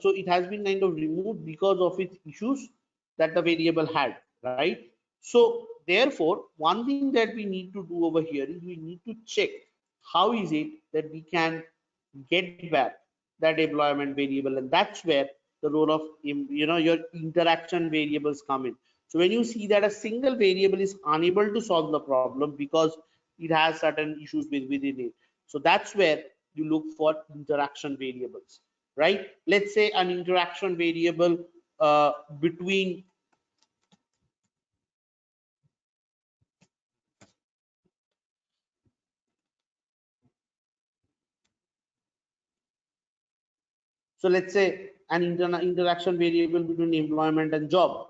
so it has been kind of removed because of its issues that the variable had, right? So therefore, one thing that we need to do over here is we need to check how is it that we can get back that employment variable, and that's where the role of your interaction variables come in. So when you see that a single variable is unable to solve the problem because it has certain issues within it, so that's where you look for interaction variables, right? Let's say an interaction variable between, so let's say an interaction variable between employment and job,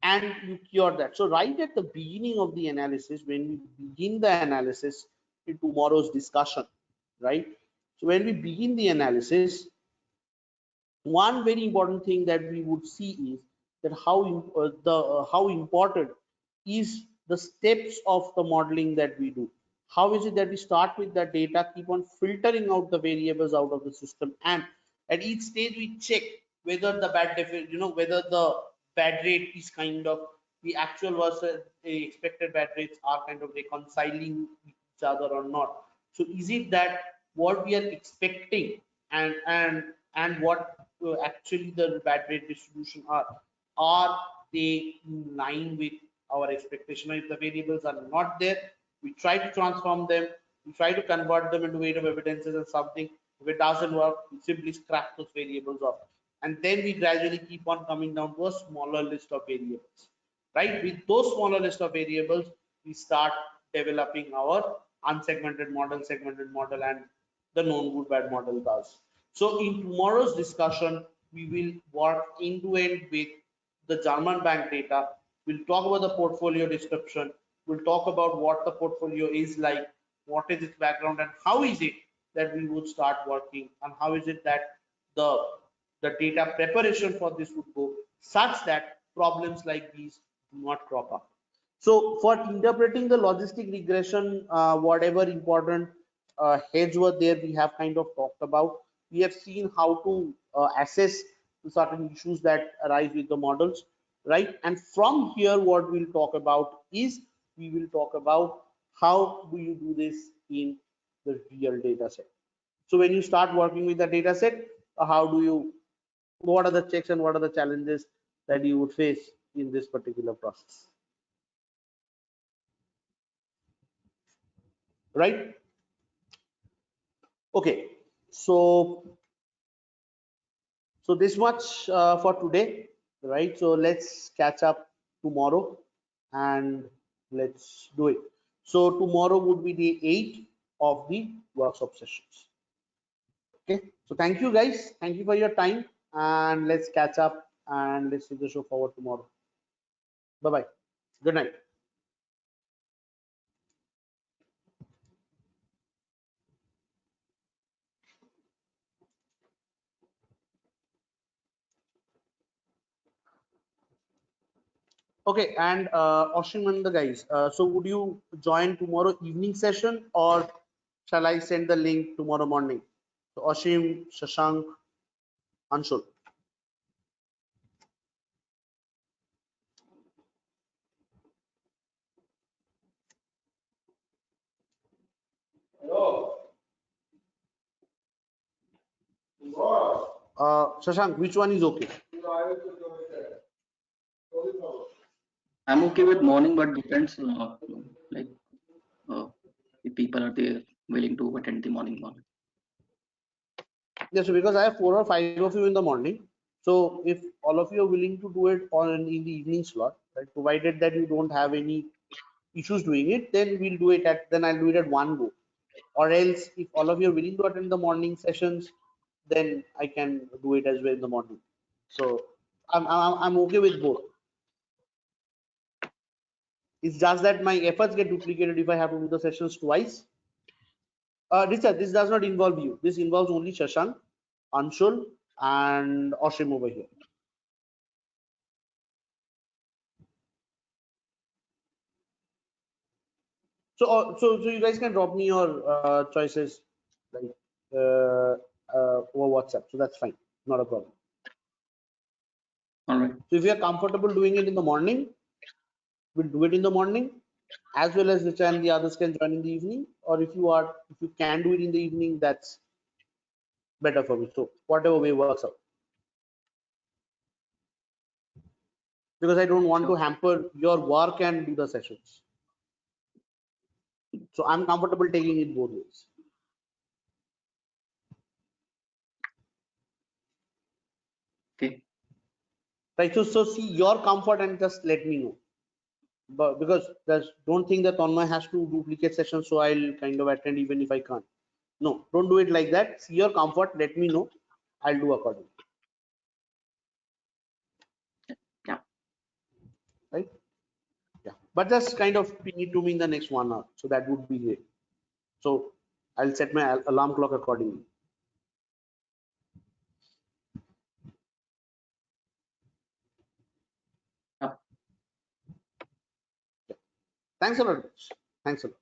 and you cure that. So right at the beginning of the analysis, when we begin the analysis in tomorrow's discussion, right? So when we begin the analysis, one very important thing that we would see is that how important is the steps of the modeling that we do. How is it that we start with the data, keep on filtering out the variables out of the system, and at each stage we check whether the whether the bad rate is kind of the actual versus the expected bad rates are kind of reconciling each other or not. So is it that what we are expecting and what actually the bad rate distribution are they in line with our expectation? If the variables are not there, we try to transform them, we try to convert them into weight of evidences and something. If it doesn't work, we simply scrap those variables off, and then we gradually keep on coming down to a smaller list of variables, right? With those smaller list of variables, we start developing our unsegmented model, segmented model, and the known good bad model does. So in tomorrow's discussion, we will work end to end with the German bank data. We'll talk about the portfolio description. We'll talk about what the portfolio is like, what is its background, and how is it that we would start working, and how is it that the data preparation for this would go such that problems like these do not crop up. So for interpreting the logistic regression, whatever important heads were there, we have kind of talked about. We have seen how to assess certain issues that arise with the models, right? And from here, what we'll talk about is we will talk about how do you do this in the real data set. So when you start working with the data set, how do you, what are the checks and what are the challenges that you would face in this particular process? Right? Okay, so this much for today, right? So let's catch up tomorrow and let's do it. So tomorrow would be the 8th of the workshop sessions. Okay, so thank you guys, thank you for your time, and let's catch up and let's take the show forward tomorrow. Bye bye, good night. Okay, and Oshim and the guys, so would you join tomorrow evening session or shall I send the link tomorrow morning? So Oshim, Shashank, Anshul. Shashank, which one is okay? I'm okay with morning, but depends like if people are there willing to attend the morning one. Yes, so because I have 4 or 5 of you in the morning. So if all of you are willing to do it on in the evening slot, right, provided that you don't have any issues doing it, then we'll do it at, then I'll do it at one go. Or else if all of you are willing to attend the morning sessions, then I can do it as well in the morning. So I'm okay with both. It's just that my efforts get duplicated if I have to do the sessions twice. This does not involve you. This involves only Shashank, Anshul, and Oshim over here. So you guys can drop me your choices like over WhatsApp. So that's fine, not a problem. All right. So if you are comfortable doing it in the morning, we'll do it in the morning, as well as the others can join in the evening. Or if you can do it in the evening, that's better for me. So whatever way works out. Because I don't want to hamper your work and do the sessions. So I'm comfortable taking it both ways. Okay. Right. So see your comfort and just let me know. But because don't think that Tanmay has to duplicate sessions, so I'll kind of attend even if I can't. No, don't do it like that. See your comfort, let me know. I'll do accordingly. Yeah. Right? Yeah. But just kind of ping it to me in the next 1 hour. So that would be great. So I'll set my alarm clock accordingly. Yeah. Thanks a lot. Thanks a lot.